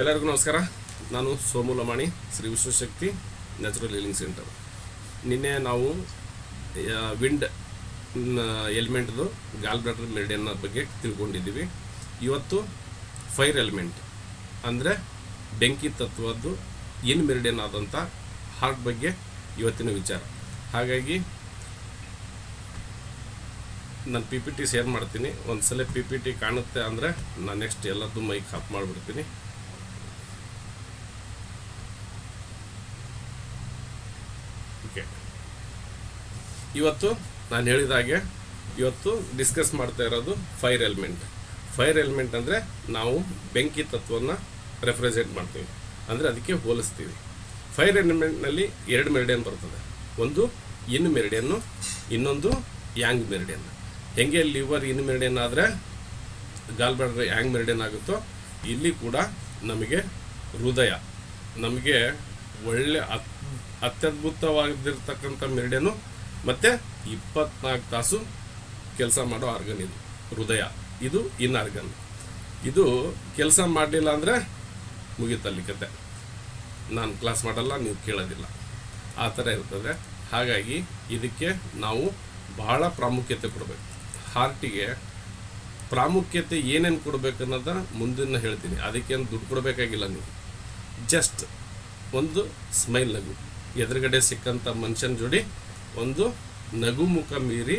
ಎಲ್ಲರಿಗೂ ನಮಸ್ಕಾರ. ನಾನು Somu Lamani, Shri Vishwashakti natural healing centre. ನಿನ್ನೆ ನಾವು ವಿಂಡ್ ಎಲಿಮೆಂಟ್ದು ಗಾಲ್ ಬ್ಲಾಡರ್ ಮೆರಿಡಿಯನ್ ಬಗ್ಗೆ ತಿಳ್ಕೊಂಡಿದ್ದೀವಿ. ಇವತ್ತು ಫೈರ್ ಎಲಿಮೆಂಟ್ ಅಂದರೆ ಬೆಂಕಿ ತತ್ವದ್ದು ಇನ್ ಮೆರಿಡಿಯನ್ ಆದಂಥ ಹಾರ್ಟ್ ಬಗ್ಗೆ ಇವತ್ತಿನ ವಿಚಾರ. ಹಾಗಾಗಿ ನಾನು ಪಿ ಪಿ ಟಿ ಶೇರ್ ಮಾಡ್ತೀನಿ. ಒಂದು ಸಲ ಪಿ ಪಿ ಟಿ ಕಾಣುತ್ತೆ ಅಂದರೆ ನಾನು ನೆಕ್ಸ್ಟ್ ಎಲ್ಲದ್ದು ಮೈಕ್ ಆಫ್ ಮಾಡಿಬಿಡ್ತೀನಿ. ಓಕೆ, ಇವತ್ತು ನಾನು ಹೇಳಿದಾಗೆ ಇವತ್ತು ಡಿಸ್ಕಸ್ ಮಾಡ್ತಾ ಇರೋದು ಫೈರ್ ಎಲಿಮೆಂಟ್. ಫೈರ್ ಎಲಿಮೆಂಟ್ ಅಂದರೆ ನಾವು ಬೆಂಕಿ ತತ್ವವನ್ನು ರೆಪ್ರೆಸೆಂಟ್ ಮಾಡ್ತೀವಿ, ಅಂದರೆ ಅದಕ್ಕೆ ಹೋಲಿಸ್ತೀವಿ. ಫೈರ್ ಎಲಿಮೆಂಟ್ನಲ್ಲಿ ಎರಡು ಮೆರಿಡಿಯನ್ ಬರ್ತದೆ. ಒಂದು ಇನ್ ಮೆರಿಡಿಯನ್ನು, ಇನ್ನೊಂದು ಯಾಂಗ್ ಮೆರಿಡಿಯನ್. ಹೆಂಗೆ ಲಿವರ್ ಇನ್ ಮೆರಿಡಿಯನ್ ಆದರೆ ಗಾಲ್ ಬ್ಲಾಡರ್ ಯಾಂಗ್ ಮೆರಿಡಿಯನ್ ಆಗುತ್ತೋ, ಇಲ್ಲಿ ಕೂಡ ನಮಗೆ ಹೃದಯ, ನಮಗೆ ಒಳ್ಳೆ ಅತ್ಯದ್ಭುತವಾಗಿರ್ತಕ್ಕಂಥ ಮೆರಿಡಿಯನು ಮತ್ತು 24 ತಾಸು ಕೆಲಸ ಮಾಡೋ ಆರ್ಗನ್ ಇದು ಹೃದಯ. ಇದು ಇನ್ ಆರ್ಗನ್. ಇದು ಕೆಲಸ ಮಾಡಲಿಲ್ಲ ಅಂದರೆ ಮುಗಿತಲ್ಲಿ ಕತೆ. ನಾನು ಕ್ಲಾಸ್ ಮಾಡಲ್ಲ, ನೀವು ಕೇಳೋದಿಲ್ಲ, ಆ ಥರ ಇರ್ತದೆ. ಹಾಗಾಗಿ ಇದಕ್ಕೆ ನಾವು ಬಹಳ ಪ್ರಾಮುಖ್ಯತೆ ಕೊಡಬೇಕು. ಹಾರ್ಟಿಗೆ ಪ್ರಾಮುಖ್ಯತೆ ಏನೇನು ಕೊಡಬೇಕು ಅನ್ನೋದ ಮುಂದಿನ ಹೇಳ್ತೀನಿ. ಅದಕ್ಕೇನು ದುಡ್ಡು ಕೊಡಬೇಕಾಗಿಲ್ಲ. ನೀವು ಜಸ್ಟ್ ಒಂದು ಸ್ಮೈಲ್, ನಗು, ಎದುರುಗಡೆ ಸಿಕ್ಕಂಥ ಮನುಷ್ಯನ ಜೋಡಿ ಒಂದು ನಗು ಮುಖ ಮೀರಿ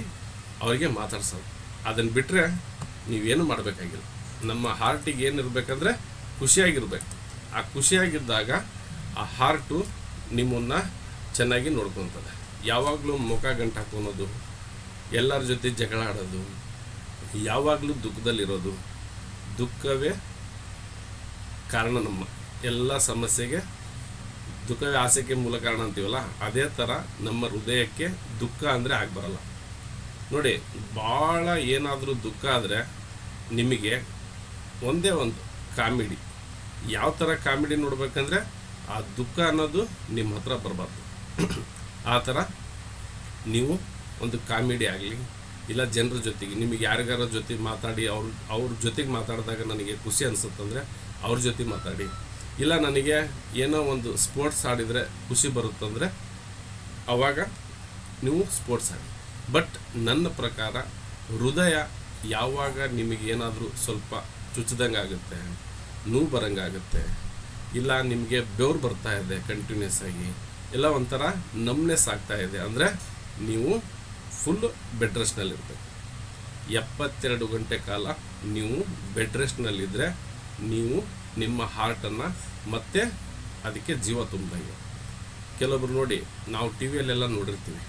ಅವರಿಗೆ ಮಾತಾಡ್ಸೋದು. ಅದನ್ನು ಬಿಟ್ಟರೆ ನೀವೇನು ಮಾಡಬೇಕಾಗಿಲ್ಲ. ನಮ್ಮ ಹಾರ್ಟಿಗೆ ಏನಿರಬೇಕಂದ್ರೆ ಖುಷಿಯಾಗಿರ್ಬೇಕು. ಆ ಖುಷಿಯಾಗಿದ್ದಾಗ ಆ ಹಾರ್ಟು ನಿಮ್ಮನ್ನು ಚೆನ್ನಾಗಿ ನೋಡ್ಕೊತದೆ. ಯಾವಾಗಲೂ ಮುಖ ಗಂಟು ಹಾಕೊಳೋದು, ಎಲ್ಲರ ಜೊತೆ ಜಗಳ ಆಡೋದು, ಯಾವಾಗಲೂ ದುಃಖದಲ್ಲಿರೋದು, ದುಃಖವೇ ಕಾರಣ. ನಮ್ಮ ಎಲ್ಲ ಸಮಸ್ಯೆಗೆ ದುಃಖವೇ ಆಸೆಗೆ ಮೂಲ ಕಾರಣ ಅಂತೀವಲ್ಲ, ಅದೇ ಥರ ನಮ್ಮ ಹೃದಯಕ್ಕೆ ದುಃಖ ಅಂದರೆ ಆಗಬರಲ್ಲ. ನೋಡಿ, ಭಾಳ ಏನಾದರೂ ದುಃಖ ಆದರೆ ನಿಮಗೆ ಒಂದೇ ಒಂದು ಕಾಮಿಡಿ. ಯಾವ ಥರ ಕಾಮಿಡಿ ನೋಡ್ಬೇಕಂದ್ರೆ ಆ ದುಃಖ ಅನ್ನೋದು ನಿಮ್ಮ ಹತ್ರ ಬರಬಾರ್ದು. ಆ ಥರ ನೀವು ಒಂದು ಕಾಮಿಡಿ ಆಗಲಿ, ಇಲ್ಲ ಜನರ ಜೊತೆಗೆ, ನಿಮಗೆ ಯಾರಿಗಾರ ಜೊತೆ ಮಾತಾಡಿ ಅವ್ರ ಜೊತೆಗೆ ಮಾತಾಡಿದಾಗ ನನಗೆ ಖುಷಿ ಅನಿಸುತ್ತಂದರೆ ಅವ್ರ ಜೊತೆ ಮಾತಾಡಿ. ಇಲ್ಲ ನನಗೆ ಏನೋ ಒಂದು ಸ್ಪೋರ್ಟ್ಸ್ ಆಡಿದರೆ ಖುಷಿ ಬರುತ್ತಂದರೆ ಆವಾಗ ನೀವು ಸ್ಪೋರ್ಟ್ಸ್ ಆಡಿ. ಬಟ್ ನನ್ನ ಪ್ರಕಾರ ಹೃದಯ ಯಾವಾಗ ನಿಮಗೇನಾದರೂ ಸ್ವಲ್ಪ ಚುಚ್ಚಿದಂಗೆ ಆಗುತ್ತೆ, ನೋವು ಬರೋಂಗಾಗುತ್ತೆ, ಇಲ್ಲ ನಿಮಗೆ ಬೆವರು ಬರ್ತಾ ಇದೆ ಕಂಟಿನ್ಯೂಸ್ ಆಗಿ, ಇಲ್ಲ ಒಂಥರ ನಮ್ನೆಸ್ ಆಗ್ತಾ ಇದೆ ಅಂದರೆ ನೀವು ಫುಲ್ ಬೆಡ್ ರೆಸ್ಟ್ನಲ್ಲಿರ್ಬೇಕು. 72 ಗಂಟೆ ಕಾಲ ನೀವು ಬೆಡ್ ರೆಸ್ಟ್ನಲ್ಲಿದ್ದರೆ ನೀವು ನಿಮ್ಮ ಹಾರ್ಟನ್ನು ಮತ್ತೆ ಅದಕ್ಕೆ ಜೀವ ತುಂಬಿದಂಗೆ. ಕೆಲವೊಬ್ರು ನೋಡಿ, ನಾವು ಟಿ ವಿಯಲ್ಲೆಲ್ಲ ನೋಡಿರ್ತೀವಿ,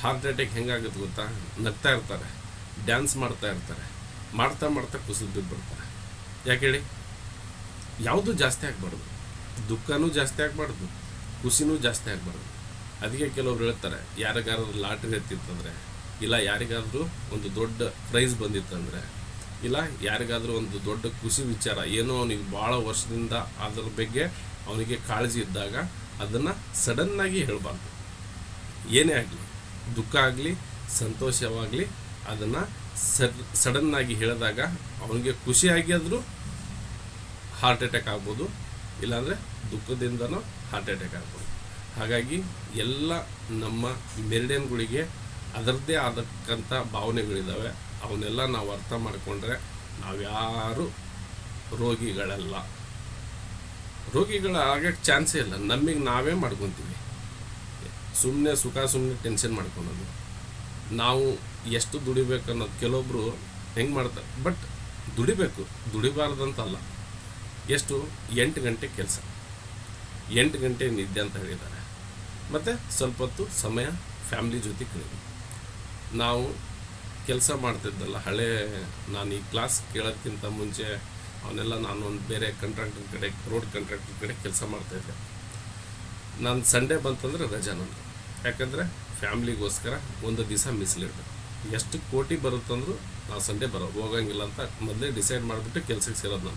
ಹಾರ್ಟ್ ಅಟ್ಯಾಕ್ ಹೆಂಗಾಗುತ್ತೆ ಗೊತ್ತಾ? ನಗ್ತಾ ಇರ್ತಾರೆ, ಡ್ಯಾನ್ಸ್ ಮಾಡ್ತಾ ಇರ್ತಾರೆ, ಮಾಡ್ತಾ ಮಾಡ್ತಾ ಕುಸಿದು ಬಿದ್ದುಬಿಡ್ತಾರೆ. ಯಾಕೆ ಹೇಳಿ? ಯಾವುದೂ ಜಾಸ್ತಿ ಆಗಬಾರ್ದು, ದುಃಖನೂ ಜಾಸ್ತಿ ಆಗಬಾರ್ದು, ಖುಷಿನೂ ಜಾಸ್ತಿ ಆಗಬಾರ್ದು. ಅದಕ್ಕೆ ಕೆಲವ್ರು ಹೇಳ್ತಾರೆ, ಯಾರಿಗಾದ್ರೂ ಲಾಟ್ರಿ ಎತ್ತಿತ್ತಂದರೆ, ಇಲ್ಲ ಯಾರಿಗಾದ್ರೂ ಒಂದು ದೊಡ್ಡ ಪ್ರೈಸ್ ಬಂದಿತ್ತಂದರೆ, ಇಲ್ಲ ಯಾರಿಗಾದ್ರೂ ಒಂದು ದೊಡ್ಡ ಖುಷಿ ವಿಚಾರ ಏನೋ ಅವನಿಗೆ ಭಾಳ ವರ್ಷದಿಂದ ಅದ್ರ ಬಗ್ಗೆ ಅವನಿಗೆ ಕಾಳಜಿ ಇದ್ದಾಗ ಅದನ್ನು ಸಡನ್ನಾಗಿ ಹೇಳಬಾರ್ದು. ಏನೇ ಆಗಲಿ, ದುಃಖ ಆಗಲಿ ಸಂತೋಷವಾಗಲಿ, ಅದನ್ನು ಸಡನ್ನಾಗಿ ಹೇಳಿದಾಗ ಅವನಿಗೆ ಖುಷಿಯಾಗಿದ್ರೂ ಹಾರ್ಟ್ ಅಟ್ಯಾಕ್ ಆಗ್ಬೋದು, ಇಲ್ಲಾಂದರೆ ದುಃಖದಿಂದನೂ ಹಾರ್ಟ್ ಅಟ್ಯಾಕ್ ಆಗ್ಬೋದು. ಹಾಗಾಗಿ ಎಲ್ಲ ನಮ್ಮ ಮೆರಿಡಿಯನ್ಗಳಿಗೆ ಅದರದ್ದೇ ಆದಕ್ಕಂಥ ಭಾವನೆಗಳಿದ್ದಾವೆ. ಅವನ್ನೆಲ್ಲ ನಾವು ಅರ್ಥ ಮಾಡಿಕೊಂಡ್ರೆ ನಾವ್ಯಾರು ರೋಗಿಗಳಾಗಕ್ಕೆ ಚಾನ್ಸೇ ಇಲ್ಲ. ನಮಗೆ ನಾವೇ ಮಾಡ್ಕೊತೀವಿ. ಸುಮ್ಮನೆ ಸುಮ್ಮನೆ ಟೆನ್ಷನ್ ಮಾಡ್ಕೊಳೋದು. ನಾವು ಎಷ್ಟು ದುಡಿಬೇಕು ಅನ್ನೋದು ಕೆಲವೊಬ್ಬರು ಹೆಂಗೆ ಮಾಡ್ತಾರೆ. ಬಟ್ ದುಡಿಬಾರ್ದಂತಲ್ಲ. ಎಷ್ಟು 8 ಗಂಟೆ ಕೆಲಸ, 8 ಗಂಟೆ ನಿದ್ದೆ ಅಂತ ಹೇಳಿದ್ದಾರೆ. ಮತ್ತು ಸ್ವಲ್ಪ ಹೊತ್ತು ಸಮಯ ಫ್ಯಾಮ್ಲಿ ಜೊತೆ ಕಳೆದು. ನಾವು ಕೆಲಸ ಮಾಡ್ತಿದ್ದಲ್ಲ, ನಾನು ಈ ಕ್ಲಾಸ್ ಕೇಳೋದಕ್ಕಿಂತ ಮುಂಚೆ ಅವನ್ನೆಲ್ಲ ನಾನು ಒಂದು ಬೇರೆ ಕಾಂಟ್ರಾಕ್ಟರ್ ಕಡೆ, ರೋಡ್ ಕಾಂಟ್ರಾಕ್ಟರ್ ಕಡೆ ಕೆಲಸ ಮಾಡ್ತಾಯಿದ್ದೆ. ನಾನು ಸಂಡೇ ಬಂತಂದರೆ ರಜಾ ನಂದು. ಯಾಕಂದರೆ ಫ್ಯಾಮ್ಲಿಗೋಸ್ಕರ ಒಂದು ದಿವಸ ಮೀಸಲಿಡಬೇಕು. ಎಷ್ಟು ಕೋಟಿ ಬರುತ್ತಂದ್ರೂ ನಾವು ಸಂಡೇ ಹೋಗಂಗಿಲ್ಲ ಅಂತ ಮೊದಲೇ ಡಿಸೈಡ್ ಮಾಡಿಬಿಟ್ಟು ಕೆಲಸಕ್ಕೆ ಸೇರೋದು.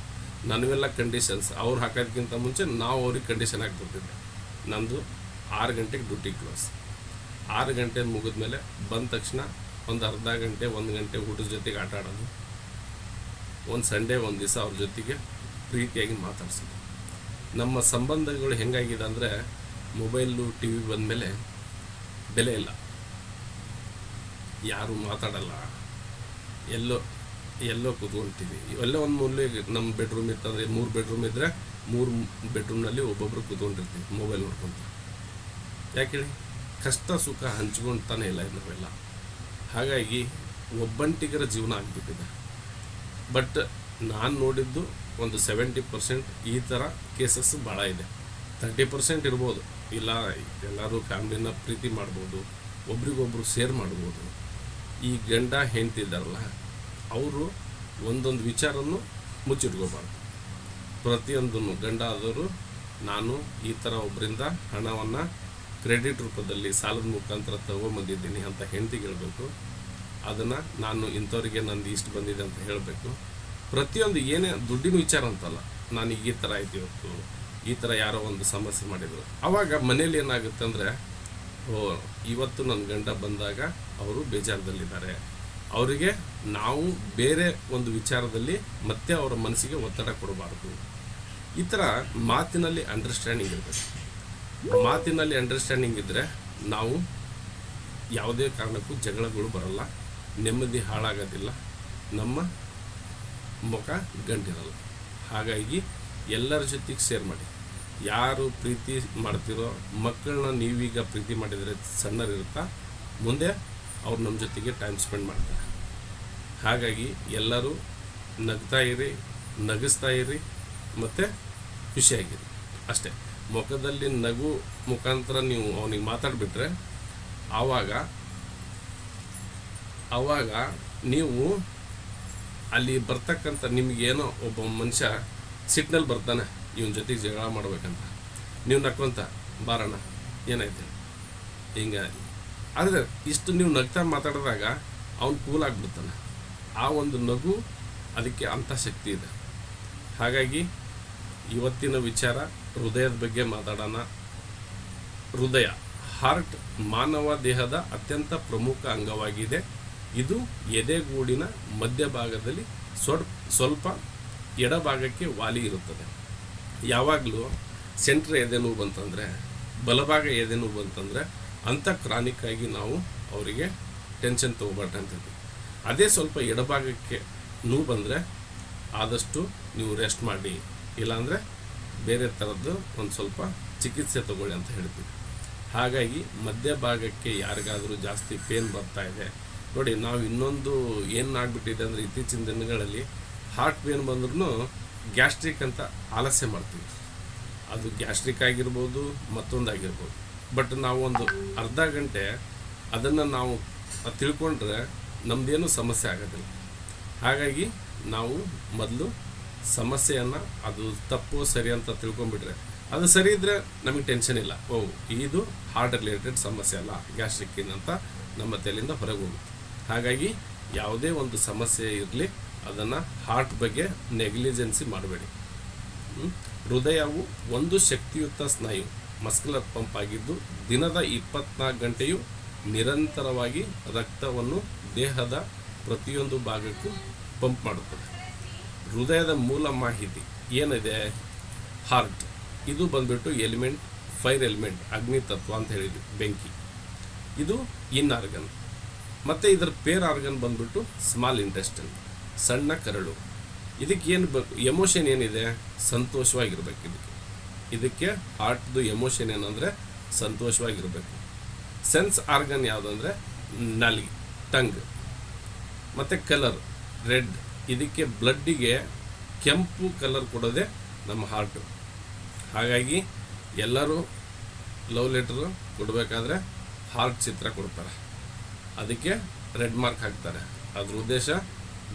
ನನವೆಲ್ಲ ಕಂಡೀಷನ್ಸ್ ಅವ್ರು ಹಾಕೋದಕ್ಕಿಂತ ಮುಂಚೆ ನಾವು ಅವ್ರಿಗೆ ಕಂಡೀಷನ್ ಹಾಕ್ಬಿಡ್ತಿದ್ದೆ. ನಂದು 6 ಗಂಟೆಗೆ ಡ್ಯೂಟಿ ಕ್ಲೋಸ್. 6 ಗಂಟೆ ಮುಗಿದ್ಮೇಲೆ ಬಂದ ತಕ್ಷಣ ಒಂದು ಅರ್ಧ ಗಂಟೆ 1 ಗಂಟೆ ಊಟದ ಜೊತೆಗೆ ಆಟ ಆಡೋದು. ಒಂದು ಸಂಡೇ ಒಂದು ದಿವಸ ಅವ್ರ ಜೊತೆಗೆ ಪ್ರೀತಿಯಾಗಿ ಮಾತಾಡ್ಸೋದು. ನಮ್ಮ ಸಂಬಂಧಗಳು ಹೆಂಗಾಗಿದೆ ಅಂದರೆ ಮೊಬೈಲು ಟಿ ವಿ ಬಂದಮೇಲೆ ಬೆಲೆ ಇಲ್ಲ, ಯಾರು ಮಾತಾಡಲ್ಲ, ಎಲ್ಲೋ ಕೂತ್ಕೊಳ್ತೀವಿ. ಎಲ್ಲೋ ಒಂದು ಮೂಲೆಗೆ ನಮ್ಮ ಬೆಡ್ರೂಮ್ ಇತ್ತಂದರೆ 3 ಬೆಡ್ರೂಮ್ ಇದ್ದರೆ 3 ಬೆಡ್ರೂಮ್ನಲ್ಲಿ ಒಬ್ಬೊಬ್ಬರು ಕೂತ್ಕೊಂಡಿರ್ತೀವಿ ಮೊಬೈಲ್ ನೋಡ್ಕೊತ. ಯಾಕೆ ಹೇಳಿ, ಕಷ್ಟ ಸುಖ ಹಂಚ್ಕೊಳ್ತಾನೆ ಇಲ್ಲ ನಾವೆಲ್ಲ. ಹಾಗಾಗಿ ಒಬ್ಬಂಟಿಗರ ಜೀವನ ಆಗಿಬಿಟ್ಟಿದೆ. ಬಟ್ ನಾನು ನೋಡಿದ್ದು ಒಂದು 70% ಈ ಥರ ಕೇಸಸ್ ಭಾಳ ಇದೆ. 30% ಇರ್ಬೋದು, ಇಲ್ಲ ಎಲ್ಲರೂ ಫ್ಯಾಮ್ಲಿನ ಪ್ರೀತಿ ಮಾಡ್ಬೋದು, ಒಬ್ರಿಗೊಬ್ರು ಶೇರ್ ಮಾಡ್ಬೋದು. ಈ ಗಂಡ ಹೆಂಡ್ತಿದ್ದಾರಲ್ಲ, ಅವರು ಒಂದೊಂದು ವಿಚಾರವನ್ನು ಮುಚ್ಚಿಟ್ಕೋಬಾರ್ದು. ಪ್ರತಿಯೊಂದನ್ನು ಗಂಡ ಆದವರು ನಾನು ಈ ಥರ ಒಬ್ಬರಿಂದ ಹಣವನ್ನು ಕ್ರೆಡಿಟ್ ರೂಪದಲ್ಲಿ ಸಾಲದ ಮುಖಾಂತರ ತಗೊಂಬಂದಿದ್ದೀನಿ ಅಂತ ಹೆಂಡ್ತಿಗೆ ಹೇಳಬೇಕು. ಅದನ್ನು ನಾನು ಇಂಥವ್ರಿಗೆ ನಂದು ಇಷ್ಟು ಬಂದಿದೆ ಅಂತ ಹೇಳಬೇಕು. ಪ್ರತಿಯೊಂದು ಏನೇ ದುಡ್ಡಿನ ವಿಚಾರ ಅಂತಲ್ಲ, ನಾನು ಈ ಥರ ಆಯ್ತು ಇವತ್ತು, ಈ ಥರ ಯಾರೋ ಒಂದು ಸಮಸ್ಯೆ ಮಾಡಿದರು, ಆವಾಗ ಮನೇಲಿ ಏನಾಗುತ್ತೆ ಅಂದರೆ, ಇವತ್ತು ನನ್ನ ಗಂಡ ಬಂದಾಗ ಅವರು ಬೇಜಾರದಲ್ಲಿದ್ದಾರೆ, ಅವರಿಗೆ ನಾವು ಬೇರೆ ಒಂದು ವಿಚಾರದಲ್ಲಿ ಮತ್ತೆ ಅವರ ಮನಸ್ಸಿಗೆ ಒತ್ತಡ ಕೊಡಬಾರ್ದು. ಈ ಥರ ಮಾತಿನಲ್ಲಿ ಅಂಡರ್ಸ್ಟ್ಯಾಂಡಿಂಗ್ ಇರಬೇಕು. ಮಾತಿನಲ್ಲಿ ಅಂಡರ್ಸ್ಟ್ಯಾಂಡಿಂಗ್ ಇದ್ದರೆ ನಾವು ಯಾವುದೇ ಕಾರಣಕ್ಕೂ ಜಗಳಗಳು ಬರಲ್ಲ, ನೆಮ್ಮದಿ ಹಾಳಾಗೋದಿಲ್ಲ, ನಮ್ಮ ಮುಖ ಗಂಟಿರಲ್ಲ. ಹಾಗಾಗಿ ಎಲ್ಲರ ಜೊತೆಗೆ ಶೇರ್ ಮಾಡಿ. ಯಾರು ಪ್ರೀತಿ ಮಾಡ್ತಿರೋ ಮಕ್ಕಳನ್ನ ನೀವೀಗ ಪ್ರೀತಿ ಮಾಡಿದರೆ ಸಣ್ಣರಿರುತ್ತಾ, ಮುಂದೆ ಅವ್ರು ನಮ್ಮ ಜೊತೆಗೆ ಟೈಮ್ ಸ್ಪೆಂಡ್ ಮಾಡ್ತಾರೆ. ಹಾಗಾಗಿ ಎಲ್ಲರೂ ನಗ್ತಾ ಇರಿ, ನಗಿಸ್ತಾ ಇರಿ, ಮತ್ತು ಖುಷಿಯಾಗಿರಿ ಅಷ್ಟೇ. ಮುಖದಲ್ಲಿ ನಗು ಮುಖಾಂತರ ನೀವು ಅವನಿಗೆ ಮಾತಾಡಿಬಿಟ್ರೆ ಆವಾಗ ನೀವು ಅಲ್ಲಿ ಬರ್ತಕ್ಕಂಥ ನಿಮಗೇನೋ ಒಬ್ಬ ಮನುಷ್ಯ ಸಿಟ್ನಲ್ಲಿ ಬರ್ತಾನೆ ಇವನ ಜೊತೆಗೆ ಜಗಳ ಮಾಡ್ಬೇಕಂತ, ನೀವು ನಕ್ಕೊಂತ ಬಾರಣ್ಣ ಏನಾಯ್ತು ಹಿಂಗೆ. ಆದರೆ ಇಷ್ಟು ನೀವು ನಗ್ತಾ ಮಾತಾಡಿದಾಗ ಅವ್ನು ಕೂಲ್ ಆಗಿಬಿಡ್ತಾನೆ. ಆ ಒಂದು ನಗು ಅದಕ್ಕೆ ಅಂಥ ಶಕ್ತಿ ಇದೆ. ಹಾಗಾಗಿ ಇವತ್ತಿನ ವಿಚಾರ ಹೃದಯದ ಬಗ್ಗೆ ಮಾತಾಡೋಣ. ಹೃದಯ, ಹಾರ್ಟ್, ಮಾನವ ದೇಹದ ಅತ್ಯಂತ ಪ್ರಮುಖ ಅಂಗವಾಗಿದೆ. ಇದು ಎದೆಗೂಡಿನ ಮಧ್ಯಭಾಗದಲ್ಲಿ ಸ್ವಲ್ಪ ಎಡಭಾಗಕ್ಕೆ ವಾಲಿ ಇರುತ್ತದೆ. ಯಾವಾಗಲೂ ಸೆಂಟ್ರ್ ಎದೆನೋವು ಬಂತಂದರೆ, ಬಲಭಾಗ ಎದೆನೋವು ಬಂತಂದರೆ ಅಂಥ ಕ್ರಾನಿಕ್ ಆಗಿ ನಾವು ಅವರಿಗೆ ಟೆನ್ಷನ್ ತೊಗೋಬಾರ್ದು ಅಂತಿದ್ವಿ. ಅದೇ ಸ್ವಲ್ಪ ಎಡಭಾಗಕ್ಕೆ ನೋವು ಬಂದರೆ ಆದಷ್ಟು ನೀವು ರೆಸ್ಟ್ ಮಾಡಿ, ಇಲ್ಲಾಂದರೆ ಬೇರೆ ಥರದ್ದು ಒಂದು ಸ್ವಲ್ಪ ಚಿಕಿತ್ಸೆ ತಗೊಳ್ಳಿ ಅಂತ ಹೇಳ್ತೀವಿ. ಹಾಗಾಗಿ ಮಧ್ಯಭಾಗಕ್ಕೆ ಯಾರಿಗಾದರೂ ಜಾಸ್ತಿ ಪೇನ್ ಬರ್ತಾ ಇದೆ ನೋಡಿ, ನಾವು ಇನ್ನೊಂದು ಏನಾಗ್ಬಿಟ್ಟಿದೆ ಅಂದರೆ ಇತ್ತೀಚಿನ ದಿನಗಳಲ್ಲಿ ಹಾರ್ಟ್ ಪೇನ್ ಬಂದ್ರೂ ಗ್ಯಾಸ್ಟ್ರಿಕ್ ಅಂತ ಆಲಸ್ಯ ಮಾಡ್ತೀವಿ. ಅದು ಗ್ಯಾಸ್ಟ್ರಿಕ್ ಆಗಿರ್ಬೋದು, ಮತ್ತೊಂದಾಗಿರ್ಬೋದು. ಬಟ್ ನಾವು ಒಂದು ಅರ್ಧ ಗಂಟೆ ಅದನ್ನು ನಾವು ತಿಳ್ಕೊಂಡ್ರೆ ನಮ್ಮದೇನು ಸಮಸ್ಯೆ ಆಗೋದಿಲ್ಲ. ಹಾಗಾಗಿ ನಾವು ಮೊದಲು ಸಮಸ್ಯೆಯನ್ನು ಅದು ತಪ್ಪು ಸರಿ ಅಂತ ತಿಳ್ಕೊಂಬಿಟ್ರೆ, ಅದು ಸರಿ ಇದ್ದರೆ ನಮಗೆ ಟೆನ್ಷನ್ ಇಲ್ಲ, ಇದು ಹಾರ್ಟ್ ರಿಲೇಟೆಡ್ ಸಮಸ್ಯೆ ಅಲ್ಲ, ಗ್ಯಾಸ್ಟ್ರಿಕ್ಕಿನ ಅಂತ ನಮ್ಮ ತಲೆಯಿಂದ ಹೊರಗೆ ಹೋಗುತ್ತೆ. ಹಾಗಾಗಿ ಯಾವುದೇ ಒಂದು ಸಮಸ್ಯೆ ಇರಲಿ ಅದನ್ನು ಹಾರ್ಟ್ ಬಗ್ಗೆ ನೆಗ್ಲಿಜೆನ್ಸಿ ಮಾಡಬೇಡಿ. ಹೃದಯವು ಒಂದು ಶಕ್ತಿಯುತ ಸ್ನಾಯು, ಮಸ್ಕ್ಯುಲರ್ ಪಂಪ್ ಆಗಿದ್ದು ದಿನದ 24 ಗಂಟೆಯು ನಿರಂತರವಾಗಿ ರಕ್ತವನ್ನು ದೇಹದ ಪ್ರತಿಯೊಂದು ಭಾಗಕ್ಕೂ ಪಂಪ್ ಮಾಡುತ್ತದೆ. ಹೃದಯದ ಮೂಲ ಮಾಹಿತಿ ಏನಿದೆ, ಹಾರ್ಟ್ ಇದು ಬಂದ್ಬಿಟ್ಟು ಎಲಿಮೆಂಟ್, ಫೈರ್ ಎಲಿಮೆಂಟ್, ಅಗ್ನಿ ತತ್ವ ಅಂತ ಹೇಳಿದ್ವಿ, ಬೆಂಕಿ. ಇದು ಇನ್ ಆರ್ಗನ್. ಮತ್ತು ಇದರ ಪೇರ್ ಆರ್ಗನ್ ಬಂದ್ಬಿಟ್ಟು ಸ್ಮಾಲ್ ಇಂಟೆಸ್ಟೈನ್, ಸಣ್ಣ ಕರಳು. ಇದಕ್ಕೆ ಏನು ಬೇಕು, ಎಮೋಷನ್ ಏನಿದೆ, ಸಂತೋಷವಾಗಿರ್ಬೇಕು. ಇದಕ್ಕೆ ಹಾರ್ಟ್ದು ಎಮೋಷನ್ ಏನಂದರೆ ಸಂತೋಷವಾಗಿರಬೇಕು. ಸೆನ್ಸ್ ಆರ್ಗನ್ ಯಾವುದಂದರೆ ನಾಲಿಗೆ, ಟಂಗ್. ಮತ್ತು ಕಲರ್ ರೆಡ್, ಇದಕ್ಕೆ ಬ್ಲಡ್ಡಿಗೆ ಕೆಂಪು ಕಲರ್ ಕೊಡೋದೇ ನಮ್ಮ ಹಾರ್ಟು. ಹಾಗಾಗಿ ಎಲ್ಲರೂ ಲವ್ ಲೆಟರು ಕೊಡಬೇಕಾದ್ರೆ ಹಾರ್ಟ್ ಚಿತ್ರ ಕೊಡ್ತಾರೆ, ಅದಕ್ಕೆ ರೆಡ್ ಮಾರ್ಕ್ ಹಾಕ್ತಾರೆ. ಅದ್ರ ಉದ್ದೇಶ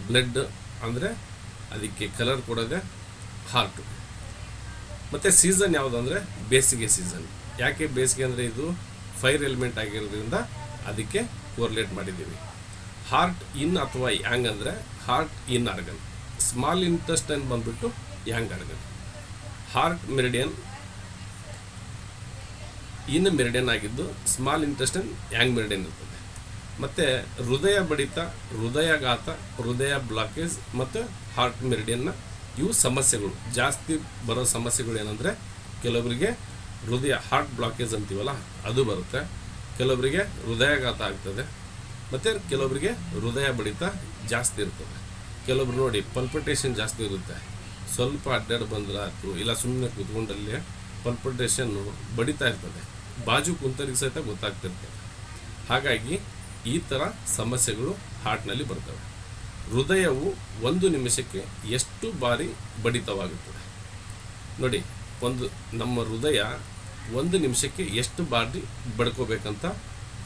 ಬ್ಲಡ್ ಅಂದರೆ ಅದಕ್ಕೆ ಕಲರ್ ಕೊಡೋದೇ ಹಾರ್ಟು. ಮತ್ತು ಸೀಸನ್ ಯಾವುದಂದರೆ ಬೇಸಿಗೆ ಸೀಸನ್. ಯಾಕೆ ಬೇಸಿಗೆ ಅಂದರೆ ಇದು ಫೈರ್ ಎಲಿಮೆಂಟ್ ಆಗಿರೋದ್ರಿಂದ ಅದಕ್ಕೆ ಕೋರ್ಲೇಟ್ ಮಾಡಿದ್ದೀವಿ. ಹಾರ್ಟ್ ಇನ್ ಅಥವಾ ಯಾಂಗ್ ಅಂದರೆ ಹಾರ್ಟ್ ಇನ್ ಆರ್ಗನ್, ಸ್ಮಾಲ್ ಇಂಟೆಸ್ಟೈನ್ ಬಂದ್ಬಿಟ್ಟು Yang organ. Heart meridian yin meridian ಆಗಿದ್ದು ಸ್ಮಾಲ್ ಇಂಟೆಸ್ಟೈನ್ ಯಾಂಗ್ ಮೆರಿಡಿಯನ್ ಇರ್ತದೆ. ಮತ್ತು ಹೃದಯ ಬಡಿತ, ಹೃದಯಾಘಾತ, ಹೃದಯ ಬ್ಲಾಕೇಜ್ ಮತ್ತು ಹಾರ್ಟ್ ಮೆರಿಡಿಯನ್ನ ಇವು ಸಮಸ್ಯೆಗಳು. ಜಾಸ್ತಿ ಬರೋ ಸಮಸ್ಯೆಗಳು ಏನಂದರೆ ಕೆಲವರಿಗೆ ಹೃದಯ ಹಾರ್ಟ್ ಬ್ಲಾಕೇಜ್ ಅಂತೀವಲ್ಲ ಅದು ಬರುತ್ತೆ, ಕೆಲವರಿಗೆ ಹೃದಯಾಘಾತ ಆಗ್ತದೆ, ಮತ್ತು ಕೆಲವರಿಗೆ ಹೃದಯ ಬಡಿತ ಜಾಸ್ತಿ ಇರ್ತದೆ. ಕೆಲವೊಬ್ರು ನೋಡಿ ಪಲ್ಪಿಟೇಷನ್ ಜಾಸ್ತಿ ಇರುತ್ತೆ, ಸ್ವಲ್ಪ ಅಡ್ಡಾಡಿ ಬಂದ್ರೆ ಆಯ್ತು ಇಲ್ಲ ಸುಮ್ಮನೆ ಕೂತ್ಕೊಂಡಲ್ಲಿ ಪಲ್ಪಿಟೇಷನ್ನು ಬಡಿತಾ ಇರ್ತದೆ, ಬಾಜು ಕುಂತರಿಗೆ ಸಹಿತ ಗೊತ್ತಾಗ್ತಿರ್ತದೆ. ಹಾಗಾಗಿ ಈ ಥರ ಸಮಸ್ಯೆಗಳು ಹಾರ್ಟ್ನಲ್ಲಿ ಬರ್ತವೆ. ಹೃದಯವು 1 ನಿಮಿಷಕ್ಕೆ ಎಷ್ಟು ಬಾರಿ ಬಡಿತವಾಗುತ್ತದೆ ನೋಡಿ. ನಮ್ಮ ಹೃದಯ 1 ನಿಮಿಷಕ್ಕೆ ಎಷ್ಟು ಬಾರಿ ಬಡ್ಕೋಬೇಕಂತ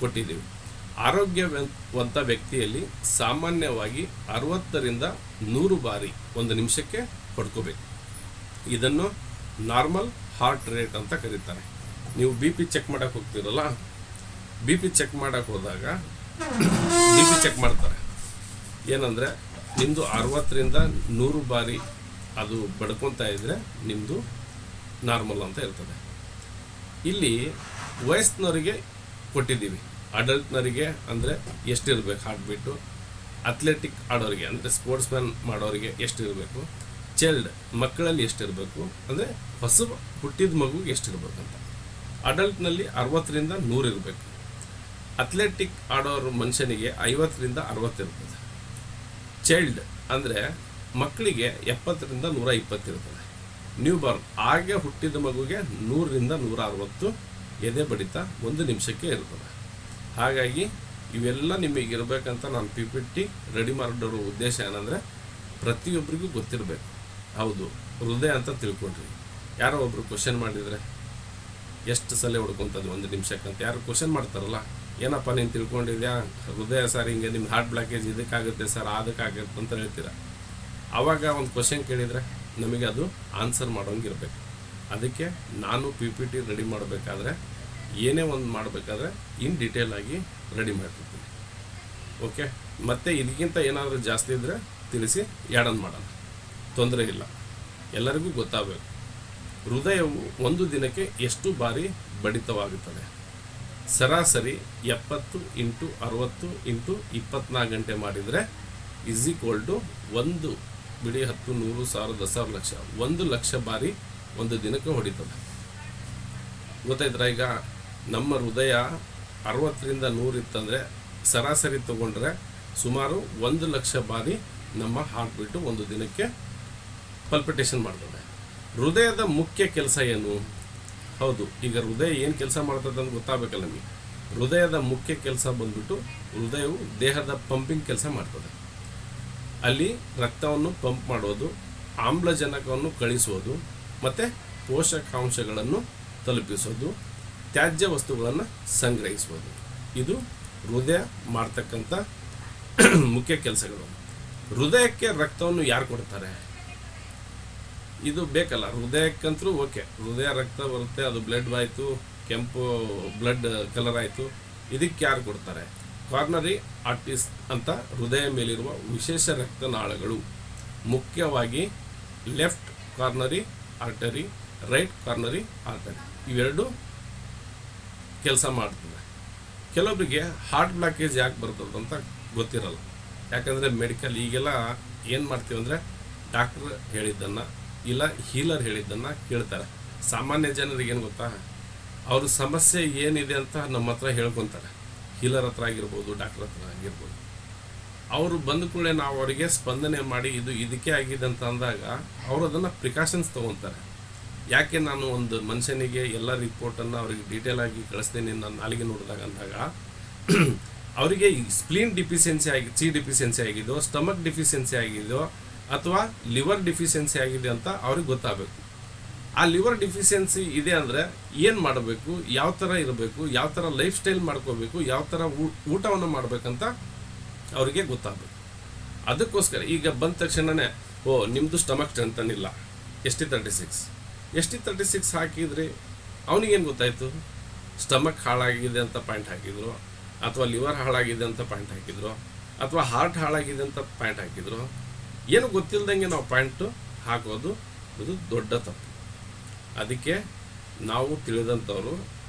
ಕೊಟ್ಟಿದ್ದೀವಿ. ಆರೋಗ್ಯವಂತ ವ್ಯಕ್ತಿಯಲ್ಲಿ ಸಾಮಾನ್ಯವಾಗಿ 60ರಿಂದ 100 ಬಾರಿ 1 ನಿಮಿಷಕ್ಕೆ ಪಡ್ಕೋಬೇಕು. ಇದನ್ನು ನಾರ್ಮಲ್ ಹಾರ್ಟ್ ರೇಟ್ ಅಂತ ಕರೀತಾರೆ. ನೀವು BP ಚೆಕ್ ಮಾಡೋಕೆ ಹೋಗ್ತೀರಲ್ಲ, BP ಚೆಕ್ ಮಾಡೋಕೆ ಹೋದಾಗ BP ಚೆಕ್ ಮಾಡ್ತಾರೆ. ಏನಂದರೆ ನಿಮ್ಮದು 60ರಿಂದ 100 ಬಾರಿ ಅದು ಬಡ್ಕೊತಾ ಇದ್ದರೆ ನಿಮ್ಮದು ನಾರ್ಮಲ್ ಅಂತ ಇರ್ತದೆ. ಇಲ್ಲಿ ವಯಸ್ಸಿನವರಿಗೆ ಕೊಟ್ಟಿದ್ದೀವಿ. ಅಡಲ್ಟ್ನರಿಗೆ ಅಂದರೆ ಎಷ್ಟಿರಬೇಕು ಹಾರ್ಟ್ ಬೀಟು, ಅಥ್ಲೆಟಿಕ್ ಆಡೋರಿಗೆ ಅಂದರೆ ಸ್ಪೋರ್ಟ್ಸ್ ಮ್ಯಾನ್ ಮಾಡೋರಿಗೆ ಎಷ್ಟಿರಬೇಕು, ಚೈಲ್ಡ್ ಮಕ್ಕಳಲ್ಲಿ ಎಷ್ಟಿರಬೇಕು ಅಂದರೆ ಹೊಸ ಹುಟ್ಟಿದ ಮಗುಗೆ ಎಷ್ಟಿರಬೇಕಂತ. ಅಡಲ್ಟ್ನಲ್ಲಿ 60ರಿಂದ 100 ಇರಬೇಕು. ಅಥ್ಲೆಟಿಕ್ ಆಡೋರು ಮನುಷ್ಯನಿಗೆ 50ರಿಂದ 60 ಇರ್ತದೆ. ಚೈಲ್ಡ್ ಅಂದರೆ ಮಕ್ಕಳಿಗೆ 70ರಿಂದ 120 ಇರ್ತದೆ. ನ್ಯೂ ಬಾರ್ನ್ ಆಗ ಹುಟ್ಟಿದ ಮಗುಗೆ 100ರಿಂದ 160 ಎದೆ ಬಡಿತ 1 ನಿಮಿಷಕ್ಕೆ ಇರ್ತದೆ. ಹಾಗಾಗಿ ಇವೆಲ್ಲ ನಿಮಗೆ ಇರಬೇಕಂತ ನಾನು PPT ರೆಡಿ ಮಾಡಿರೋ ಉದ್ದೇಶ ಏನಂದರೆ ಪ್ರತಿಯೊಬ್ಬರಿಗೂ ಗೊತ್ತಿರಬೇಕು. ಹೌದು ಹೃದಯ ಅಂತ ತಿಳ್ಕೊಂಡ್ರಿ. ಯಾರೋ ಒಬ್ಬರು ಕ್ವಶನ್ ಮಾಡಿದರೆ ಎಷ್ಟು ಸಲ ಹೊಡ್ಕೊತದ್ದು 1 ನಿಮಿಷಕ್ಕೆ ಅಂತ ಯಾರು ಕ್ವಶನ್ ಮಾಡ್ತಾರಲ್ಲ, ಏನಪ್ಪ ನೀನು ತಿಳ್ಕೊಂಡಿದ್ಯಾ ಹೃದಯ ಸರ್ ಹಿಂಗೆ ನಿಮ್ಮ ಹಾರ್ಟ್ ಬ್ಲಾಕೇಜ್ ಇದಕ್ಕಾಗುತ್ತೆ ಸರ್ ಅದಕ್ಕಾಗುತ್ತೆ ಅಂತ ಹೇಳ್ತೀರ. ಆವಾಗ ಒಂದು ಕ್ವಶನ್ ಕೇಳಿದರೆ ನಮಗೆ ಅದು ಆನ್ಸರ್ ಮಾಡೋಂಗಿರ್ಬೇಕು. ಅದಕ್ಕೆ ನಾನು PPT ರೆಡಿ ಮಾಡಬೇಕಾದ್ರೆ ಏನೇ ಒಂದು ಮಾಡಬೇಕಾದ್ರೆ ಇನ್ ಡೀಟೇಲ್ ಆಗಿ ರೆಡಿ ಮಾಡ್ತಿರ್ತೀನಿ. ಓಕೆ, ಮತ್ತು ಇದಕ್ಕಿಂತ ಏನಾದರೂ ಜಾಸ್ತಿ ಇದ್ದರೆ ತಿಳಿಸಿ ಯಾಡನ್ ಮಾಡೋಣ, ತೊಂದರೆ ಇಲ್ಲ. ಎಲ್ಲರಿಗೂ ಗೊತ್ತಾಗಬೇಕು ಹೃದಯವು 1 ದಿನಕ್ಕೆ ಎಷ್ಟು ಬಾರಿ ಬಡಿತವಾಗುತ್ತದೆ. ಸರಾಸರಿ 70 × 60 × 24 ಗಂಟೆ ಮಾಡಿದರೆ = 1 ಬಿಡಿ 10 100 1000 10,000 ಲಕ್ಷ 1 ಲಕ್ಷ ಬಾರಿ 1 ದಿನಕ್ಕೆ ಹೊಡಿತದೆ. ಗೊತ್ತಾಯ್ತರ? ಈಗ ನಮ್ಮ ಹೃದಯ 60ರಿಂದ 100 ಇತ್ತಂದರೆ ಸರಾಸರಿ ತಗೊಂಡ್ರೆ ಸುಮಾರು 1 ಲಕ್ಷ ಬಾರಿ ನಮ್ಮ ಹಾರ್ಟ್ ಬೀಟು 1 ದಿನಕ್ಕೆ ಪಲ್ಪಿಟೇಷನ್ ಮಾಡ್ತದೆ. ಹೃದಯದ ಮುಖ್ಯ ಕೆಲಸ ಏನು? ಹೌದು, ಈಗ ಹೃದಯ ಏನು ಕೆಲಸ ಮಾಡ್ತದೆ ಅಂತ ಗೊತ್ತಾಗಬೇಕಲ್ಲ ನಿಮಗೆ. ಹೃದಯದ ಮುಖ್ಯ ಕೆಲಸ ಬಂದ್ಬಿಟ್ಟು ಹೃದಯವು ದೇಹದ ಪಂಪಿಂಗ್ ಕೆಲಸ ಮಾಡ್ತದೆ. ಅಲ್ಲಿ ರಕ್ತವನ್ನು ಪಂಪ್ ಮಾಡೋದು, ಆಮ್ಲಜನಕವನ್ನು ಕಳಿಸೋದು, ಮತ್ತು ಪೋಷಕಾಂಶಗಳನ್ನು ತಲುಪಿಸೋದು, ತ್ಯಾಜ್ಯ ವಸ್ತುಗಳನ್ನು ಸಂಗ್ರಹಿಸೋದು. ಇದು ಹೃದಯ ಮಾಡ್ತಕ್ಕಂಥ ಮುಖ್ಯ ಕೆಲಸಗಳು. ಹೃದಯಕ್ಕೆ ರಕ್ತವನ್ನು ಯಾರು ಕೊಡ್ತಾರೆ? ಇದು ಬೇಕಲ್ಲ ಹೃದಯಕ್ಕಂತರೂ. ಓಕೆ, ಹೃದಯ ರಕ್ತ ಬರುತ್ತೆ, ಅದು ಬ್ಲಡ್ ಆಯಿತು, ಕೆಂಪು ಬ್ಲಡ್ ಕಲರ್ ಆಯಿತು. ಇದಕ್ಕೆ ಯಾರು ಕೊಡ್ತಾರೆ? ಕಾರ್ನರಿ ಆರ್ಟರೀಸ್ ಅಂತ ಹೃದಯ ಮೇಲಿರುವ ವಿಶೇಷ ರಕ್ತನಾಳಗಳು, ಮುಖ್ಯವಾಗಿ ಲೆಫ್ಟ್ ಕಾರ್ನರಿ ಆರ್ಟರಿ, ರೈಟ್ ಕಾರ್ನರಿ ಆರ್ಟರಿ, ಇವೆರಡು ಕೆಲಸ ಮಾಡ್ತದೆ. ಕೆಲವೊಬ್ಬರಿಗೆ ಹಾರ್ಟ್ ಬ್ಲಾಕೇಜ್ ಯಾಕೆ ಬರ್ತದೆ ಅಂತ ಗೊತ್ತಿರಲ್ಲ. ಯಾಕಂದರೆ ಮೆಡಿಕಲ್ ಈಗೆಲ್ಲ ಏನು ಮಾಡ್ತೀವಿ ಅಂದರೆ ಡಾಕ್ಟ್ರ್ ಹೇಳಿದ್ದನ್ನು ಇಲ್ಲ ಹೀಲರ್ ಹೇಳಿದ್ದನ್ನು ಕೇಳ್ತಾರೆ. ಸಾಮಾನ್ಯ ಜನರಿಗೆ ಏನು ಗೊತ್ತಾ, ಅವ್ರ ಸಮಸ್ಯೆ ಏನಿದೆ ಅಂತ ನಮ್ಮ ಹತ್ರ ಹೇಳ್ಕೊತಾರೆ. ಹೀಲರ್ ಹತ್ರ ಆಗಿರ್ಬೋದು, ಡಾಕ್ಟ್ರ್ ಹತ್ರ ಆಗಿರ್ಬೋದು. ಅವರು ಬಂದ ಕೂಡಲೇ ನಾವು ಅವರಿಗೆ ಸ್ಪಂದನೆ ಮಾಡಿ ಇದು ಇದಕ್ಕೆ ಆಗಿದೆ ಅಂತ ಅಂದಾಗ ಅವರು ಅದನ್ನು ಪ್ರಿಕಾಷನ್ಸ್ ತೊಗೊತಾರೆ. ಯಾಕೆ ನಾನು ಒಂದು ಮನುಷ್ಯನಿಗೆ ಎಲ್ಲ ರಿಪೋರ್ಟನ್ನು ಅವ್ರಿಗೆ ಡೀಟೇಲ್ ಆಗಿ ಕಳಿಸ್ತೀನಿ ನಾನು ನಾಲಿಗೆ ನೋಡಿದಾಗ ಅಂದಾಗ ಅವರಿಗೆ ಸ್ಪ್ಲೀನ್ ಡಿಫಿಷಿಯನ್ಸಿ ಸಿ ಡಿಫಿಷಿಯನ್ಸಿ ಆಗಿದೋ, ಸ್ಟಮಕ್ ಡಿಫಿಷಿಯನ್ಸಿ ಆಗಿದೋ, ಅಥವಾ ಲಿವರ್ ಡಿಫಿಷಿಯನ್ಸಿ ಆಗಿದೆ ಅಂತ ಅವ್ರಿಗೆ ಗೊತ್ತಾಗಬೇಕು. ಆ ಲಿವರ್ ಡಿಫಿಷಿಯನ್ಸಿ ಇದೆ ಅಂದರೆ ಏನು ಮಾಡಬೇಕು, ಯಾವ ಥರ ಇರಬೇಕು, ಯಾವ ಥರ ಲೈಫ್ ಸ್ಟೈಲ್ ಮಾಡ್ಕೋಬೇಕು, ಯಾವ ಥರ ಊಟವನ್ನು ಮಾಡಬೇಕಂತ ಅವರಿಗೆ ಗೊತ್ತಾಗಬೇಕು. ಅದಕ್ಕೋಸ್ಕರ ಈಗ ಬಂದ ತಕ್ಷಣವೇ ನಿಮ್ಮದು ಸ್ಟಮಕ್ ಸ್ಟ್ರೆಂಥನ್ ಇಲ್ಲ, ST36 ಹಾಕಿದ್ರಿ, ಅವನಿಗೇನು ಗೊತ್ತಾಯಿತು? ಸ್ಟಮಕ್ ಹಾಳಾಗಿದೆ ಅಂತ ಪಾಯಿಂಟ್ ಹಾಕಿದ್ರು, ಅಥವಾ ಲಿವರ್ ಹಾಳಾಗಿದೆ ಅಂತ ಪಾಯಿಂಟ್ ಹಾಕಿದ್ರು, ಅಥವಾ ಹಾರ್ಟ್ ಹಾಳಾಗಿದೆ ಅಂತ ಪಾಯಿಂಟ್ ಹಾಕಿದ್ರು. ಏನು ಗೊತ್ತಿಲ್ಲದಂಗೆ ನಾವು ಪಾಯಿಂಟು ಹಾಕೋದು ಇದು ದೊಡ್ಡ ತಪ್ಪು. ಅದಕ್ಕೆ ನಾವು ತಿಳಿದಂಥವರು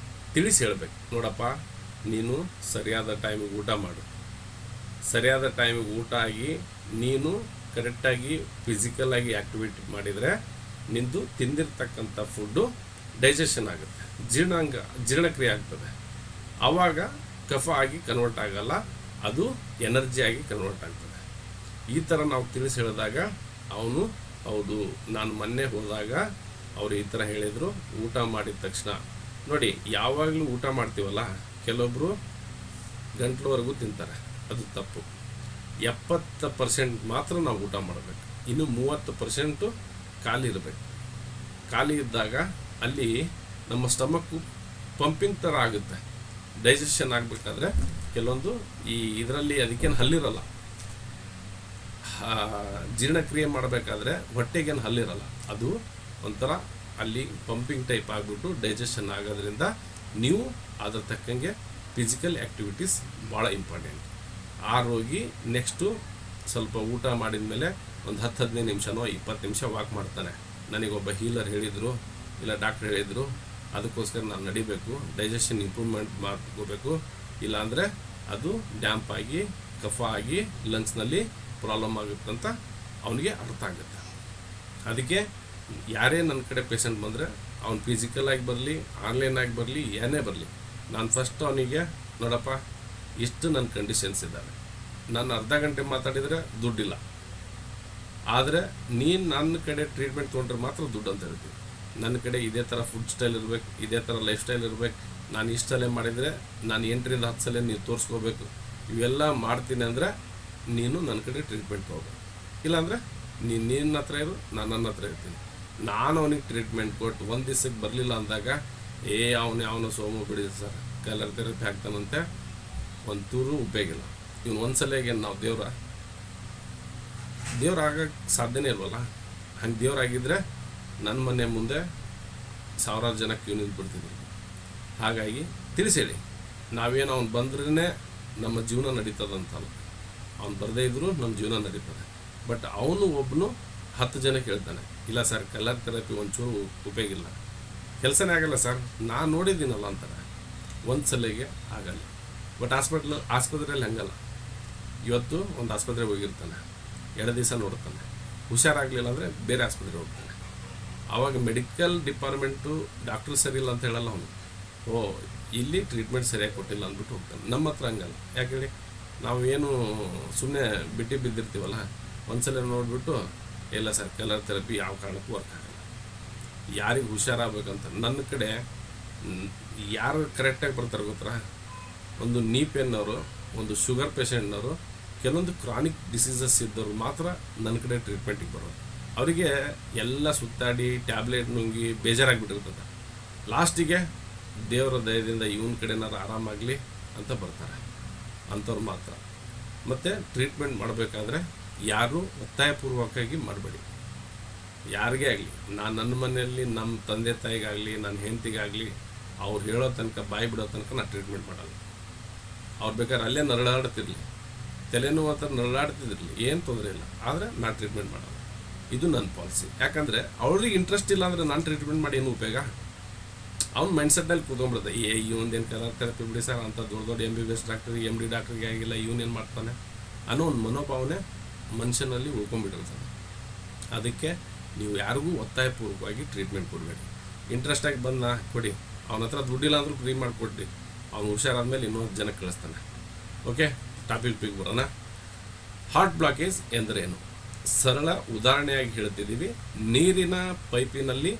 ತಿಳಿಸಿ ಹೇಳಬೇಕು, ನೋಡಪ್ಪ ನೀನು ಸರಿಯಾದ ಟೈಮಿಗೆ ಊಟ ಮಾಡು, ಸರಿಯಾದ ಟೈಮಿಗೆ ಊಟ ಆಗಿ ನೀನು ಕರೆಕ್ಟಾಗಿ ಫಿಸಿಕಲಾಗಿ ಆ್ಯಕ್ಟಿವಿಟಿ ಮಾಡಿದರೆ ನಿಂದು ತಿಂದಿರ್ತಕ್ಕಂಥ ಫುಡ್ಡು ಡೈಜೆಷನ್ ಆಗುತ್ತೆ, ಜೀರ್ಣಕ್ರಿಯೆ ಆಗ್ತದೆ. ಆವಾಗ ಕಫ ಆಗಿ ಕನ್ವರ್ಟ್ ಆಗಲ್ಲ, ಅದು ಎನರ್ಜಿ ಆಗಿ ಕನ್ವರ್ಟ್ ಆಗ್ತದೆ. ಈ ಥರ ನಾವು ತಿಳಿಸಿ ಹೇಳಿದಾಗ ಅವನು ಹೌದು, ನಾನು ಮೊನ್ನೆ ಹೋದಾಗ ಅವರು ಈ ಥರ ಹೇಳಿದರು, ಊಟ ಮಾಡಿದ ತಕ್ಷಣ ನೋಡಿ, ಯಾವಾಗಲೂ ಊಟ ಮಾಡ್ತೀವಲ್ಲ, ಕೆಲವೊಬ್ಬರು ಗಂಟ್ಲವರೆಗೂ ತಿಂತಾರೆ, ಅದು ತಪ್ಪು. 70% ಮಾತ್ರ ನಾವು ಊಟ ಮಾಡಬೇಕು, ಇನ್ನು 30% ಖಾಲಿ ಇರಬೇಕು. ಖಾಲಿ ಇದ್ದಾಗ ಅಲ್ಲಿ ನಮ್ಮ ಸ್ಟಮಕ್ಕು ಪಂಪಿಂಗ್ ಥರ ಆಗುತ್ತೆ. ಡೈಜೆಷನ್ ಆಗಬೇಕಾದ್ರೆ ಕೆಲವೊಂದು ಇದರಲ್ಲಿ ಅದಕ್ಕೇನು ಹಲ್ಲಿರಲ್ಲ, ಜೀರ್ಣಕ್ರಿಯೆ ಮಾಡಬೇಕಾದ್ರೆ ಹೊಟ್ಟೆಗೇನು ಹಲ್ಲಿರಲ್ಲ, ಅದು ಒಂಥರ ಅಲ್ಲಿ ಪಂಪಿಂಗ್ ಟೈಪ್ ಆಗಿಬಿಟ್ಟು ಡೈಜೆಷನ್ ಆಗೋದ್ರಿಂದ ನೀವು ಅದ್ರ ತಕ್ಕಂಗೆ ಫಿಸಿಕಲ್ ಆ್ಯಕ್ಟಿವಿಟೀಸ್ ಭಾಳ ಇಂಪಾರ್ಟೆಂಟ್. ಆ ರೋಗಿ ನೆಕ್ಸ್ಟು ಸ್ವಲ್ಪ ಊಟ ಮಾಡಿದ ಮೇಲೆ ಒಂದು 10-15 ನಿಮಿಷನೋ 20 ನಿಮಿಷ ವಾಕ್ ಮಾಡ್ತಾನೆ. ನನಗೊಬ್ಬ ಹೀಲರ್ ಹೇಳಿದರು, ಇಲ್ಲ ಡಾಕ್ಟ್ರ್ ಹೇಳಿದರು, ಅದಕ್ಕೋಸ್ಕರ ನಾನು ನಡಿಬೇಕು, ಡೈಜೆಷನ್ ಇಂಪ್ರೂವ್ಮೆಂಟ್ ಮಾಡ್ಕೋಬೇಕು, ಇಲ್ಲಾಂದರೆ ಅದು ಡ್ಯಾಂಪ್ ಆಗಿ ಕಫ ಆಗಿ ಲಂಗ್ಸ್ನಲ್ಲಿ ಪ್ರಾಬ್ಲಮ್ ಆಗುತ್ತೆ ಅಂತ ಅವನಿಗೆ ಅರ್ಥ ಆಗುತ್ತೆ. ಅದಕ್ಕೆ ಯಾರೇ ನನ್ನ ಕಡೆ ಪೇಷಂಟ್ ಬಂದರೆ ಅವ್ನು ಫಿಸಿಕಲಾಗಿ ಬರಲಿ, ಆನ್ಲೈನಾಗಿ ಬರಲಿ, ಏನೇ ಬರಲಿ, ನಾನು ಫಸ್ಟ್ ಅವನಿಗೆ ನೋಡಪ್ಪ ಇಷ್ಟು ನನ್ನ ಕಂಡೀಷನ್ಸ್ ಇದ್ದಾವೆ, ನಾನು ಅರ್ಧ ಗಂಟೆ ಮಾತಾಡಿದರೆ ದುಡ್ಡಿಲ್ಲ, ಆದರೆ ನೀನು ನನ್ನ ಕಡೆ ಟ್ರೀಟ್ಮೆಂಟ್ ತೊಗೊಂಡ್ರೆ ಮಾತ್ರ ದುಡ್ಡು ಅಂತ ಹೇಳ್ತೀವಿ. ನನ್ನ ಕಡೆ ಇದೇ ಥರ ಫುಡ್ ಸ್ಟೈಲ್ ಇರಬೇಕು, ಇದೇ ಥರ ಲೈಫ್ ಸ್ಟೈಲ್ ಇರಬೇಕು, ನಾನು ಇಷ್ಟಲ್ಲೇ ಮಾಡಿದರೆ ನಾನು 8-10 ಸಲ ನೀವು ತೋರಿಸ್ಕೋಬೇಕು, ಇವೆಲ್ಲ ಮಾಡ್ತೀನಿ ಅಂದರೆ ನೀನು ನನ್ನ ಕಡೆ ಟ್ರೀಟ್ಮೆಂಟ್ ತೊಗೋಬೇಕು. ಇಲ್ಲಾಂದರೆ ನೀನು ನಿನ್ನ ಹತ್ರ ಇರು, ನಾನು ನನ್ನ ಹತ್ರ ಇರ್ತೀನಿ. ನಾನು ಅವನಿಗೆ ಟ್ರೀಟ್ಮೆಂಟ್ ಕೊಟ್ಟು ಒಂದು ದಿವ್ಸಕ್ಕೆ ಬರಲಿಲ್ಲ ಅಂದಾಗ ಅವನು ಸೋಮು ಬಿಡಿ ಸರ್ ಕಲರ್ ಥೆರಪಿ ಹಾಕ್ತಾನಂತೆ, ಒಂದು ತೂರು ಉಪಯೋಗಿಲ್ಲ. ಇವನು ಒಂದು ಸಲಿಗೆ ನಾವು ದೇವ್ರಾಗಕ್ಕೆ ಸಾಧ್ಯನೇ ಇಲ್ವಲ್ಲ. ಹಂಗೆ ದೇವ್ರಾಗಿದ್ದರೆ ನನ್ನ ಮನೆ ಮುಂದೆ 1000 ಜನ ಕ್ಯೂ ನಿಂತ್ಬಿಡ್ತಿದ್ರು. ಹಾಗಾಗಿ ತಿಳಿಸೇಳಿ, ನಾವೇನು ಅವ್ನು ಬಂದ್ರೇ ನಮ್ಮ ಜೀವನ ನಡೀತದಂತಲ್ಲ, ಅವ್ನು ಬರದೇ ಇದ್ದರೂ ನಮ್ಮ ಜೀವನ ನಡೀತದೆ. ಬಟ್ ಅವನು ಒಬ್ಬನು 10 ಜನಕ್ಕೆ ಹೇಳ್ತಾನೆ, ಇಲ್ಲ ಸರ್ ಕಲರ್ ಥೆರಪಿ ಒಂಚೂರು ಉಪಯೋಗ ಇಲ್ಲ, ಕೆಲಸನೇ ಆಗಲ್ಲ ಸರ್, ನಾನು ನೋಡಿದ್ದೀನಲ್ಲ ಅಂತಾರೆ. ಒಂದು ಸಲಿಗೆ ಆಗಲ್ಲ. ಬಟ್ ಆಸ್ಪತ್ರೆಯಲ್ಲಿ ಹಂಗಲ್ಲ. ಇವತ್ತು ಒಂದು ಆಸ್ಪತ್ರೆಗೆ ಹೋಗಿರ್ತಾನೆ, 2 ದಿವಸ ನೋಡ್ತಾನೆ, ಹುಷಾರಾಗಲಿಲ್ಲ ಅಂದರೆ ಬೇರೆ ಆಸ್ಪತ್ರೆಗೆ ಹೋಗ್ತಾನೆ. ಆವಾಗ ಮೆಡಿಕಲ್ ಡಿಪಾರ್ಟ್ಮೆಂಟು ಡಾಕ್ಟ್ರು ಸರಿ ಇಲ್ಲ ಅಂತ ಹೇಳಲ್ಲ ಅವನು, ಇಲ್ಲಿ ಟ್ರೀಟ್ಮೆಂಟ್ ಸರಿಯಾಗಿ ಕೊಟ್ಟಿಲ್ಲ ಅಂದ್ಬಿಟ್ಟು ಹೋಗ್ತಾನೆ. ನಮ್ಮ ಹತ್ರ ಹಂಗಲ್ಲ. ಯಾಕೆ ಹೇಳಿ, ನಾವು ಏನು ಸುಮ್ಮನೆ ಬಿದ್ದಿರ್ತೀವಲ್ಲ, ಒಂದ್ಸಲ ನೋಡಿಬಿಟ್ಟು ಇಲ್ಲ ಸರ್ ಕಲರ್ ಥೆರಪಿ ಯಾವ ಕಾರಣಕ್ಕೂ ವರ್ಕ್ ಆಗಲ್ಲ. ಯಾರಿಗೆ ಹುಷಾರಾಗಬೇಕಂತ ನನ್ನ ಕಡೆ ಯಾರು ಕರೆಕ್ಟಾಗಿ ಬರ್ತಾರೆ ಗೊತ್ತಾ, ಒಂದು ನೀ ಪೇನ್ನವರು, ಒಂದು ಶುಗರ್ ಪೇಷಂಟ್ನವರು, ಕೆಲವೊಂದು ಕ್ರಾನಿಕ್ ಡಿಸೀಸಸ್ ಇದ್ದವ್ರು ಮಾತ್ರ ನನ್ನ ಕಡೆ ಟ್ರೀಟ್ಮೆಂಟಿಗೆ ಬರೋದು. ಅವರಿಗೆ ಎಲ್ಲ ಸುತ್ತಾಡಿ ಟ್ಯಾಬ್ಲೆಟ್ ನುಂಗಿ ಬೇಜಾರಾಗಿಬಿಟ್ಟಿರ್ತದೆ. ಲಾಸ್ಟಿಗೆ ದೇವರ ದಯದಿಂದ ಇವನ ಕಡೆನಾರು ಆರಾಮಾಗಲಿ ಅಂತ ಬರ್ತಾರೆ, ಅಂಥವ್ರು ಮಾತ್ರ. ಮತ್ತು ಟ್ರೀಟ್ಮೆಂಟ್ ಮಾಡಬೇಕಾದ್ರೆ ಯಾರೂ ಒತ್ತಾಯಪೂರ್ವಕವಾಗಿ ಮಾಡಬೇಡಿ. ಯಾರಿಗೇ ಆಗಲಿ, ನಾನು ನನ್ನ ಮನೆಯಲ್ಲಿ ನಮ್ಮ ತಂದೆ ತಾಯಿಗಾಗಲಿ ನನ್ನ ಹೆಂಡತಿಗಾಗಲಿ ಅವ್ರು ಹೇಳೋ ತನಕ ಬಾಯಿ ಬಿಡೋ ತನಕ ನಾನು ಟ್ರೀಟ್ಮೆಂಟ್ ಮಾಡಲ್ಲ. ಅವ್ರು ಬೇಕಾದ್ರೆ ಅಲ್ಲೇ ನರಳಾಡ್ತಿರ್ಲಿ, ತಲೆನೋವು ಹತ್ರ ನರಳಾಡ್ತಿದ್ದಿರಲಿ, ಏನು ತೊಂದರೆ ಇಲ್ಲ, ಆದರೆ ನಾನು ಟ್ರೀಟ್ಮೆಂಟ್ ಮಾಡಲ್ಲ. ಇದು ನನ್ನ ಪಾಲಿಸಿ. ಯಾಕಂದರೆ ಅವ್ರಿಗೆ ಇಂಟ್ರೆಸ್ಟ್ ಇಲ್ಲ ಅಂದರೆ ನಾನು ಟ್ರೀಟ್ಮೆಂಟ್ ಮಾಡಿ ಏನು ಉಪಯೋಗ? ಅವ್ನ ಮೈಂಡ್ಸೆಟ್ನಲ್ಲಿ ಕೂತ್ಕೊಂಡ್ಬಿಡುತ್ತೆ, ಇವನೇನು ಕಲರ್ ಥೆರಪಿ ಬಿಡಿ ಸರ್ ಅಂತ ದೊಡ್ಡ MBBS ಡಾಕ್ಟ್ರಿಗೆ MD ಡಾಕ್ಟ್ರಿಗೆ ಆಗಿಲ್ಲ, ಇವನೇನು ಮಾಡ್ತಾನೆ ಅನ್ನೋ ಒಂದು ಮನೋಭಾವನೆ ಮನುಷ್ಯನಲ್ಲಿ ಉಳ್ಕೊಂಡ್ಬಿಟ್ಟಿರ್ತದೆ. ಅದಕ್ಕೆ ನೀವು ಯಾರಿಗೂ ಒತ್ತಾಯಪೂರ್ವಕವಾಗಿ ಟ್ರೀಟ್ಮೆಂಟ್ ಕೊಡಬೇಡಿ. ಇಂಟ್ರೆಸ್ಟಾಗಿ ಬಂದ ಕೊಡಿ, ಅವನ ಹತ್ರ ದುಡ್ಡಿಲ್ಲ ಅಂದರೂ ಫ್ರೀ ಮಾಡಿಕೊಡ್ರಿ, ಅವ್ನು ಹುಷಾರಾದ್ಮೇಲೆ ಇನ್ನೊಂದು ಜನಕ್ಕೆ ಕಳಿಸ್ತಾನೆ. ಓಕೆ, ಟಾಪಿಕ್ ಬರೋಣ. ಹಾರ್ಟ್ ಬ್ಲಾಕೇಜ್ ಎಂದರೇನು? ಸರಳ ಉದಾಹರಣೆಯಾಗಿ ಹೇಳ್ತಿದ್ದೀವಿ. ನೀರಿನ ಪೈಪಿನಲ್ಲಿ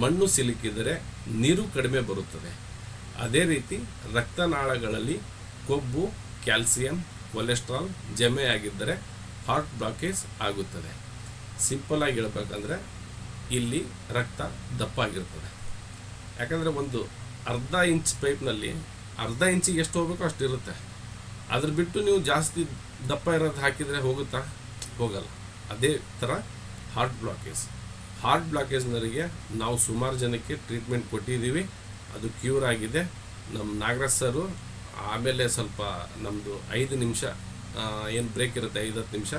ಮಣ್ಣು ಸಿಲುಕಿದರೆ ನೀರು ಕಡಿಮೆ ಬರುತ್ತದೆ. ಅದೇ ರೀತಿ ರಕ್ತನಾಳಗಳಲ್ಲಿ ಕೊಬ್ಬು, ಕ್ಯಾಲ್ಸಿಯಂ, ಕೊಲೆಸ್ಟ್ರಾಲ್ ಜಮೆಯಾಗಿದ್ದರೆ ಹಾರ್ಟ್ ಬ್ಲಾಕೇಜ್ ಆಗುತ್ತದೆ. ಸಿಂಪಲ್ ಆಗಿ ಹೇಳ್ಬೇಕಂದ್ರೆ ಇಲ್ಲಿ ರಕ್ತ ದಪ್ಪ ಆಗಿರ್ತದೆ. ಯಾಕಂದರೆ ಒಂದು ಅರ್ಧ ಇಂಚ್ ಪೈಪ್ನಲ್ಲಿ ಅರ್ಧ ಇಂಚಿಗೆ ಎಷ್ಟು ಹೋಗಬೇಕೋ ಅಷ್ಟು ಇರುತ್ತೆ. ಅದ್ರ ಬಿಟ್ಟು ನೀವು ಜಾಸ್ತಿ ದಪ್ಪ ಇರೋದು ಹಾಕಿದರೆ ಹೋಗುತ್ತಾ? ಹೋಗಲ್ಲ. ಅದೇ ಥರ ಹಾರ್ಟ್ ಬ್ಲಾಕೇಜ್ನವರಿಗೆ ನಾವು ಸುಮಾರು ಜನಕ್ಕೆ ಟ್ರೀಟ್ಮೆಂಟ್ ಕೊಟ್ಟಿದ್ದೀವಿ, ಅದು ಕ್ಯೂರ್ ಆಗಿದೆ. ನಮ್ಮ ನಾಗರಾಜ್ ಸರು ಆಮೇಲೆ ಸ್ವಲ್ಪ ನಮ್ಮದು 5 ನಿಮಿಷ ಏನು ಬ್ರೇಕ್ ಇರುತ್ತೆ, 5-10 ನಿಮಿಷ,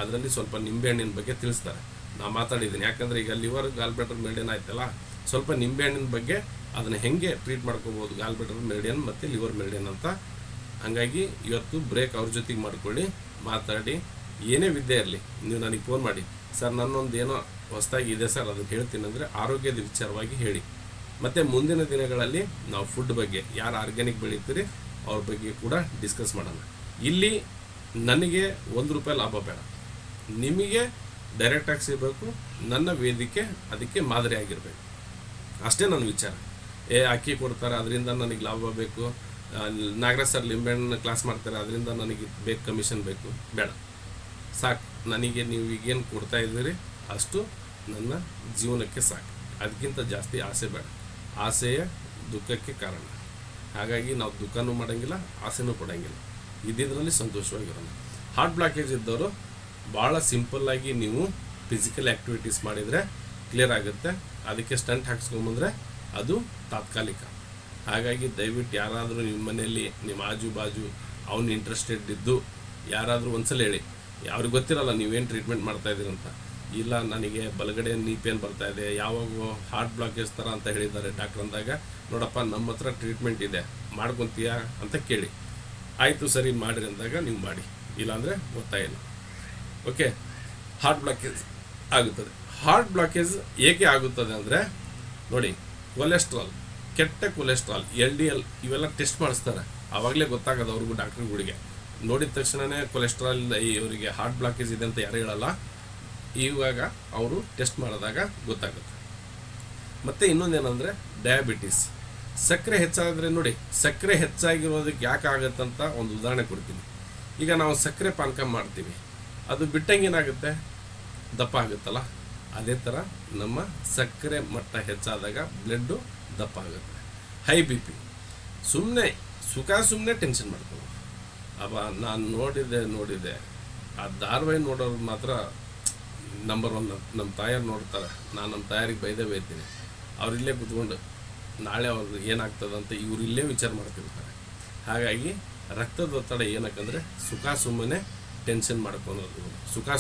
ಅದರಲ್ಲಿ ಸ್ವಲ್ಪ ನಿಂಬೆಹಣ್ಣಿನ ಬಗ್ಗೆ ತಿಳಿಸ್ತಾರೆ. ನಾನು ಮಾತಾಡಿದ್ದೀನಿ. ಯಾಕಂದರೆ ಈಗ ಲಿವರ್ ಗಾಲ್ಬ್ಲಾಡರ್ ಮೆರಿಡಿಯನ್ ಆಯ್ತಲ್ಲ, ಸ್ವಲ್ಪ ನಿಂಬೆಹಣ್ಣಿನ ಬಗ್ಗೆ ಅದನ್ನು ಹೆಂಗೆ ಟ್ರೀಟ್ ಮಾಡ್ಕೋಬೋದು, ಗಾಲ್ಬ್ಲಾಡರ್ ಮೆರಿಡಿಯನ್ ಮತ್ತು ಲಿವರ್ ಮೆರಿಡಿಯನ್ ಅಂತ. ಹಾಗಾಗಿ ಇವತ್ತು ಬ್ರೇಕ್ ಅವ್ರ ಜೊತೆಗೆ ಮಾಡ್ಕೊಳ್ಳಿ, ಮಾತಾಡಿ ಏನೇ ವಿದ್ಯೆ ಇರಲಿ ನೀವು ನನಗೆ ಫೋನ್ ಮಾಡಿ, ಸರ್ ನನ್ನೊಂದು ಏನೋ ಹೊಸದಾಗಿ ಇದೆ ಸರ್ ಅದನ್ನು ಹೇಳ್ತೀನಿ ಅಂದರೆ ಆರೋಗ್ಯದ ವಿಚಾರವಾಗಿ ಹೇಳಿ. ಮತ್ತು ಮುಂದಿನ ದಿನಗಳಲ್ಲಿ ನಾವು ಫುಡ್ ಬಗ್ಗೆ ಯಾರು ಆರ್ಗ್ಯಾನಿಕ್ ಬೆಳೀತೀರಿ ಅವ್ರ ಬಗ್ಗೆ ಕೂಡ ಡಿಸ್ಕಸ್ ಮಾಡೋಣ. ಇಲ್ಲಿ ನನಗೆ ₹1 ಲಾಭ ಬೇಡ, ನಿಮಗೆ ಡೈರೆಕ್ಟಾಗಿ ಸಿಗಬೇಕು, ನನ್ನ ವೇದಿಕೆ ಅದಕ್ಕೆ ಮಾದರಿ ಆಗಿರಬೇಕು, ಅಷ್ಟೇ ನನ್ನ ವಿಚಾರ. ಅಕ್ಕಿ ಕೊಡ್ತಾರೆ ಅದರಿಂದ ನನಗೆ ಲಾಭ ಬೇಕು, ನಾಗರಾಜ್ ಸರ್ ಲಿಂಬೆಹಣ್ಣು ಕ್ಲಾಸ್ ಮಾಡ್ತಾರೆ ಅದರಿಂದ ನನಗೆ ಬೇಕು ಕಮಿಷನ್ ಬೇಕು, ಬೇಡ. ಸಾಕು, ನನಗೆ ನೀವು ಈಗೇನು ಕೊಡ್ತಾ ಇದ್ದೀರಿ ಅಷ್ಟು ನನ್ನ ಜೀವನಕ್ಕೆ ಸಾಕು, ಅದಕ್ಕಿಂತ ಜಾಸ್ತಿ ಆಸೆ ಬೇಡ. ಆಸೆಯ ದುಃಖಕ್ಕೆ ಕಾರಣ. ಹಾಗಾಗಿ ನಾವು ದುಃಖನೂ ಮಾಡೋಂಗಿಲ್ಲ, ಆಸೆನೂ ಪಡೋಂಗಿಲ್ಲ, ಇದ್ದಿದ್ರಲ್ಲಿ ಸಂತೋಷವಾಗಿರೋಣ. ಹಾರ್ಟ್ ಬ್ಲಾಕೇಜ್ ಇದ್ದವರು ಭಾಳ ಸಿಂಪಲ್ಲಾಗಿ ನೀವು ಫಿಸಿಕಲ್ ಆ್ಯಕ್ಟಿವಿಟೀಸ್ ಮಾಡಿದರೆ ಕ್ಲಿಯರ್ ಆಗುತ್ತೆ. ಅದಕ್ಕೆ ಸ್ಟಂಟ್ ಹಾಕ್ಸ್ಕೊಂಬಂದರೆ ಅದು ತಾತ್ಕಾಲಿಕ. ಹಾಗಾಗಿ ದಯವಿಟ್ಟು ಯಾರಾದರೂ ನಿಮ್ಮ ಮನೆಯಲ್ಲಿ ನಿಮ್ಮ ಆಜು ಬಾಜು ಅವ್ನು ಇಂಟ್ರೆಸ್ಟೆಡ್ ಇದ್ದು ಯಾರಾದರೂ ಒಂದ್ಸಲ ಹೇಳಿ, ಅವ್ರಿಗೆ ಗೊತ್ತಿರಲ್ಲ ನೀವೇನು ಟ್ರೀಟ್ಮೆಂಟ್ ಮಾಡ್ತಾಯಿದ್ದೀರಂತ. ಇಲ್ಲ ನನಗೆ ಬಲಗಡೆ ನೀ ಪೇನ್ ಬರ್ತಾಯಿದೆ, ಯಾವಾಗ ಹಾರ್ಟ್ ಬ್ಲಾಕೇಜ್ ಥರ ಅಂತ ಹೇಳಿದ್ದಾರೆ ಡಾಕ್ಟ್ರ್ ಅಂದಾಗ, ನೋಡಪ್ಪ ನಮ್ಮ ಹತ್ರ ಟ್ರೀಟ್ಮೆಂಟ್ ಇದೆ ಮಾಡ್ಕೊತೀಯಾ ಅಂತ ಕೇಳಿ. ಆಯಿತು ಸರಿ ಮಾಡಿರಿ ಅಂದಾಗ ನೀವು ಮಾಡಿ, ಇಲ್ಲಾಂದರೆ ಗೊತ್ತಾಯಿಲ್ಲ. ಓಕೆ, ಹಾರ್ಟ್ ಬ್ಲಾಕೇಜ್ ಆಗುತ್ತದೆ. ಹಾರ್ಟ್ ಬ್ಲಾಕೇಜ್ ಏಕೆ ಆಗುತ್ತದೆ ಅಂದರೆ ನೋಡಿ, ಕೊಲೆಸ್ಟ್ರಾಲ್, ಕೆಟ್ಟ ಕೊಲೆಸ್ಟ್ರಾಲ್, LDL ಇವೆಲ್ಲ ಟೆಸ್ಟ್ ಮಾಡಿಸ್ತಾರೆ, ಆವಾಗಲೇ ಗೊತ್ತಾಗೋದು ಅವ್ರಿಗೂ ಡಾಕ್ಟ್ರುಗಳಿಗೆ. ನೋಡಿದ ತಕ್ಷಣವೇ ಕೊಲೆಸ್ಟ್ರಾಲ್ ಇವರಿಗೆ ಹಾರ್ಟ್ ಬ್ಲಾಕೇಜ್ ಇದೆ ಅಂತ ಯಾರು ಹೇಳಲ್ಲ, ಇವಾಗ ಅವರು ಟೆಸ್ಟ್ ಮಾಡಿದಾಗ ಗೊತ್ತಾಗುತ್ತೆ. ಮತ್ತು ಇನ್ನೊಂದೇನೆಂದರೆ ಡಯಾಬಿಟಿಸ್, ಸಕ್ಕರೆ ಹೆಚ್ಚಾದರೆ ನೋಡಿ, ಸಕ್ಕರೆ ಹೆಚ್ಚಾಗಿರೋದಕ್ಕೆ ಯಾಕೆ ಆಗುತ್ತಂತ ಒಂದು ಉದಾಹರಣೆ ಕೊಡ್ತೀನಿ. ಈಗ ನಾವು ಸಕ್ಕರೆ ಪಾನಕ ಮಾಡ್ತೀವಿ, ಅದು ಬಿಟ್ಟಂಗೆ ಏನಾಗುತ್ತೆ, ದಪ್ಪ ಆಗುತ್ತಲ್ಲ. ಅದೇ ಥರ ನಮ್ಮ ಸಕ್ಕರೆ ಮಟ್ಟ ಹೆಚ್ಚಾದಾಗ ಬ್ಲಡ್ಡು ದಪ್ಪ ಆಗುತ್ತೆ. ಹೈ BP, ಸುಮ್ಮನೆ ಟೆನ್ಷನ್ ಮಾಡ್ಕೊಳ್ಳೋದು. ನಾನು ನೋಡಿದೆ ಆ ಧಾರಾವಾಹಿ ನೋಡೋರು ಮಾತ್ರ ನಂಬರ್ 1. ನಮ್ಮ ತಾಯಾರು ನೋಡ್ತಾರೆ, ನಾನು ನಮ್ಮ ತಾಯಾರಿಗೆ ಬೈತೀನಿ. ಅವರಿಲ್ಲೇ ಕೂತ್ಕೊಂಡು ನಾಳೆ ಅವ್ರು ಏನಾಗ್ತದಂತ ಇವ್ರು ಇಲ್ಲೇ ವಿಚಾರ ಮಾಡ್ತಿರ್ತಾರೆ. ಹಾಗಾಗಿ ರಕ್ತದ ಒತ್ತಡ ಏನಕ್ಕಂದರೆ ಸುಮ್ಮನೆ ಟೆನ್ಷನ್ ಮಾಡ್ಕೊಳೋದು,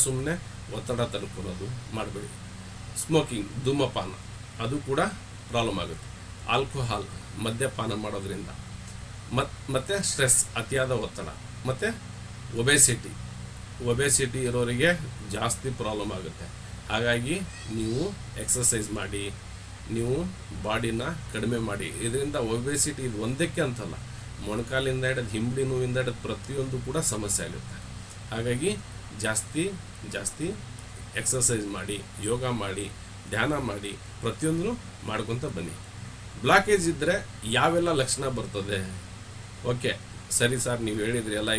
ಸುಮ್ಮನೆ ಒತ್ತಡ ತಡ್ಕೊಳೋದು ಮಾಡಬೇಡಿ. ಸ್ಮೋಕಿಂಗ್, ಧೂಮಪಾನ, ಅದು ಕೂಡ ಪ್ರಾಬ್ಲಮ್ ಆಗುತ್ತೆ. ಆಲ್ಕೋಹಾಲ್, ಮದ್ಯಪಾನ ಮಾಡೋದ್ರಿಂದ, ಮತ್ತು ಸ್ಟ್ರೆಸ್, ಅತಿಯಾದ ಒತ್ತಡ, ಮತ್ತು ಒಬೆಸಿಟಿ ಇರೋರಿಗೆ ಜಾಸ್ತಿ ಪ್ರಾಬ್ಲಮ್ ಆಗುತ್ತೆ. ಹಾಗಾಗಿ ನೀವು ಎಕ್ಸಸೈಸ್ ಮಾಡಿ, ನೀವು ಬಾಡಿನ ಕಡಿಮೆ ಮಾಡಿ. ಇದರಿಂದ ಒಬೆಸಿಟಿ ಇದು ಒಂದಕ್ಕೆ ಅಂತಲ್ಲ, ಮೊಣಕಾಲಿಂದ ಹಿಡಿದು ಹಿಂಬಡಿ ನೋವಿಂದ ಹಿಡಿದು ಪ್ರತಿಯೊಂದು ಕೂಡ ಸಮಸ್ಯೆ ಆಗುತ್ತೆ. ಹಾಗಾಗಿ ಜಾಸ್ತಿ ಎಕ್ಸಸೈಸ್ ಮಾಡಿ, ಯೋಗ ಮಾಡಿ, ಧ್ಯಾನ ಮಾಡಿ, ಪ್ರತಿಯೊಂದನ್ನು ಮಾಡ್ಕೊತ ಬನ್ನಿ. ಬ್ಲಾಕೇಜ್ ಇದ್ದರೆ ಯಾವೆಲ್ಲ ಲಕ್ಷಣ ಬರ್ತದೆ? ಓಕೆ ಸರಿ ಸರ್, ನೀವು ಹೇಳಿದ್ರಿ ಅಲ್ಲ,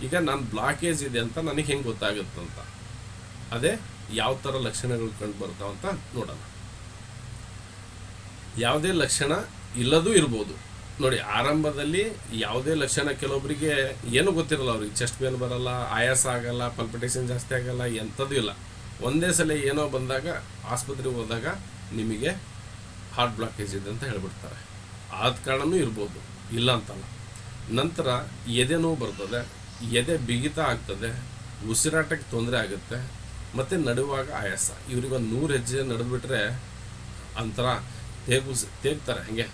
ಈಗ ನಾನು ಬ್ಲಾಕೇಜ್ ಇದೆ ಅಂತ ನನಗೆ ಹೆಂಗೆ ಗೊತ್ತಾಗುತ್ತಂತ, ಅದೇ ಯಾವ ಥರ ಲಕ್ಷಣಗಳು ಕಂಡು ಬರ್ತಾವಂತ ನೋಡೋಣ. ಯಾವುದೇ ಲಕ್ಷಣ ಇಲ್ಲದೂ ಇರ್ಬೋದು. ನೋಡಿ, ಆರಂಭದಲ್ಲಿ ಯಾವುದೇ ಲಕ್ಷಣ, ಕೆಲವೊಬ್ಬರಿಗೆ ಏನೂ ಗೊತ್ತಿರಲ್ಲ, ಅವ್ರಿಗೆ ಚೆಸ್ಟ್ ಪೇನ್ ಬರಲ್ಲ, ಆಯಾಸ ಆಗಲ್ಲ, ಪಲ್ಪಿಟೇಷನ್ ಜಾಸ್ತಿ ಆಗಲ್ಲ, ಎಂಥದ್ದು ಇಲ್ಲ. ಒಂದೇ ಸಲ ಏನೋ ಬಂದಾಗ ಆಸ್ಪತ್ರೆಗೆ ಹೋದಾಗ ನಿಮಗೆ ಹಾರ್ಟ್ ಬ್ಲಾಕೇಜ್ ಇದೆ ಅಂತ ಹೇಳ್ಬಿಡ್ತಾರೆ. ಆದ ಕಾರಣನೂ ಇರ್ಬೋದು, ಇಲ್ಲ ಅಂತಲ್ಲ. ನಂತರ ಎದೆ ನೋವು ಬರ್ತದೆ, ಎದೆ ಬಿಗಿತ ಆಗ್ತದೆ, ಉಸಿರಾಟಕ್ಕೆ ತೊಂದರೆ ಆಗುತ್ತೆ, ಮತ್ತು ನಡುವಾಗ ಆಯಾಸ. ಇವ್ರಿಗೆ ಒಂದು 100 ಹೆಜ್ಜೆ ನಡೆದ್ಬಿಟ್ರೆ ಒಂಥರ ತೇಗ್ತಾರೆ, ಹಾಗೆ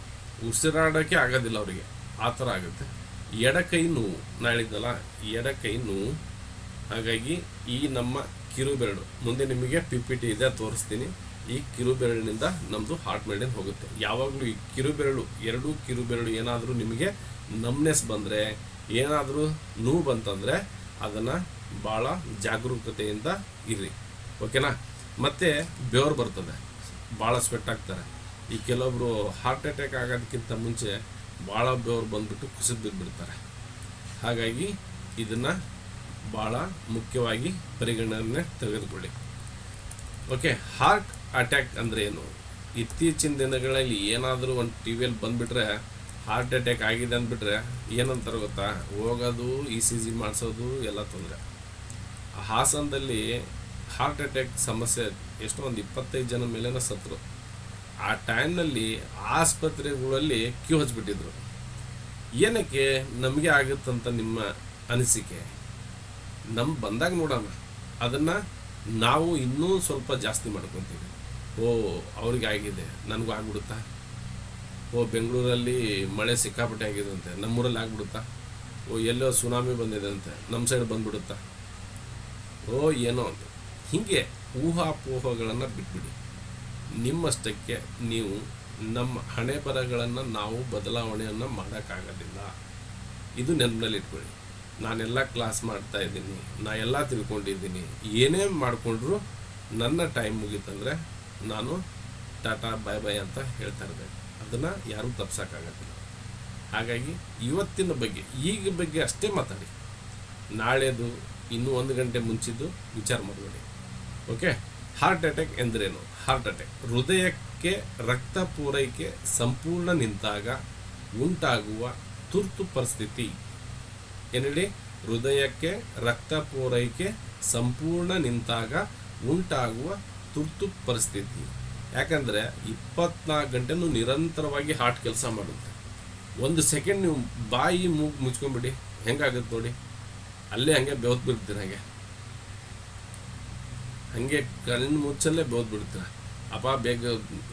ಉಸಿರಾಡೋಕ್ಕೆ ಆಗೋದಿಲ್ಲ ಅವರಿಗೆ, ಆ ಥರ ಆಗುತ್ತೆ. ಎಡಕೈ ನೋವು, ನಾ ಹೇಳಿದ್ನಲ್ಲ ಎಡಕೈ ನೋವು. ಹಾಗಾಗಿ ಈ ನಮ್ಮ ಕಿರುಬೆರಳು, ಮುಂದೆ ನಿಮಗೆ PPT ಇದೆ ತೋರಿಸ್ತೀನಿ. ಈ ಕಿರುಬೆರಳಿನಿಂದ ನಮ್ಮದು ಹಾರ್ಟ್ ಮೇಂಟೈನ್ ಹೋಗುತ್ತೆ. ಯಾವಾಗಲೂ ಈ ಕಿರುಬೆರಳು, 2 ಕಿರುಬೆರಳು ಏನಾದರೂ ನಿಮಗೆ ನಮ್ನೆಸ್ ಬಂದರೆ, ಏನಾದರೂ ನೋವು ಬಂತಂದರೆ ಅದನ್ನು ಭಾಳ ಜಾಗರೂಕತೆಯಿಂದ ಇರ್ರಿ, ಓಕೆನಾ. ಮತ್ತು ಬೆವರು ಬರ್ತದೆ, ಭಾಳ ಸ್ವೆಟ್ ಆಗ್ತಾರೆ. ಈ ಕೆಲವೊಬ್ಬರು ಹಾರ್ಟ್ ಅಟ್ಯಾಕ್ ಆಗೋದಕ್ಕಿಂತ ಮುಂಚೆ ಭಾಳ ಬೆವರು ಬಂದುಬಿಟ್ಟು ಕುಸಿದು ಬಿದ್ದುಬಿಡ್ತಾರೆ. ಹಾಗಾಗಿ ಇದನ್ನು ಭಾಳ ಮುಖ್ಯವಾಗಿ ಪರಿಗಣನೆ ತೆಗೆದುಕೊಳ್ಳಿ. ಓಕೆ, ಹಾರ್ಟ್ ಅಟ್ಯಾಕ್ ಅಂದರೆ ಏನು? ಇತ್ತೀಚಿನ ದಿನಗಳಲ್ಲಿ ಏನಾದರೂ ಒಂದು TVಯಲ್ಲಿ ಬಂದುಬಿಟ್ರೆ ಹಾರ್ಟ್ ಅಟ್ಯಾಕ್ ಆಗಿದೆ ಅಂದ್ಬಿಟ್ರೆ ಏನಂತಾರೆ ಗೊತ್ತಾ, ಹೋಗೋದು ECG ಮಾಡಿಸೋದು ಎಲ್ಲ ತೊಂದರೆ. ಹಾಸನದಲ್ಲಿ ಹಾರ್ಟ್ ಅಟ್ಯಾಕ್ ಸಮಸ್ಯೆ ಎಷ್ಟೋ ಒಂದು 25 ಜನ ಮೇಲೇನ ಸತ್ತರು. ಆ ಟೈಮ್ನಲ್ಲಿ ಆಸ್ಪತ್ರೆಗಳಲ್ಲಿ ಕ್ಯೂ ಹಚ್ಚಿಬಿಟ್ಟಿದ್ರು. ಏನಕ್ಕೆ ನಮಗೆ ಆಗುತ್ತಂತ ನಿಮ್ಮ ಅನಿಸಿಕೆ? ಬಂದಾಗ ನೋಡೋಣ, ಅದನ್ನು ನಾವು ಇನ್ನೂ ಸ್ವಲ್ಪ ಜಾಸ್ತಿ ಮಾಡ್ಕೊತೀವಿ. ಅವ್ರಿಗೆ ಆಗಿದೆ, ನನಗೂ ಆಗ್ಬಿಡುತ್ತಾ? ಬೆಂಗಳೂರಲ್ಲಿ ಮಳೆ ಸಿಕ್ಕಾಪಟ್ಟೆ ಆಗಿದಂತೆ, ನಮ್ಮೂರಲ್ಲಿ ಆಗ್ಬಿಡುತ್ತಾ? ಎಲ್ಲೋ ಸುನಾಮಿ ಬಂದಿದೆ ಅಂತೆ, ನಮ್ಮ ಸೈಡ್ ಬಂದ್ಬಿಡುತ್ತಾ? ಏನೋ ಅಂತ ಹೀಗೆ ಊಹಾಪೋಹಗಳನ್ನು ಬಿಟ್ಬಿಡಿ. ನಿಮ್ಮಷ್ಟಕ್ಕೆ ನೀವು ನಮ್ಮ ಹಣೆ ಬರಗಳನ್ನು ನಾವು ಬದಲಾವಣೆಯನ್ನು ಮಾಡೋಕ್ಕಾಗೋದಿಲ್ಲ. ಇದು ನೆನಪಿನಲ್ಲಿ ಇಟ್ಕೊಳ್ಳಿ. ನಾನೆಲ್ಲ ಕ್ಲಾಸ್ ಮಾಡ್ತಾ ಇದ್ದೀನಿ, ನಾ ಎಲ್ಲ ತಿಳ್ಕೊಂಡಿದ್ದೀನಿ, ಏನೇ ಮಾಡಿಕೊಂಡ್ರು ನನ್ನ ಟೈಮ್ ಮುಗೀತಂದರೆ ನಾನು ಟಾಟಾ ಬಾಯ್ ಬಾಯ್ ಅಂತ ಹೇಳ್ತಾ ಇರಬೇಕು. ಅದನ್ನು ಯಾರೂ ತಪ್ಸೋಕ್ಕಾಗೋದಿಲ್ಲ. ಹಾಗಾಗಿ ಇವತ್ತಿನ ಬಗ್ಗೆ ಈಗ ಬಗ್ಗೆ ಅಷ್ಟೇ ಮಾತಾಡಿ. ನಾಳೆದು ಇನ್ನೂ 1 ಗಂಟೆ ಮುಂಚಿದ್ದು ವಿಚಾರ ಮಾಡಬೇಡಿ. ಓಕೆ. ಹಾರ್ಟ್ ಅಟ್ಯಾಕ್ ಎಂದರೇನು? ಹಾರ್ಟ್ ಅಟ್ಯಾಕ್ ಹೃದಯಕ್ಕೆ ರಕ್ತ ಪೂರೈಕೆ ಸಂಪೂರ್ಣ ನಿಂತಾಗ ಉಂಟಾಗುವ ತುರ್ತು ಪರಿಸ್ಥಿತಿ. ಏನೇಳಿ? ಹೃದಯಕ್ಕೆ ರಕ್ತ ಪೂರೈಕೆ ಸಂಪೂರ್ಣ ನಿಂತಾಗ ಉಂಟಾಗುವ ತುರ್ತು ಪರಿಸ್ಥಿತಿ. ಯಾಕಂದರೆ 24 ಗಂಟೆನೂ ನಿರಂತರವಾಗಿ ಹಾರ್ಟ್ ಕೆಲಸ ಮಾಡುತ್ತೆ. 1 ಸೆಕೆಂಡ್ ನೀವು ಬಾಯಿ ಮೂಗು ಮುಚ್ಕೊಂಡ್ಬಿಡಿ, ಹೆಂಗಾಗುತ್ತೆ ನೋಡಿ. ಅಲ್ಲೇ ಹಂಗೆ ಬೆವತ್ತು ಬಿಡ್ತೀರ, ಹಾಗೆ ಕಣ್ಣು ಮುಚ್ಚಲ್ಲೇ ಬೆವತ್ತು ಬಿಡ್ತೀರ, ಬೇಗ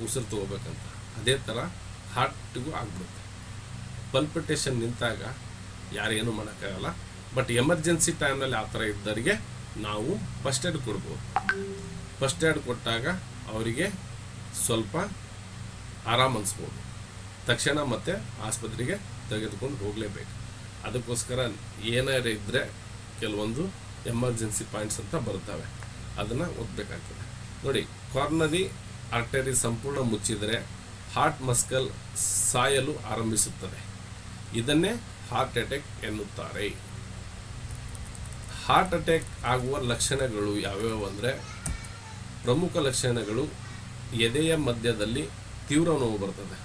ಉಸಿರು ತಗೋಬೇಕಂತ. ಅದೇ ಥರ ಹಾರ್ಟಿಗೂ ಆಗ್ಬಿಡುತ್ತೆ. ಪಲ್ಪಿಟೇಷನ್ ನಿಂತಾಗ ಯಾರೇನು ಮಾಡೋಕ್ಕಾಗಲ್ಲ. ಬಟ್ ಎಮರ್ಜೆನ್ಸಿ ಟೈಮ್ನಲ್ಲಿ ಆ ಥರ ಇದ್ದವರಿಗೆ ನಾವು ಫಸ್ಟ್ ಏಡ್ ಕೊಡ್ಬೋದು. ಫಸ್ಟ್ ಏಡ್ ಕೊಟ್ಟಾಗ ಅವರಿಗೆ ಸ್ವಲ್ಪ ಆರಾಮ ಅನಿಸ್ಬೋದು. ತಕ್ಷಣ ಮತ್ತೆ ಆಸ್ಪತ್ರೆಗೆ ತೆಗೆದುಕೊಂಡು ಹೋಗಲೇಬೇಕು. ಅದಕ್ಕೋಸ್ಕರ ಏನಾರು ಇದ್ದರೆ ಕೆಲವೊಂದು ಎಮರ್ಜೆನ್ಸಿ ಪಾಯಿಂಟ್ಸ್ ಅಂತ ಬರ್ತವೆ, ಅದನ್ನು ಓದಬೇಕಾಗ್ತದೆ. ನೋಡಿ, ಕಾರ್ನರಿ ಆರ್ಟರಿ ಸಂಪೂರ್ಣ ಮುಚ್ಚಿದರೆ ಹಾರ್ಟ್ ಮಸ್ಕಲ್ ಸಾಯಲು ಆರಂಭಿಸುತ್ತದೆ. ಇದನ್ನೇ ಹಾರ್ಟ್ ಅಟ್ಯಾಕ್ ಎನ್ನುತ್ತಾರೆ. ಹಾರ್ಟ್ ಅಟ್ಯಾಕ್ ಆಗುವ ಲಕ್ಷಣಗಳು ಯಾವ್ಯಾವು ಅಂದರೆ, ಪ್ರಮುಖ ಲಕ್ಷಣಗಳು: ಎದೆಯ ಮಧ್ಯದಲ್ಲಿ ತೀವ್ರ ನೋವು ಬರ್ತದೆ.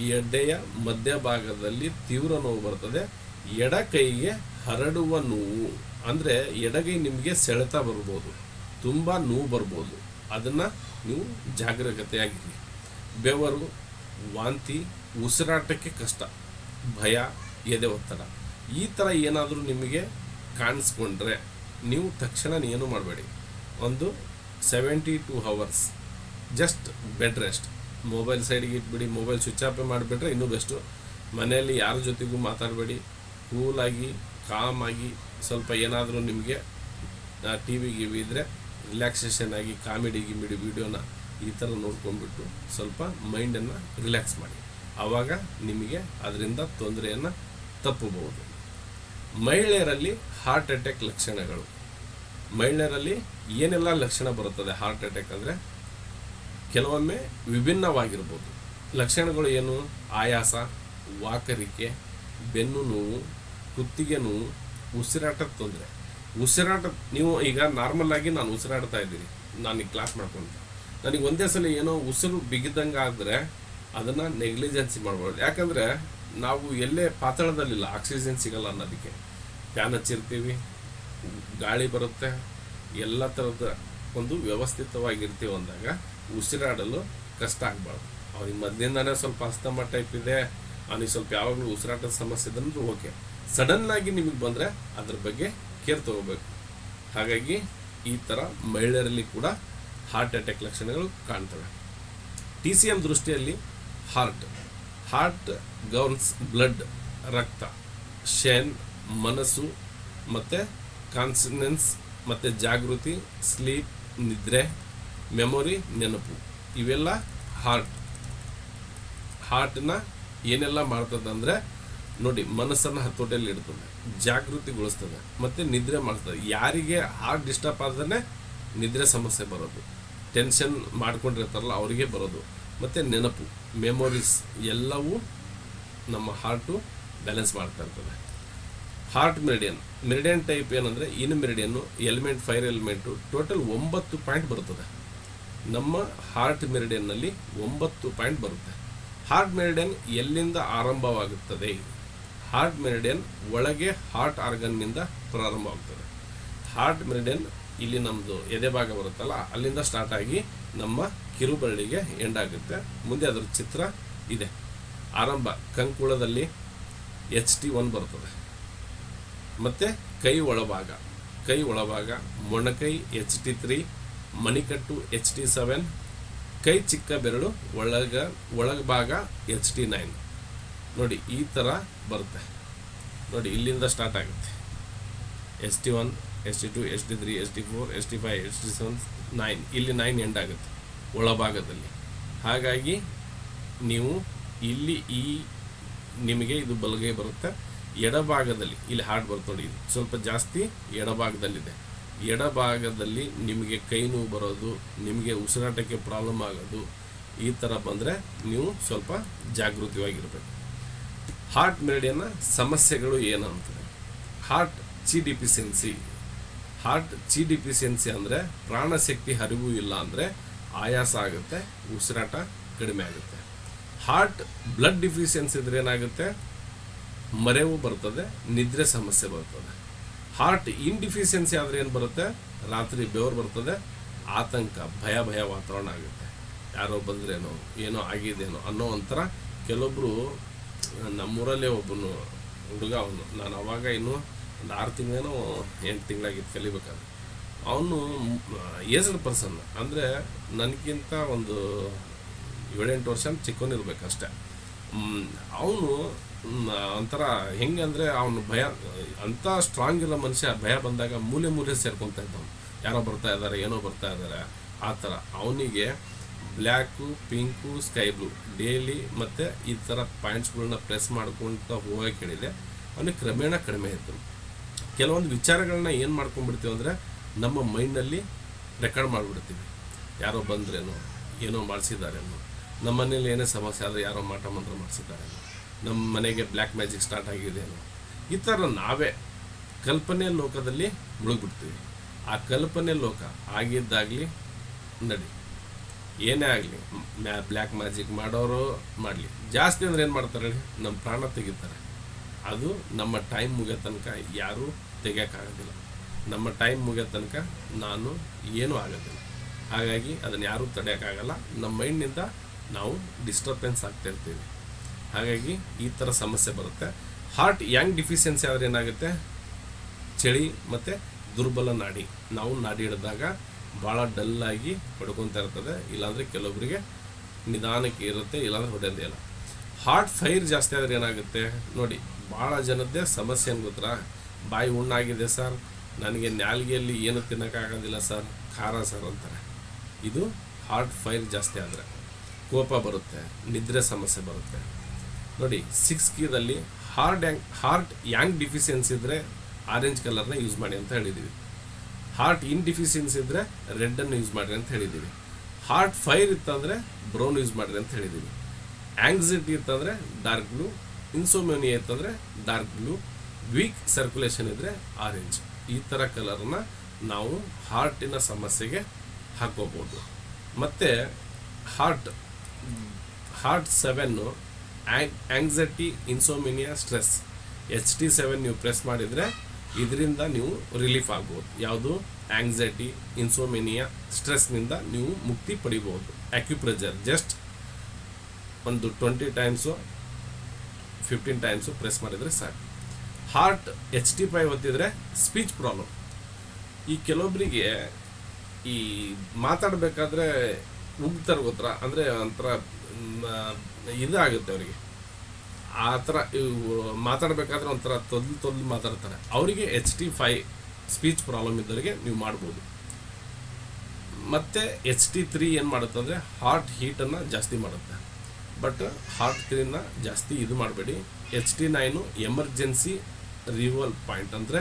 ಈ ಎದೆಯ ಮಧ್ಯಭಾಗದಲ್ಲಿ ತೀವ್ರ ನೋವು ಬರ್ತದೆ. ಎಡ ಕೈಗೆ ಹರಡುವ ನೋವು, ಅಂದರೆ ಎಡಗೈ ನಿಮಗೆ ಸೆಳೆತ ಬರ್ಬೋದು, ತುಂಬ ನೋವು ಬರ್ಬೋದು. ಅದನ್ನು ನೀವು ಜಾಗರೂಕತೆಯಾಗಿರಿ. ಬೆವರು, ವಾಂತಿ, ಉಸಿರಾಟಕ್ಕೆ ಕಷ್ಟ, ಭಯ, ಎದೆ ಒತ್ತಡ ಈ ಥರ ಏನಾದರೂ ನಿಮಗೆ ಕಾಣಿಸ್ಕೊಂಡ್ರೆ ನೀವು ತಕ್ಷಣ ಏನು ಮಾಡಬೇಡಿ. ಒಂದು 72 hours just bed rest. Mobile ಸೈಡಿಗೆ ಇಟ್ಬಿಡಿ, ಮೊಬೈಲ್ ಸ್ವಿಚ್ ಆಫ್ ಮಾಡಿಬಿಟ್ರೆ ಇನ್ನೂ ಬೆಸ್ಟು. ಮನೆಯಲ್ಲಿ ಯಾರ ಜೊತೆಗೂ ಮಾತಾಡಬೇಡಿ, ಕೂಲಾಗಿ ಕಾಮಾಗಿ ಸ್ವಲ್ಪ ಏನಾದರೂ ನಿಮಗೆ ಟಿ ವಿ ಇದ್ದರೆ ರಿಲ್ಯಾಕ್ಸೇಷನ್ ಆಗಿ ಕಾಮಿಡಿ ವಿಡಿಯೋನ ಈ ಥರ ನೋಡ್ಕೊಂಡ್ಬಿಟ್ಟು ಸ್ವಲ್ಪ ಮೈಂಡನ್ನು ರಿಲ್ಯಾಕ್ಸ್ ಮಾಡಿ. ಆವಾಗ ನಿಮಗೆ ಅದರಿಂದ ತೊಂದರೆಯನ್ನು ತಪ್ಪಬಹುದು. ಮಹಿಳೆಯರಲ್ಲಿ ಹಾರ್ಟ್ ಅಟ್ಯಾಕ್ ಲಕ್ಷಣಗಳು. ಮಹಿಳೆಯರಲ್ಲಿ ಏನೆಲ್ಲ ಲಕ್ಷಣ ಬರುತ್ತದೆ ಹಾರ್ಟ್ ಅಟ್ಯಾಕ್ ಅಂದರೆ? ಕೆಲವೊಮ್ಮೆ ವಿಭಿನ್ನವಾಗಿರ್ಬೋದು. ಲಕ್ಷಣಗಳು ಏನು? ಆಯಾಸ, ವಾಕರಿಕೆ, ಬೆನ್ನು ನೋವು, ಕುತ್ತಿಗೆ ನೋವು, ಉಸಿರಾಟದ ತೊಂದರೆ. ನೀವು ಈಗ ನಾರ್ಮಲ್ ಆಗಿ ನಾನು ಉಸಿರಾಡ್ತಾ ಇದ್ದೀನಿ, ನಾನು ಈ ಕ್ಲಾಸ್ ಮಾಡ್ಕೊಂಡು ನನಗೆ ಒಂದೇ ಸಲ ಏನೋ ಉಸಿರು ಬಿಗಿದಂಗೆ ಆದರೆ ಅದನ್ನು ನೆಗ್ಲಿಜೆನ್ಸಿ ಮಾಡ್ಬೋದು. ಯಾಕಂದರೆ ನಾವು ಎಲ್ಲೇ ಪಾತಾಳದಲ್ಲಿಲ್ಲ, ಆಕ್ಸಿಜನ್ ಸಿಗಲ್ಲ ಅನ್ನೋದಕ್ಕೆ ಫ್ಯಾನ್ ಹಚ್ಚಿರ್ತೀವಿ, ಗಾಳಿ ಬರುತ್ತೆ, ಎಲ್ಲ ಥರದ ಒಂದು ವ್ಯವಸ್ಥಿತವಾಗಿರ್ತೀವಿ ಅಂದಾಗ ಉಸಿರಾಡಲು ಕಷ್ಟ ಆಗಬಾರ್ದು. ಅವ್ರಿಗೆ ಮೊದಲಿಂದಾನೇ ಸ್ವಲ್ಪ ಅಸ್ತಮ ಟೈಪ್ ಇದೆ, ಅವನಿಗೆ ಸ್ವಲ್ಪ ಯಾವಾಗಲೂ ಉಸಿರಾಟದ ಸಮಸ್ಯೆ ಇದ್ದಂದ್ರೂ ಓಕೆ. ಸಡನ್ನಾಗಿ ನಿಮಗೆ ಬಂದರೆ ಅದ್ರ ಬಗ್ಗೆ ಕೇರ್ ತಗೋಬೇಕು. ಹಾಗಾಗಿ ಈ ಥರ ಮಹಿಳೆಯರಲ್ಲಿ ಕೂಡ ಹಾರ್ಟ್ ಅಟ್ಯಾಕ್ ಲಕ್ಷಣಗಳು ಕಾಣ್ತವೆ. TCM ದೃಷ್ಟಿಯಲ್ಲಿ ಹಾರ್ಟ್ ಗವರ್ನ್ಸ್ ಬ್ಲಡ್, ರಕ್ತ, ಶೇನ್, ಮನಸ್ಸು ಮತ್ತು ಕಾನ್ಸಿನೆನ್ಸ್ ಮತ್ತು ಜಾಗೃತಿ, ಸ್ಲೀಪ್, ನಿದ್ರೆ, ಮೆಮೊರಿ, ನೆನಪು. ಇವೆಲ್ಲ ಹಾರ್ಟ್ನ ಏನೆಲ್ಲ ಮಾಡ್ತದಂದರೆ ನೋಡಿ, ಮನಸ್ಸನ್ನು ಹತೋಟಿಯಲ್ಲಿ ಇಡ್ತದೆ, ಜಾಗೃತಿಗೊಳಿಸ್ತದೆ ಮತ್ತು ನಿದ್ರೆ ಮಾಡ್ತದೆ. ಯಾರಿಗೆ ಹಾರ್ಟ್ ಡಿಸ್ಟರ್ಬ್ ಆದ್ರೆ ನಿದ್ರೆ ಸಮಸ್ಯೆ ಬರೋದು, ಟೆನ್ಷನ್ ಮಾಡ್ಕೊಂಡಿರ್ತಾರಲ್ಲ ಅವರಿಗೆ ಬರೋದು, ಮತ್ತು ನೆನಪು, ಮೆಮೊರೀಸ್ ಎಲ್ಲವೂ ನಮ್ಮ ಹಾರ್ಟು ಬ್ಯಾಲೆನ್ಸ್ ಮಾಡ್ತಾ ಇರ್ತದೆ. ಹಾರ್ಟ್ ಮೆರಿಡಿಯನ್ ಟೈಪ್ ಏನಂದರೆ, ಇನ್ ಮೆರಿಡಿಯನ್ನು, element, fire element, total 9 point ಬರ್ತದೆ. ನಮ್ಮ ಹಾರ್ಟ್ ಮೆರಿಡಿಯನ್ನಲ್ಲಿ 9 ಪಾಯಿಂಟ್ ಬರುತ್ತೆ. ಹಾರ್ಟ್ ಮೆರಿಡಿಯನ್ ಎಲ್ಲಿಂದ ಆರಂಭವಾಗುತ್ತದೆ? ಹಾರ್ಟ್ ಮೆರಿಡಿಯನ್ ಒಳಗೆ ಹಾರ್ಟ್ ಆರ್ಗನ್ನಿಂದ ಪ್ರಾರಂಭವಾಗ್ತದೆ. ಹಾರ್ಟ್ ಮೆರಿಡಿಯನ್ ಇಲ್ಲಿ ನಮ್ಮದು ಎದೆ ಭಾಗ ಬರುತ್ತಲ್ಲ, ಅಲ್ಲಿಂದ ಸ್ಟಾರ್ಟ್ ಆಗಿ ನಮ್ಮ ಕಿರುಬೆರಳಿಗೆ ಎಂಡ್ ಆಗುತ್ತೆ. ಮುಂದೆ ಅದರ ಚಿತ್ರ ಇದೆ. ಆರಂಭ ಕಂಕುಳದಲ್ಲಿ HT1 ಬರ್ತದೆ. ಮತ್ತು ಕೈ ಒಳಭಾಗ ಮೊಣಕೈ HT3, ಮಣಿಕಟ್ಟು HT7, ಕೈ ಚಿಕ್ಕ ಬೆರಳು ಒಳಭಾಗ HT9. ನೋಡಿ ಈ ಥರ ಬರುತ್ತೆ. ನೋಡಿ ಇಲ್ಲಿಂದ ಸ್ಟಾರ್ಟ್ ಆಗುತ್ತೆ. HT1, HD2 HD3 HD4 HD5 HD7 9, ಇಲ್ಲಿ 9 ಎಂಡ್ ಆಗುತ್ತೆ ಒಳಭಾಗದಲ್ಲಿ. ಹಾಗಾಗಿ ನೀವು ಇಲ್ಲಿ ನಿಮಗೆ ಇದು ಬಲಗೈ ಬರುತ್ತೆ. ಎಡಭಾಗದಲ್ಲಿ ಇಲ್ಲಿ ಹಾರ್ಟ್ ಬರುತ್ತೆ ನೋಡಿ, ಇದು ಸ್ವಲ್ಪ ಜಾಸ್ತಿ ಎಡಭಾಗದಲ್ಲಿದೆ. ಎಡಭಾಗದಲ್ಲಿ ನಿಮಗೆ ಕೈ ನೋವು ಬರೋದು, ನಿಮಗೆ ಉಸಿರಾಟಕ್ಕೆ ಪ್ರಾಬ್ಲಮ್ ಆಗೋದು, ಈ ಥರ ಬಂದರೆ ನೀವು ಸ್ವಲ್ಪ ಜಾಗೃತಿಯಾಗಿರಬೇಕು. ಹಾರ್ಟ್ ಮೆರಿಡಿಯನ್ನ ಸಮಸ್ಯೆಗಳು ಏನು ಅಂತಾರೆ? ಹಾರ್ಟ್ ಚಿ ಡಿಫಿಷಿಯನ್ಸಿ ಅಂದರೆ ಪ್ರಾಣಶಕ್ತಿ ಹರಿವು ಇಲ್ಲ ಅಂದರೆ ಆಯಾಸ ಆಗುತ್ತೆ, ಉಸಿರಾಟ ಕಡಿಮೆ ಆಗುತ್ತೆ. ಹಾರ್ಟ್ ಬ್ಲಡ್ ಡಿಫಿಷಿಯನ್ಸಿ ಇದ್ರೆ ಏನಾಗುತ್ತೆ? ಮರೆವು ಬರ್ತದೆ, ನಿದ್ರೆ ಸಮಸ್ಯೆ ಬರ್ತದೆ. ಹಾರ್ಟ್ ಇನ್ಡಿಫಿಷಿಯನ್ಸಿ ಆದರೆ ಏನು ಬರುತ್ತೆ? ರಾತ್ರಿ ಬೆವರು ಬರ್ತದೆ, ಆತಂಕ, ಭಯ ವಾತಾವರಣ ಆಗುತ್ತೆ. ಯಾರೋ ಬಂದ್ರೇನೋ, ಏನೋ ಆಗಿದೇನೋ ಅನ್ನೋ ಒಂಥರ. ಕೆಲವೊಬ್ಬರು, ನಮ್ಮೂರಲ್ಲೇ ಒಬ್ಬನು ಹುಡುಗ, ಅವನು ನಾನು ಅವಾಗ ಇನ್ನೂ ಒಂದು 6 ತಿಂಗಳೇನೋ 8 ತಿಂಗಳಾಗಿತ್ತು ಕಲಿಬೇಕಾದ್ರೆ. ಅವನು ಏಜ್ಡ್ ಪರ್ಸನ್, ಅಂದರೆ ನನಗಿಂತ ಒಂದು 7-8 ವರ್ಷ ಚಿಕ್ಕವನಿರ್ಬೇಕಷ್ಟೆ. ಅವನು ಒಂಥರ ಹೆಂಗೆ ಅಂದರೆ, ಅವನು ಭಯ, ಅಂಥ ಸ್ಟ್ರಾಂಗ್ ಇರೋ ಮನುಷ್ಯ, ಭಯ ಬಂದಾಗ ಮೂಲೆ ಸೇರ್ಕೊತಾ ಇದ್ದವನು. ಯಾರೋ ಬರ್ತಾ ಇದ್ದಾರೆ, ಏನೋ ಬರ್ತಾ ಇದ್ದಾರೆ, ಆ ಥರ. ಅವನಿಗೆ black, pink, sky blue daily ಮತ್ತು ಈ ಥರ ಪಾಯಿಂಟ್ಸ್ಗಳನ್ನ ಪ್ರೆಸ್ ಮಾಡ್ಕೊಳ್ತಾ ಹೋಗಕ್ಕೆ ಹೇಳಿದೆ. ಅವನಿಗೆ ಕ್ರಮೇಣ ಕಡಿಮೆ ಆಯಿತು. ಕೆಲವೊಂದು ವಿಚಾರಗಳನ್ನ ಏನು ಮಾಡ್ಕೊಂಡ್ಬಿಡ್ತೀವಿ ಅಂದರೆ, ನಮ್ಮ ಮೈಂಡಲ್ಲಿ ರೆಕಾರ್ಡ್ ಮಾಡಿಬಿಡ್ತೀವಿ. ಯಾರೋ ಬಂದ್ರೇನೋ, ಏನೋ ಮಾಡಿಸಿದಾರೇನೋ, ನಮ್ಮ ಮನೇಲಿ ಏನೇ ಸಮಸ್ಯೆ ಆದರೆ ಯಾರೋ ಮಾಟ ಮಂತ್ರ ಮಾಡಿಸಿದಾರೇನೋ, ನಮ್ಮ ಮನೆಗೆ ಬ್ಲ್ಯಾಕ್ ಮ್ಯಾಜಿಕ್ ಸ್ಟಾರ್ಟ್ ಆಗಿದೆಯೇನೋ, ಈ ಥರ ನಾವೇ ಕಲ್ಪನೆ ಲೋಕದಲ್ಲಿ ಮುಳುಗ್ಬಿಡ್ತೀವಿ. ಆ ಕಲ್ಪನೆ ಲೋಕ ಆಗಿದ್ದಾಗಲಿ ನಡಿ, ಏನೇ ಆಗಲಿ, ಬ್ಲ್ಯಾಕ್ ಮ್ಯಾಜಿಕ್ ಮಾಡೋರು ಮಾಡಲಿ, ಜಾಸ್ತಿ ಅಂದರೆ ಏನು ಮಾಡ್ತಾರೆ ಹೇಳಿ? ನಮ್ಮ ಪ್ರಾಣ ತೆಗಿತಾರೆ. ಅದು ನಮ್ಮ ಟೈಮ್ ಮುಗಿಯೋ ತನಕ ಯಾರೂ ತೆಗಿಯೋಕ್ಕಾಗೋದಿಲ್ಲ. ನಮ್ಮ ಟೈಮ್ ಮುಗಿಯೋ ತನಕ ನಾನು ಏನೂ ಆಗೋದಿಲ್ಲ. ಹಾಗಾಗಿ ಅದನ್ನು ಯಾರೂ ತಡೆಯೋಕ್ಕಾಗಲ್ಲ. ನಮ್ಮ ಮೈಂಡ್ನಿಂದ ನಾವು ಡಿಸ್ಟರ್ಬೆನ್ಸ್ ಆಗ್ತಾಯಿರ್ತೀವಿ. ಹಾಗಾಗಿ ಈ ಥರ ಸಮಸ್ಯೆ ಬರುತ್ತೆ. ಹಾರ್ಟ್ ಯಾಂಗ್ ಡಿಫಿಷಿಯನ್ಸಿ ಆದರೆ ಏನಾಗುತ್ತೆ? ಚಳಿ ಮತ್ತು ದುರ್ಬಲ ನಾಡಿ. ನಾವು ನಾಡಿ ಹಿಡಿದಾಗ ಭಾಳ ಡಲ್ಲಾಗಿ ಹೊಡ್ಕೊತಾ ಇರ್ತದೆ, ಇಲ್ಲಾಂದರೆ ಕೆಲವೊಬ್ಬರಿಗೆ ನಿಧಾನಕ್ಕೆ ಇರುತ್ತೆ, ಇಲ್ಲಾಂದರೆ ಹೊಡೆಯೋದೇ ಇಲ್ಲ. ಹಾರ್ಟ್ ಫೈರ್ ಜಾಸ್ತಿ ಆದರೆ ಏನಾಗುತ್ತೆ ನೋಡಿ? ಭಾಳ ಜನದ್ದೇ ಸಮಸ್ಯೆ ಏನು ಗೊತ್ತಾ? ಬಾಯಿ ಹುಣ್ಣಾಗಿದೆ ಸರ್, ನನಗೆ ನಾಲಿಗೆಯಲ್ಲಿ ಏನು ತಿನ್ನೋಕ್ಕಾಗೋದಿಲ್ಲ ಸರ್, ಖಾರ ಸರ್ ಅಂತಾರೆ. ಇದು ಹಾರ್ಟ್ ಫೈರ್ ಜಾಸ್ತಿ ಆದರೆ. ಕೋಪ ಬರುತ್ತೆ, ನಿದ್ರೆ ಸಮಸ್ಯೆ ಬರುತ್ತೆ ನೋಡಿ. 6 ಕೀದಲ್ಲಿ ಹಾರ್ಟ್ ಯಾಂಗ್ ಡಿಫಿಷಿಯನ್ಸಿ ಇದ್ದರೆ ಆರೆಂಜ್ ಕಲರ್ನ ಯೂಸ್ ಮಾಡಿ ಅಂತ ಹೇಳಿದ್ದೀವಿ. ಹಾರ್ಟ್ ಇನ್ ಡಿಫಿಷಿಯನ್ಸಿ ಇದ್ದರೆ ರೆಡ್ಡನ್ನು ಯೂಸ್ ಮಾಡಿರಿ ಅಂತ ಹೇಳಿದ್ದೀವಿ. ಹಾರ್ಟ್ ಫೈರ್ ಇತ್ತಂದರೆ ಬ್ರೌನ್ ಯೂಸ್ ಮಾಡಿರಿ ಅಂತ ಹೇಳಿದ್ದೀವಿ. ಆಂಗ್ಸೈಟಿ ಇತ್ತಂದರೆ ಡಾರ್ಕ್ ಬ್ಲೂ, ಇನ್ಸೋಮೇನಿಯಾ ಇತ್ತಂದರೆ ಡಾರ್ಕ್ ಬ್ಲೂ, ವೀಕ್ ಸರ್ಕ್ಯುಲೇಷನ್ ಇದ್ದರೆ ಆರೆಂಜ್. ಈ ಥರ ಕಲರ್ನ ನಾವು ಹಾರ್ಟಿನ ಸಮಸ್ಯೆಗೆ ಹಾಕೋಬೋದು. ಮತ್ತು ಹಾರ್ಟ್ 7 ಆಂಗ್ಸೈಟಿ, ಇನ್ಸೋಮೇನಿಯಾ, ಸ್ಟ್ರೆಸ್, HD7 ನೀವು ಪ್ರೆಸ್ ಮಾಡಿದರೆ ಇದರಿಂದ ನೀವು ರಿಲೀಫ್ ಆಗ್ಬೋದು. ಯಾವುದು? ಆಂಗ್ಸೈಟಿ, ಇನ್ಸೋಮೇನಿಯಾ, ಸ್ಟ್ರೆಸ್ನಿಂದ ನೀವು ಮುಕ್ತಿ ಪಡಿಬೋದು. ಆಕ್ಯುಪ್ರೆಷರ್ ಜಸ್ಟ್ ಒಂದು 20 ಟೈಮ್ಸು 15 ಟೈಮ್ಸು ಪ್ರೆಸ್ ಮಾಡಿದರೆ ಸಾಕು. ಹಾರ್ಟ್ HD5 ಒತ್ತಿದರೆ ಸ್ಪೀಚ್ ಪ್ರಾಬ್ಲಮ್. ಈ ಕೆಲವೊಬ್ಬರಿಗೆ ಈ ಮಾತಾಡಬೇಕಾದ್ರೆ ಉಗ್ತಾರೆ ಗೊತ್ತರ, ಅಂದರೆ ಒಂಥರ ಇದಾಗುತ್ತೆ ಅವರಿಗೆ. ಆ ಥರ ಮಾತಾಡಬೇಕಾದ್ರೆ ಒಂಥರ ತೊದಲು ಮಾತಾಡ್ತಾರೆ. ಅವರಿಗೆ HD5 ಸ್ಪೀಚ್ ಪ್ರಾಬ್ಲಮ್ ಇದ್ದವರಿಗೆ ನೀವು ಮಾಡ್ಬೋದು. ಮತ್ತು HD3 ಏನು ಮಾಡುತ್ತೆ ಅಂದರೆ ಹಾರ್ಟ್ ಹೀಟನ್ನು ಜಾಸ್ತಿ ಮಾಡುತ್ತೆ. ಬಟ್ ಹಾರ್ಟ್ 3ನ ಜಾಸ್ತಿ ಇದು ಮಾಡಬೇಡಿ. HD9 ಎಮರ್ಜೆನ್ಸಿ ರಿವಲ್ ಪಾಯಿಂಟ್, ಅಂದರೆ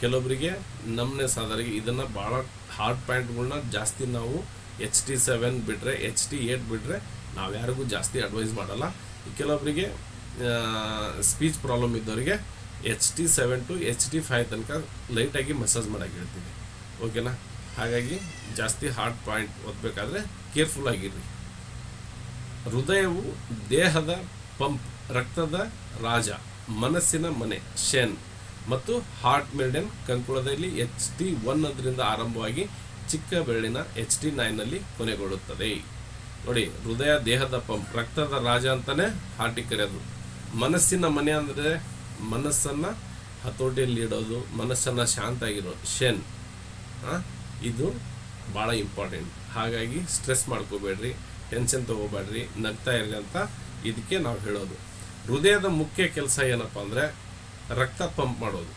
ಕೆಲವೊಬ್ಬರಿಗೆ ನಮ್ನೆಸ್ ಆದವರಿಗೆ ಇದನ್ನು ಭಾಳ ಹಾರ್ಟ್ ಪಾಯಿಂಟ್ಗಳನ್ನ ಜಾಸ್ತಿ ನಾವು HD7 ಬಿಟ್ಟರೆ, HD8 ಬಿಟ್ಟರೆ ನಾವು ಯಾರಿಗೂ ಜಾಸ್ತಿ ಅಡ್ವೈಸ್ ಮಾಡಲ್ಲ. ಕೆಲವೊಬ್ಬರಿಗೆ ಸ್ಪೀಚ್ ಪ್ರಾಬ್ಲಮ್ ಇದ್ದವರಿಗೆ HD7 to HD5 ತನಕ ಲೈಟಾಗಿ ಮಸಾಜ್ ಮಾಡೋಕೆ ಹೇಳ್ತೀವಿ. ಓಕೆನಾ? ಹಾಗಾಗಿ ಜಾಸ್ತಿ ಹಾರ್ಟ್ ಪಾಯಿಂಟ್ ಓದಬೇಕಾದ್ರೆ ಕೇರ್ಫುಲ್ ಆಗಿರ್ರಿ. ಹೃದಯವು ದೇಹದ ಪಂಪ್, ರಕ್ತದ ರಾಜ, ಮನಸ್ಸಿನ ಮನೆ, ಶೆನ್ ಮತ್ತು ಹಾರ್ಟ್ ಮೆರಿಡಿಯನ್ ಕಂಕುಳದಲ್ಲಿ HD1 ಅದರಿಂದ ಆರಂಭವಾಗಿ ಚಿಕ್ಕ ಬೆರಳಿನ HD9ನಲ್ಲಿ ಕೊನೆಗೊಳ್ಳುತ್ತದೆ. ನೋಡಿ, ಹೃದಯ ದೇಹದ ಪಂಪ್, ರಕ್ತದ ರಾಜ ಅಂತಲೇ ಹಾರ್ಟಿಗೆ ಕರೆಯೋದು. ಮನಸ್ಸಿನ ಮನೆ ಅಂದರೆ ಮನಸ್ಸನ್ನು ಹತೋಟಿಯಲ್ಲಿ ಇಡೋದು, ಮನಸ್ಸನ್ನು ಶಾಂತ ಆಗಿರೋದು, ಶೆನ್. ಇದು ಭಾಳ ಇಂಪಾರ್ಟೆಂಟ್. ಹಾಗಾಗಿ ಸ್ಟ್ರೆಸ್ ಮಾಡ್ಕೋಬೇಡ್ರಿ, ಟೆನ್ಷನ್ ತೊಗೋಬೇಡ್ರಿ, ನಗ್ತಾ ಇರ್ರಿ ಅಂತ ಇದಕ್ಕೆ ನಾವು ಹೇಳೋದು. ಹೃದಯದ ಮುಖ್ಯ ಕೆಲಸ ಏನಪ್ಪ ಅಂದರೆ ರಕ್ತ ಪಂಪ್ ಮಾಡೋದು.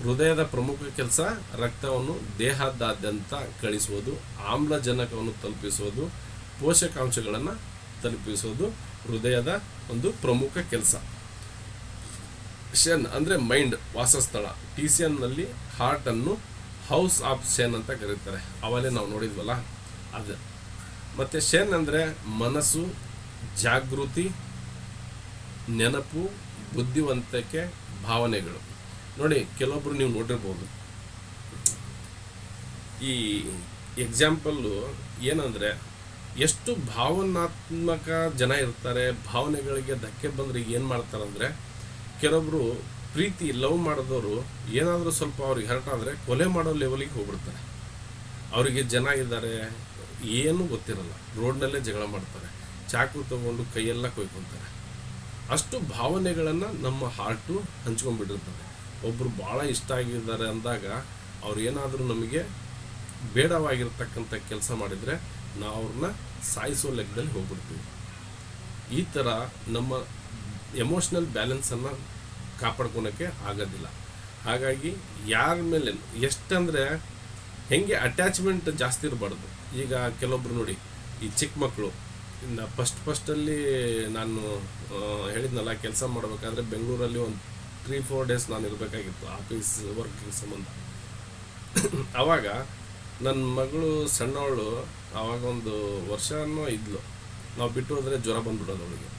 ಹೃದಯದ ಪ್ರಮುಖ ಕೆಲಸ ರಕ್ತವನ್ನು ದೇಹದಾದ್ಯಂತ ಕಳಿಸುವುದು, ಆಮ್ಲಜನಕವನ್ನು ತಲುಪಿಸುವುದು, ಪೋಷಕಾಂಶಗಳನ್ನು ತಲುಪಿಸುವುದು ಹೃದಯದ ಒಂದು ಪ್ರಮುಖ ಕೆಲಸ. ಶೆನ್ ಅಂದರೆ ಮೈಂಡ್ ವಾಸಸ್ಥಳ. TCNನಲ್ಲಿ ಹಾರ್ಟನ್ನು ಹೌಸ್ ಆಫ್ ಶೆನ್ ಅಂತ ಕರೀತಾರೆ. ಅವಲೇ ನಾವು ನೋಡಿದ್ವಲ್ಲ ಅದು. ಮತ್ತು ಶೆನ್ ಅಂದರೆ ಮನಸ್ಸು, ಜಾಗೃತಿ, ನೆನಪು, ಬುದ್ಧಿವಂತಿಕೆ, ಭಾವನೆಗಳು. ನೋಡಿ, ಕೆಲವೊಬ್ರು ನೀವು ನೋಡಿರ್ಬೋದು, ಈ ಎಕ್ಸಾಂಪಲ್ಲು ಏನಂದರೆ, ಎಷ್ಟು ಭಾವನಾತ್ಮಕ ಜನ ಇರ್ತಾರೆ. ಭಾವನೆಗಳಿಗೆ ಧಕ್ಕೆ ಬಂದರೆ ಏನು ಮಾಡ್ತಾರಂದರೆ, ಕೆಲವೊಬ್ಬರು ಪ್ರೀತಿ ಲವ್ ಮಾಡಿದವರು ಏನಾದರೂ ಸ್ವಲ್ಪ ಅವ್ರಿಗೆ ಹರ್ಟ್ ಆದರೆ ಕೊಲೆ ಮಾಡೋ ಲೆವೆಲಿಗೆ ಹೋಗ್ಬಿಡ್ತಾರೆ. ಅವರಿಗೆ ಜನ ಇದ್ದಾರೆ ಏನೂ ಗೊತ್ತಿರಲ್ಲ, ರೋಡ್ನಲ್ಲೇ ಜಗಳ ಮಾಡ್ತಾರೆ, ಚಾಕು ತಗೊಂಡು ಕೈಯೆಲ್ಲ ಕೊಯ್ಕೊತಾರೆ. ಅಷ್ಟು ಭಾವನೆಗಳನ್ನು ನಮ್ಮ ಹಾರ್ಟು ಹಂಚ್ಕೊಂಡ್ಬಿಟ್ಟಿರ್ತದೆ. ಒಬ್ಬರು ಭಾಳ ಇಷ್ಟ ಆಗಿದ್ದಾರೆ ಅಂದಾಗ ಅವ್ರು ಏನಾದರೂ ನಮಗೆ ಬೇಡವಾಗಿರ್ತಕ್ಕಂಥ ಕೆಲಸ ಮಾಡಿದರೆ ನಾವು ಅವ್ರನ್ನ ಸಾಯಿಸೋ ಲೆಕ್ಕದಲ್ಲಿ ಹೋಗ್ಬಿಡ್ತೀವಿ. ಈ ಥರ ನಮ್ಮ ಎಮೋಷ್ನಲ್ ಬ್ಯಾಲೆನ್ಸನ್ನು ಕಾಪಾಡ್ಕೊಳಕ್ಕೆ ಆಗೋದಿಲ್ಲ. ಹಾಗಾಗಿ ಯಾರ ಮೇಲೆ ಎಷ್ಟಂದರೆ ಹೆಂಗೆ ಅಟ್ಯಾಚ್ಮೆಂಟ್ ಜಾಸ್ತಿ ಇರಬಾರ್ದು. ಈಗ ಕೆಲವೊಬ್ರು ನೋಡಿ, ಈ ಚಿಕ್ಕ ಮಕ್ಕಳು ಇನ್ನು ಫಸ್ಟಲ್ಲಿ ನಾನು ಹೇಳಿದ್ನಲ್ಲ, ಕೆಲಸ ಮಾಡಬೇಕಾದ್ರೆ ಬೆಂಗಳೂರಲ್ಲಿ ಒಂದು 3-4 ಡೇಸ್ ನಾನು ಇರಬೇಕಾಗಿತ್ತು ಆಫೀಸ್ ವರ್ಕಿಂಗ್ ಸಂಬಂಧ. ಆವಾಗ ನನ್ನ ಮಗಳು ಸಣ್ಣವಳು, ಆವಾಗ ಒಂದು ವರ್ಷನೂ ಇದ್ಲು. ನಾವು ಬಿಟ್ಟು ಹೋದರೆ ಜ್ವರ ಬಂದ್ಬಿಡೋದು ಅವಳಿಗೆ.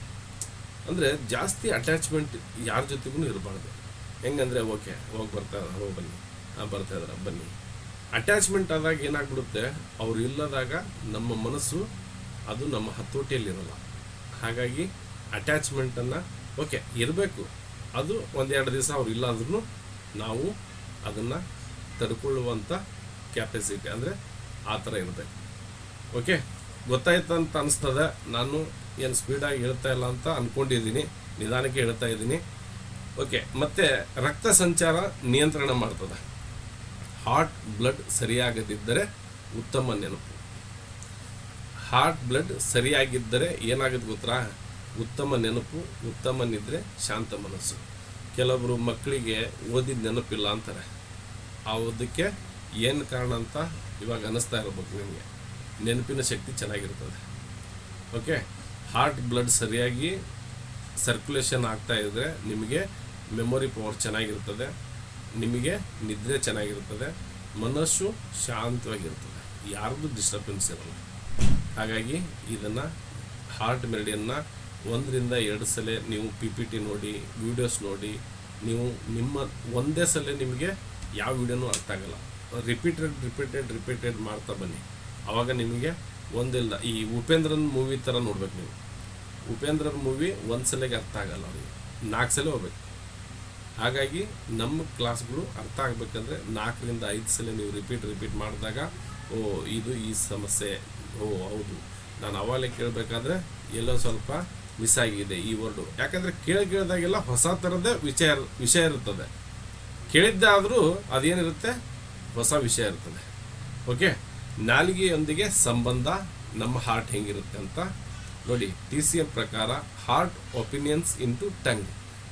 ಅಂದರೆ ಜಾಸ್ತಿ ಅಟ್ಯಾಚ್ಮೆಂಟ್ ಯಾರ ಜೊತೆಗೂ ಇರಬಾರ್ದು. ಹೆಂಗಂದರೆ ಓಕೆ ಹೋಗಿ ಹೋಗಿ ಬನ್ನಿ, ಬರ್ತಾಯಿದಾರೆ ಬನ್ನಿ. ಅಟ್ಯಾಚ್ಮೆಂಟ್ ಆದಾಗ ಏನಾಗ್ಬಿಡುತ್ತೆ, ಅವ್ರು ಇಲ್ಲದಾಗ ನಮ್ಮ ಮನಸ್ಸು ಅದು ನಮ್ಮ ಹತೋಟಿಯಲ್ಲಿರಲ್ಲ. ಹಾಗಾಗಿ ಅಟ್ಯಾಚ್ಮೆಂಟನ್ನು ಓಕೆ ಇರಬೇಕು, ಅದು 1-2 ದಿವಸ ಅವ್ರು ಇಲ್ಲ ಅಂದ್ರೂ ನಾವು ಅದನ್ನು ತಡ್ಕೊಳ್ಳುವಂಥ ಕ್ಯಾಪಸಿಟಿ ಅಂದರೆ ಆ ಥರ ಇರಬೇಕು. ಓಕೆ, ಗೊತ್ತಾಯ್ತು ಅಂತ ಅನಿಸ್ತದೆ. ನಾನು ಏನು ಸ್ಪೀಡಾಗಿ ಹೇಳ್ತಾ ಇಲ್ಲ ಅಂತ ಅಂದ್ಕೊಂಡಿದ್ದೀನಿ, ನಿಧಾನಕ್ಕೆ ಹೇಳ್ತಾ ಇದ್ದೀನಿ. ಓಕೆ, ಮತ್ತು ರಕ್ತ ಸಂಚಾರ ನಿಯಂತ್ರಣ ಮಾಡ್ತದೆ. ಹಾರ್ಟ್ ಬ್ಲಡ್ ಸರಿಯಾಗದಿದ್ದರೆ ಉತ್ತಮ ನೆನಪು. ಹಾರ್ಟ್ ಬ್ಲಡ್ ಸರಿಯಾಗಿದ್ದರೆ ಏನಾಗುತ್ತೆ ಗೊತ್ತಾ, ಉತ್ತಮ ನೆನಪು, ಉತ್ತಮ ನಿದ್ರೆ, ಶಾಂತ ಮನಸ್ಸು. ಕೆಲವೊಬ್ಬರು ಮಕ್ಕಳಿಗೆ ಓದಿದ ನೆನಪಿಲ್ಲ ಅಂತಾರೆ. ಅದಕ್ಕೆ ಏನು ಕಾರಣ ಅಂತ ಇವಾಗ ಅನ್ನಿಸ್ತಾ ಇರಬೇಕು ನಿಮಗೆ. ನೆನಪಿನ ಶಕ್ತಿ ಚೆನ್ನಾಗಿರ್ತದೆ. ಓಕೆ, ಹಾರ್ಟ್ ಬ್ಲಡ್ ಸರಿಯಾಗಿ ಸರ್ಕ್ಯುಲೇಷನ್ ಆಗ್ತಾ ಇದ್ದರೆ ನಿಮಗೆ ಮೆಮೊರಿ ಪವರ್ ಚೆನ್ನಾಗಿರ್ತದೆ, ನಿಮಗೆ ನಿದ್ರೆ ಚೆನ್ನಾಗಿರ್ತದೆ, ಮನಸ್ಸು ಶಾಂತವಾಗಿರ್ತದೆ, ಯಾರ್ದು ಡಿಸ್ಟರ್ಬೆನ್ಸ್ ಇರಲ್ಲ. ಹಾಗಾಗಿ ಇದನ್ನು ಹಾರ್ಟ್ ಮೆಲಡಿಯನ್ನು 1-2 ಸಲ ನೀವು PPT ನೋಡಿ, ವಿಡಿಯೋಸ್ ನೋಡಿ, ನೀವು ನಿಮ್ಮ ಒಂದೇ ಸಲ ನಿಮಗೆ ಯಾವ ವಿಡಿಯೋನೂ ಅರ್ಥ ಆಗಲ್ಲ. ರಿಪೀಟೆಡ್ ಮಾಡ್ತಾ ಬನ್ನಿ. ಆವಾಗ ನಿಮಗೆ ಒಂದಿಲ್ಲ. ಈ ಉಪೇಂದ್ರನ್ ಮೂವಿ ಥರ ನೋಡ್ಬೇಕು ನೀವು. ಉಪೇಂದ್ರನ್ ಮೂವಿ ಒಂದು ಸಲಗೆ ಅರ್ಥ ಆಗಲ್ಲ, ಅವರಿಗೆ 4 ಸಲ ಹೋಗ್ಬೇಕು. ಹಾಗಾಗಿ ನಮ್ಮ ಕ್ಲಾಸ್ಗಳು ಅರ್ಥ ಆಗಬೇಕಂದ್ರೆ 4-5 ಸಲ ನೀವು ರಿಪೀಟ್ ಮಾಡಿದಾಗ, ಓ ಇದು ಈ ಸಮಸ್ಯೆ, ಓ ಹೌದು ನಾನು ಅವಾಗಲೇ ಕೇಳಬೇಕಾದ್ರೆ ಎಲ್ಲೋ ಸ್ವಲ್ಪ ಮಿಸ್ ಆಗಿದೆ ಈ ವರ್ಡು. ಯಾಕಂದರೆ ಕೇಳಿದಾಗೆಲ್ಲ ಹೊಸ ಥರದ ವಿಷಯ ಇರ್ತದೆ. ಕೇಳಿದ್ದಾದರೂ ಅದೇನಿರುತ್ತೆ, ಹೊಸ ವಿಷಯ ಇರ್ತದೆ. ಓಕೆ, ನಾಲಿಗೆಯೊಂದಿಗೆ ಸಂಬಂಧ ನಮ್ಮ ಹಾರ್ಟ್ ಹೆಂಗಿರುತ್ತೆ ಅಂತ ನೋಡಿ. TCM ಪ್ರಕಾರ ಹಾರ್ಟ್ ಒಪಿನಿಯನ್ಸ್ ಇಂಟು ಟಂಗ್.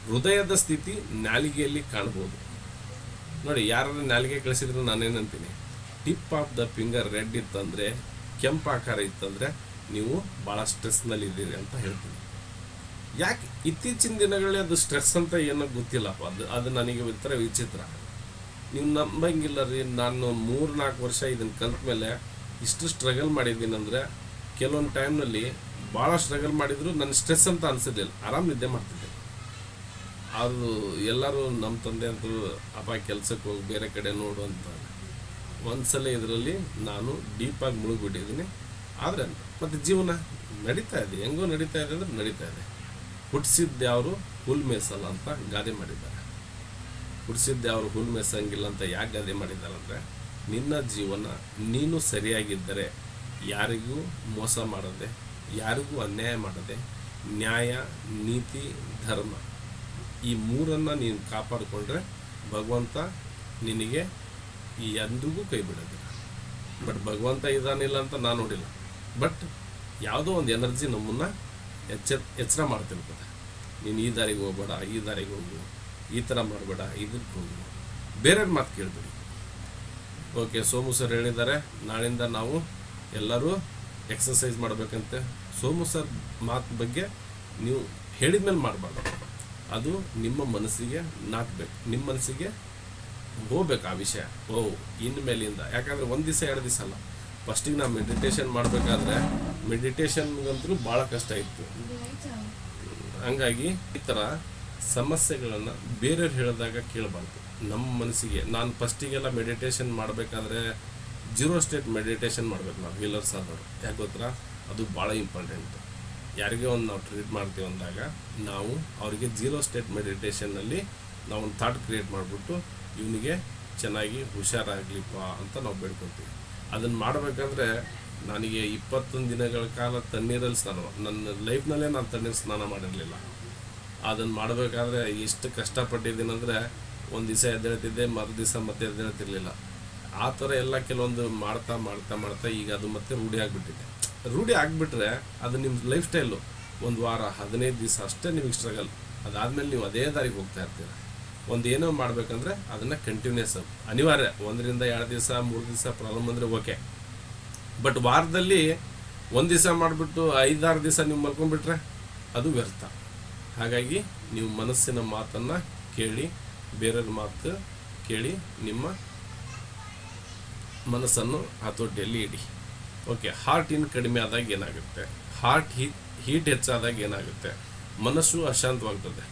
ಹೃದಯದ ಸ್ಥಿತಿ ನಾಲಿಗೆಯಲ್ಲಿ ಕಾಣ್ಬೋದು. ನೋಡಿ, ಯಾರು ನಾಲಿಗೆ ಕಳಿಸಿದ್ರು ನಾನೇನಂತೀನಿ, tip of the finger red ಇತ್ತಂದರೆ, ಕೆಂಪಾಕಾರ ಇತ್ತಂದರೆ ನೀವು ಭಾಳ ಸ್ಟ್ರೆಸ್ನಲ್ಲಿದ್ದೀರಿ ಅಂತ ಹೇಳ್ತೀನಿ. ಯಾಕೆ ಇತ್ತೀಚಿನ ದಿನಗಳೇ ಅದು ಸ್ಟ್ರೆಸ್ ಅಂತ ಏನೋ ಗೊತ್ತಿಲ್ಲಪ್ಪ. ಅದು ನನಗೆ ಒಂಥರ ವಿಚಿತ್ರ. ನೀವು ನಂಬಂಗಿಲ್ಲ ರೀ, ನಾನು 3-4 ವರ್ಷ ಇದನ್ನು ಕಲ್ತ ಮೇಲೆ ಇಷ್ಟು ಸ್ಟ್ರಗಲ್ ಮಾಡಿದ್ದೀನಿ ಅಂದರೆ, ಕೆಲವೊಂದು ಟೈಮ್ನಲ್ಲಿ ಭಾಳ ಸ್ಟ್ರಗಲ್ ಮಾಡಿದ್ರು ನನ್ನ ಸ್ಟ್ರೆಸ್ ಅಂತ ಅನಿಸೋದಿಲ್ಲ, ಆರಾಮ್ ನಿದ್ದೆ ಮಾಡ್ತಿದ್ದೆ. ಅದು ಎಲ್ಲರೂ ನಮ್ಮ ತಂದೆ ಅಂತೂ ಅಪ್ಪ ಕೆಲಸಕ್ಕೆ ಹೋಗಿ ಬೇರೆ ಕಡೆ ನೋಡು ಅಂತ. ಒಂದ್ಸಲ ಇದರಲ್ಲಿ ನಾನು ಡೀಪಾಗಿ ಮುಳುಗಿಬಿಟ್ಟಿದ್ದೀನಿ. ಆದರೆ ಮತ್ತು ಜೀವನ ನಡೀತಾ ಇದೆ, ಹೆಂಗೋ ನಡೀತಾ ಇದೆ ಅಂದರೆ ನಡೀತಾ ಇದೆ. ಹುಟ್ಟಿಸಿದ್ದ್ಯಾವರು ಹುಲ್ ಮೇಸಲ್ಲ ಅಂತ ಗಾದೆ ಮಾಡಿದ್ದಾರೆ. ಹುಟ್ಟಿಸಿದ್ದ್ಯಾವರು ಹುಲ್ ಮೇಸಂಗಿಲ್ಲ ಅಂತ ಯಾಕೆ ಗಾದೆ ಮಾಡಿದ್ದಾರೆ ಅಂದರೆ, ನಿನ್ನ ಜೀವನ ನೀನು ಸರಿಯಾಗಿದ್ದರೆ ಯಾರಿಗೂ ಮೋಸ ಮಾಡದೆ, ಯಾರಿಗೂ ಅನ್ಯಾಯ ಮಾಡದೆ, ನ್ಯಾಯ, ನೀತಿ, ಧರ್ಮ ಈ 3 ನೀನು ಕಾಪಾಡಿಕೊಂಡ್ರೆ ಭಗವಂತ ನಿನಗೆ ಎಂದಿಗೂ ಕೈ ಬಿಡೋದಿಲ್ಲ. ಬಟ್ ಭಗವಂತ ಇದಾನಿಲ್ಲ ಅಂತ ನಾನು ನೋಡಿಲ್ಲ. ಬಟ್ ಯಾವುದೋ ಒಂದು ಎನರ್ಜಿ ನಮ್ಮನ್ನು ಎಚ್ಚರ ಮಾಡ್ತಿರ್ತದೆ. ನೀನು ಈ ದಾರಿಗೆ ಹೋಗಬೇಡ, ಈ ದಾರಿಗೆ ಹೋಗು, ಈ ಥರ ಮಾಡಬೇಡ, ಇದಕ್ಕೆ ಹೋಗು. ಬೇರೆಯವ್ರ ಮಾತು ಕೇಳ್ಬೇಡಿ. ಓಕೆ, ಸೋಮು ಸರ್ ಹೇಳಿದ್ದಾರೆ ನಾಳಿಂದ ನಾವು ಎಲ್ಲರೂ ಎಕ್ಸಸೈಸ್ ಮಾಡಬೇಕಂತೆ. ಸೋಮು ಸರ್ ಮಾತು ಬಗ್ಗೆ ನೀವು ಹೇಳಿದ ಮೇಲೆ ಮಾಡಬಾರ್ದು, ಅದು ನಿಮ್ಮ ಮನಸ್ಸಿಗೆ ನಾಟಬೇಕು, ನಿಮ್ಮ ಮನಸ್ಸಿಗೆ ಹೋಗ್ಬೇಕು ಆ ವಿಷಯ. ಇನ್ಮೇಲಿಂದ, ಯಾಕಂದರೆ ಒಂದು ದಿವಸ 2 ದಿವಸ ಅಲ್ಲ. ಫಸ್ಟಿಗೆ ನಾವು ಮೆಡಿಟೇಷನ್ ಮಾಡಬೇಕಾದ್ರೆ ಮೆಡಿಟೇಷನ್ಗಂತೂ ಭಾಳ ಕಷ್ಟ ಇತ್ತು. ಹಂಗಾಗಿ ಈ ಥರ ಸಮಸ್ಯೆಗಳನ್ನು ಬೇರೆಯವ್ರು ಹೇಳಿದಾಗ ಕೇಳಬಾರ್ದು. ನಮ್ಮ ಮನಸ್ಸಿಗೆ, ನಾನು ಫಸ್ಟಿಗೆಲ್ಲ ಮೆಡಿಟೇಷನ್ ಮಾಡಬೇಕಾದ್ರೆ 0 ಸ್ಟೇಟ್ ಮೆಡಿಟೇಷನ್ ಮಾಡಬೇಕು ನಾವು ಹೀಲರ್ಸ್ ಆದವರು. ಯಾಕೆ ಗೊತ್ತಾ, ಅದು ಭಾಳ ಇಂಪಾರ್ಟೆಂಟು. ಯಾರಿಗೆ ಒಂದು ನಾವು ಟ್ರೀಟ್ ಮಾಡ್ತೀವಿ ಅಂದಾಗ ನಾವು ಅವರಿಗೆ 0 ಸ್ಟೇಟ್ ಮೆಡಿಟೇಷನ್ನಲ್ಲಿ ನಾವು ಒಂದು ಥಾಟ್ ಕ್ರಿಯೇಟ್ ಮಾಡಿಬಿಟ್ಟು ಇವನಿಗೆ ಚೆನ್ನಾಗಿ ಹುಷಾರಾಗಲಿಪ್ಪ ಅಂತ ನಾವು ಬೇಡ್ಕೊತೀವಿ. ಅದನ್ನು ಮಾಡಬೇಕಂದ್ರೆ ನನಗೆ 21 ದಿನಗಳ ಕಾಲ ತಣ್ಣೀರಲ್ಲಿ ಸ್ನಾನ, ನನ್ನ ಲೈಫ್ನಲ್ಲೇ ನಾನು ತಣ್ಣೀರು ಸ್ನಾನ ಮಾಡಿರಲಿಲ್ಲ. ಅದನ್ನು ಮಾಡಬೇಕಾದ್ರೆ ಎಷ್ಟು ಕಷ್ಟಪಟ್ಟಿದ್ದೀನಂದರೆ ಒಂದು ದಿವಸ ಎದ್ದೇಳ್ತಿದ್ದೆ, ಮರು ದಿವಸ ಮತ್ತೆ ಎದ್ದೇಳ್ತಿರ್ಲಿಲ್ಲ. ಆ ಥರ ಎಲ್ಲ ಕೆಲವೊಂದು ಮಾಡ್ತಾ ಮಾಡ್ತಾ ಮಾಡ್ತಾ ಈಗ ಅದು ಮತ್ತೆ ರೂಢಿ ಆಗಿಬಿಟ್ಟಿದೆ. ರೂಢಿ ಆಗಿಬಿಟ್ರೆ ಅದು ನಿಮ್ಮ ಲೈಫ್ ಸ್ಟೈಲು 1 ವಾರ 15 ದಿವಸ ಅಷ್ಟೇ ನಿಮಗೆ ಸ್ಟ್ರಗಲ್. ಅದಾದಮೇಲೆ ನೀವು ಅದೇ ದಾರಿಗೆ ಹೋಗ್ತಾ ಇರ್ತೀರ. ಒಂದು ಏನೋ ಮಾಡಬೇಕಂದ್ರೆ ಅದನ್ನು ಕಂಟಿನ್ಯೂಸ್ ಅನಿವಾರ್ಯ. 1 ರಿಂದ 2 ದಿವಸ 3 ದಿವಸ ಪ್ರಾಬ್ಲಮ್ ಅಂದರೆ ಓಕೆ, ಬಟ್ ವಾರದಲ್ಲಿ 1 ದಿವಸ ಮಾಡಿಬಿಟ್ಟು 5-6 ದಿವಸ ನೀವು ಮಲ್ಕೊಂಡ್ಬಿಟ್ರೆ ಅದು ವ್ಯರ್ಥ. ಹಾಗಾಗಿ ನೀವು ಮನಸ್ಸಿನ ಮಾತನ್ನು ಕೇಳಿ, ಬೇರೆಯವ್ರ ಮಾತು ಕೇಳಿ ನಿಮ್ಮ ಮನಸ್ಸನ್ನು ಹತೋಟಿಯಲ್ಲಿ ಇಡಿ. ಓಕೆ, ಹಾರ್ಟ್ ಕಡಿಮೆ ಆದಾಗ ಏನಾಗುತ್ತೆ, ಹಾರ್ಟ್ ಹೀಟ್ ಹೆಚ್ಚಾದಾಗ ಏನಾಗುತ್ತೆ, ಮನಸ್ಸು ಅಶಾಂತವಾಗ್ತದೆ,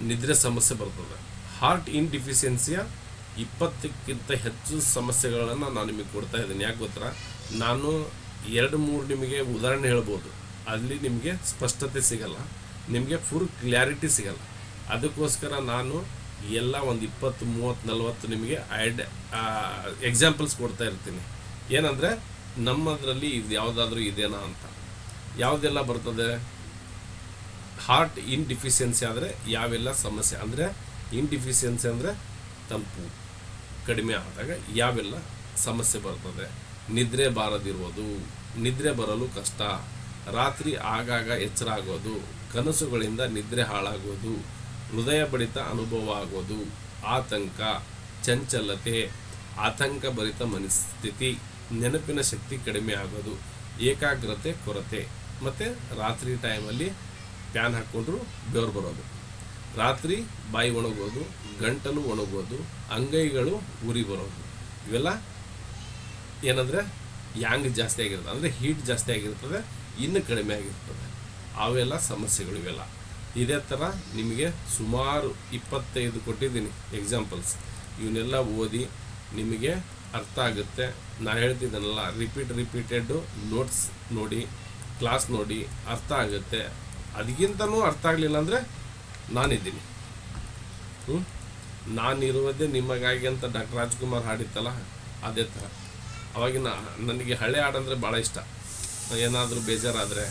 ನಿದ್ರೆ ಸಮಸ್ಯೆ ಬರ್ತದೆ. ಹಾರ್ಟ್ ಡಿಫಿಷಿಯನ್ಸಿಯ 20ಕ್ಕಿಂತ ಹೆಚ್ಚು ಸಮಸ್ಯೆಗಳನ್ನು ನಾನು ನಿಮಗೆ ಕೊಡ್ತಾ ಇದ್ದೀನಿ. ಯಾಕೆ ಗೊತ್ತಾ, ನಾನು 2-3 ನಿಮಗೆ ಉದಾಹರಣೆ ಹೇಳ್ಬೋದು, ಅಲ್ಲಿ ನಿಮಗೆ ಸ್ಪಷ್ಟತೆ ಸಿಗಲ್ಲ, ನಿಮಗೆ ಫುಲ್ ಕ್ಲಾರಿಟಿ ಸಿಗಲ್ಲ. ಅದಕ್ಕೋಸ್ಕರ ನಾನು ಎಲ್ಲ ಒಂದು 20, 30, 40 ನಿಮಗೆ ಎಕ್ಸಾಂಪಲ್ಸ್ ಕೊಡ್ತಾ ಇರ್ತೀನಿ. ಏನಂದರೆ ನಮ್ಮದರಲ್ಲಿ ಇದು ಯಾವುದಾದ್ರೂ ಇದೆನಾ ಅಂತ. ಯಾವುದೆಲ್ಲ ಬರ್ತದೆ, ಹಾರ್ಟ್ ಡಿಫಿಷಿಯನ್ಸಿ ಆದರೆ ಯಾವೆಲ್ಲ ಸಮಸ್ಯೆ, ಅಂದರೆ ಡಿಫಿಷಿಯನ್ಸಿ ಅಂದರೆ ತಂಪು ಕಡಿಮೆ ಆದಾಗ ಯಾವೆಲ್ಲ ಸಮಸ್ಯೆ ಬರ್ತದೆ. ನಿದ್ರೆ ಬಾರದಿರುವುದು, ನಿದ್ರೆ ಬರಲು ಕಷ್ಟ, ರಾತ್ರಿ ಆಗಾಗ ಎಚ್ಚರ ಆಗೋದು, ಕನಸುಗಳಿಂದ ನಿದ್ರೆ ಹಾಳಾಗೋದು, ಹೃದಯ ಬಡಿತ ಅನುಭವ ಆಗೋದು, ಆತಂಕ, ಚಂಚಲತೆ, ಆತಂಕಭರಿತ ಮನಸ್ಥಿತಿ, ನೆನಪಿನ ಶಕ್ತಿ ಕಡಿಮೆ ಆಗೋದು, ಏಕಾಗ್ರತೆ ಕೊರತೆ, ಮತ್ತು ರಾತ್ರಿ ಟೈಮಲ್ಲಿ ಫ್ಯಾನ್ ಹಾಕ್ಕೊಂಡ್ರು ಬೆವರು ಬರೋದು, ರಾತ್ರಿ ಬಾಯಿ ಒಣಗೋದು, ಗಂಟಲು ಒಣಗೋದು, ಅಂಗೈಗಳು ಉರಿ ಬರೋದು. ಇವೆಲ್ಲ ಏನಂದರೆ ಯಾಂಗ್ ಜಾಸ್ತಿ ಆಗಿರ್ತದೆ, ಅಂದರೆ ಹೀಟ್ ಜಾಸ್ತಿ ಆಗಿರ್ತದೆ, ಇನ್ನು ಕಡಿಮೆ ಆಗಿರ್ತದೆ. ಅವೆಲ್ಲ ಸಮಸ್ಯೆಗಳು ಇವೆಲ್ಲ. ಇದೇ ಥರ ನಿಮಗೆ ಸುಮಾರು 25 ಕೊಟ್ಟಿದ್ದೀನಿ ಎಕ್ಸಾಂಪಲ್ಸ್. ಇವನ್ನೆಲ್ಲ ಓದಿ ನಿಮಗೆ ಅರ್ಥ ಆಗುತ್ತೆ. ನಾನು ಹೇಳ್ತಿದ್ದೀನಲ್ಲ, ರಿಪೀಟೆಡ್ಡು ನೋಟ್ಸ್ ನೋಡಿ, ಕ್ಲಾಸ್ ನೋಡಿ, ಅರ್ಥ ಆಗುತ್ತೆ. ಅದಕ್ಕಿಂತನೂ ಅರ್ಥ ಆಗಲಿಲ್ಲ ಅಂದರೆ ನಾನಿದ್ದೀನಿ. ನಾನಿರುವುದೇ ನಿಮಗಾಗಿ ಅಂತ ಡಾಕ್ಟರ್ ರಾಜ್ಕುಮಾರ್ ಹಾಡಿತ್ತಲ್ಲ, ಅದೇ ಥರ. ಅವಾಗಿನ ನನಗೆ ಹಳೆ ಹಾಡಂದರೆ ಭಾಳ ಇಷ್ಟ. ಏನಾದರೂ ಬೇಜಾರಾದರೆ,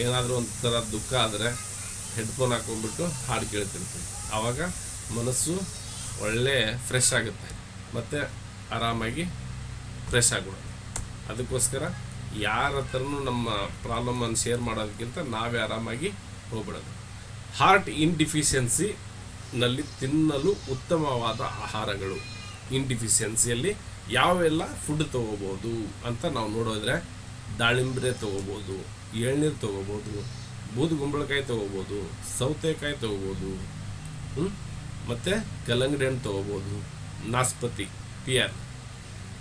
ಏನಾದರೂ ಒಂಥರ ದುಃಖ ಆದರೆ ಹೆಡ್ಫೋನ್ ಹಾಕ್ಕೊಂಡ್ಬಿಟ್ಟು ಹಾಡು ಕೇಳ್ತಿರ್ತೀನಿ. ಆವಾಗ ಮನಸ್ಸು ಒಳ್ಳೆ ಫ್ರೆಶ್ ಆಗುತ್ತೆ, ಮತ್ತು ಆರಾಮಾಗಿ ಫ್ರೆಶ್ ಆಗಿಬಿಡೋದು. ಅದಕ್ಕೋಸ್ಕರ ಯಾರ ಹತ್ರನೂ ನಮ್ಮ ಪ್ರಾಬ್ಲಮನ್ನು ಶೇರ್ ಮಾಡೋದಕ್ಕಿಂತ ನಾವೇ ಆರಾಮಾಗಿ ಹೋಗ್ಬಿಡೋದು. ಹಾರ್ಟ್ ಡಿಫಿಷಿಯನ್ಸಿನಲ್ಲಿ ತಿನ್ನಲು ಉತ್ತಮವಾದ ಆಹಾರಗಳು, ಡಿಫಿಷಿಯನ್ಸಿಯಲ್ಲಿ ಯಾವೆಲ್ಲ ಫುಡ್ ತೊಗೋಬೋದು ಅಂತ ನಾವು ನೋಡೋದ್ರೆ, ದಾಳಿಂಬ್ರೆ ತೊಗೋಬೋದು, ಎಳ್ನೀರು ತೊಗೋಬೋದು, ಬೂದುಗುಂಬಳಕಾಯಿ ತೊಗೋಬೋದು, ಸೌತೆಕಾಯಿ ತೊಗೋಬೋದು, ಮತ್ತು ಕಲ್ಲಂಗಡಿ ಹಣ್ಣು ತೊಗೋಬೋದು, ನಾಸ್ಪತಿ, ಪಿಯರ್,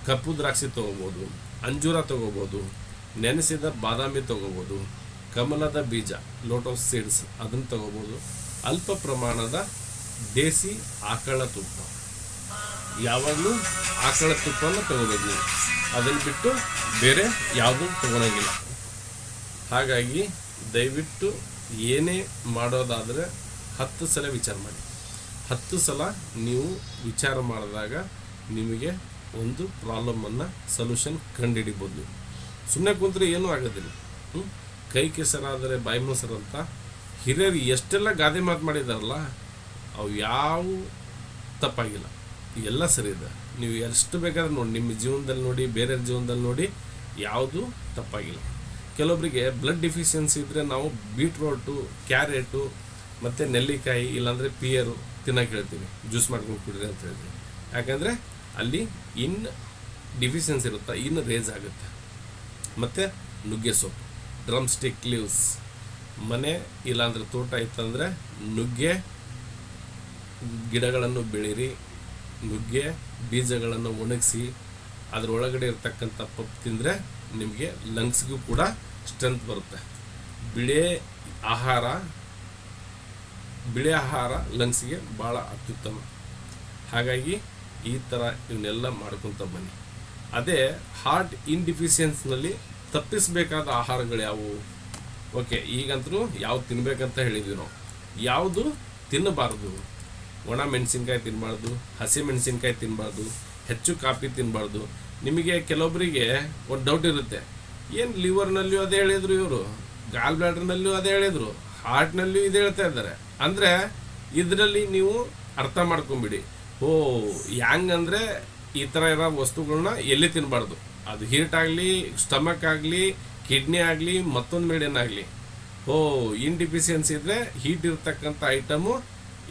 ಕಪ್ಪು ದ್ರಾಕ್ಷಿ ತೊಗೋಬೋದು, ಅಂಜೂರ ತೊಗೋಬೋದು, ನೆನೆಸಿದ ಬಾದಾಮಿ ತೊಗೋಬೋದು, ಕಮಲದ ಬೀಜ, ಲೋಟಸ್ ಸೀಡ್ಸ್ ಅದನ್ನು ತೊಗೋಬೋದು, ಅಲ್ಪ ಪ್ರಮಾಣದ ದೇಸಿ ಆಕಳ ತುಪ್ಪ, ಯಾವಾಗಲೂ ಆಕಳ ತುಪ್ಪನ ತೊಗೋಬೇಕು ನೀವು. ಅದನ್ನು ಬಿಟ್ಟು ಬೇರೆ ಯಾವುದೂ ತೊಗೊಳಂಗಿಲ್ಲ. ಹಾಗಾಗಿ ದಯವಿಟ್ಟು ಏನೇ ಮಾಡೋದಾದರೆ 10 ಸಲ ವಿಚಾರ ಮಾಡಿ. 10 ಸಲ ನೀವು ವಿಚಾರ ಮಾಡಿದಾಗ ನಿಮಗೆ ಒಂದು ಪ್ರಾಬ್ಲಮನ್ನು ಸೊಲ್ಯೂಷನ್ ಕಂಡುಹಿಡಿಬೋದು. ನೀವು ಸುಮ್ಮನೆ ಕುಂತ್ರೆ ಏನೂ ಆಗೋದಿಲ್ಲ. ಕೈ ಕೆಸರಾದರೆ ಬಾಯಿ ಮೊಸರು ಅಂತ ಹಿರಿಯರು ಎಷ್ಟೆಲ್ಲ ಗಾದೆ ಮಾತು ಮಾಡಿದಾರಲ್ಲ, ಅವು ಯಾವ ತಪ್ಪಾಗಿಲ್ಲ, ಎಲ್ಲ ಸರಿ ಇದೆ. ನೀವು ಎಷ್ಟು ಬೇಕಾದ್ರೆ ನೋಡಿ, ನಿಮ್ಮ ಜೀವನದಲ್ಲಿ ನೋಡಿ, ಬೇರೆಯವ್ರ ಜೀವನದಲ್ಲಿ ನೋಡಿ, ಯಾವುದೂ ತಪ್ಪಾಗಿಲ್ಲ. ಕೆಲವೊಬ್ಬರಿಗೆ ಬ್ಲಡ್ ಡಿಫಿಷಿಯನ್ಸಿ ಇದ್ದರೆ ನಾವು ಬೀಟ್ರೋಟು, ಕ್ಯಾರೆಟು, ಮತ್ತು ನೆಲ್ಲಿಕಾಯಿ ಇಲ್ಲಾಂದರೆ ಪಿಯರು ತಿನ್ನೋಕೆ ಹೇಳ್ತೀವಿ, ಜ್ಯೂಸ್ ಮಾಡ್ಕೊಂಡು ಕುಡಿರಿ ಅಂತ ಹೇಳ್ತೀವಿ. ಯಾಕಂದರೆ ಅಲ್ಲಿ ಇನ್ ಡಿಫಿಷಿಯನ್ಸಿ ಇರುತ್ತೆ, ಇನ್ ರೇಜ್ ಆಗುತ್ತೆ. ಮತ್ತು ನುಗ್ಗೆ ಸೊಪ್ಪು, ಡ್ರಮ್ ಸ್ಟಿಕ್ ಲೀವ್ಸ್, ಮನೆ ಇಲ್ಲಾಂದರೆ ತೋಟ ಇತ್ತಂದರೆ ನುಗ್ಗೆ ಗಿಡಗಳನ್ನು ಬೆಳೀರಿ. ನುಗ್ಗೆ ಬೀಜಗಳನ್ನು ಒಣಗಿಸಿ ಅದರೊಳಗಡೆ ಇರ್ತಕ್ಕಂಥ ಪಪ್ಪು ತಿಂದರೆ ನಿಮಗೆ ಲಂಗ್ಸ್ಗೂ ಕೂಡ ಸ್ಟ್ರೆಂತ್ ಬರುತ್ತೆ. ಬಿಳೆ ಆಹಾರ ಲಂಗ್ಸ್ಗೆ ಭಾಳ ಅತ್ಯುತ್ತಮ. ಹಾಗಾಗಿ ಈ ಥರ ಇವನ್ನೆಲ್ಲ ಮಾಡ್ಕೊತ ಬನ್ನಿ. ಅದೇ ಹಾರ್ಟ್ ಇನ್ಡಿಫಿಷಿಯನ್ಸ್ನಲ್ಲಿ ತಪ್ಪಿಸಬೇಕಾದ ಆಹಾರಗಳು ಯಾವುವು? ಓಕೆ, ಈಗಂತೂ ಯಾವ್ದು ತಿನ್ಬೇಕಂತ ಹೇಳಿದ್ವಿ ನಾವು. ಯಾವುದು ತಿನ್ನಬಾರ್ದು? ಒಣ ಮೆಣಸಿನ್ಕಾಯಿ ತಿನ್ನಬಾರ್ದು, ಹಸಿ ಮೆಣಸಿನ್ಕಾಯಿ ತಿನ್ನಬಾರ್ದು, ಹೆಚ್ಚು ಕಾಫಿ ತಿನ್ನಬಾರ್ದು. ನಿಮಗೆ ಕೆಲವೊಬ್ಬರಿಗೆ ಒಂದು ಡೌಟ್ ಇರುತ್ತೆ, ಏನು ಲಿವರ್ನಲ್ಲಿಯೂ ಅದೇ ಹೇಳಿದರು ಇವರು, ಗಾಲ್ ಬ್ಲಾಡರ್ನಲ್ಲಿಯೂ ಅದೇ ಹೇಳಿದರು, ಹಾರ್ಟ್ನಲ್ಲಿಯೂ ಇದೇ ಹೇಳ್ತಾ ಇದ್ದಾರೆ. ಅಂದರೆ ಇದರಲ್ಲಿ ನೀವು ಅರ್ಥ ಮಾಡ್ಕೊಂಬಿಡಿ, ಹೆಂಗಂದರೆ ಈ ಥರ ಇರೋ ವಸ್ತುಗಳನ್ನ ಎಲ್ಲಿ ತಿನ್ನಬಾರ್ದು. ಅದು ಹೀಟ್ ಆಗಲಿ, ಸ್ಟಮಕ್ ಆಗಲಿ, ಕಿಡ್ನಿ ಆಗಲಿ, ಮತ್ತೊಂದು ಮೆಡಿಯನ್ ಆಗಲಿ. ಇನ್ಡಿಫಿಷಿಯನ್ಸಿ ಇದ್ದರೆ ಹೀಟ್ ಇರ್ತಕ್ಕಂಥ ಐಟಮು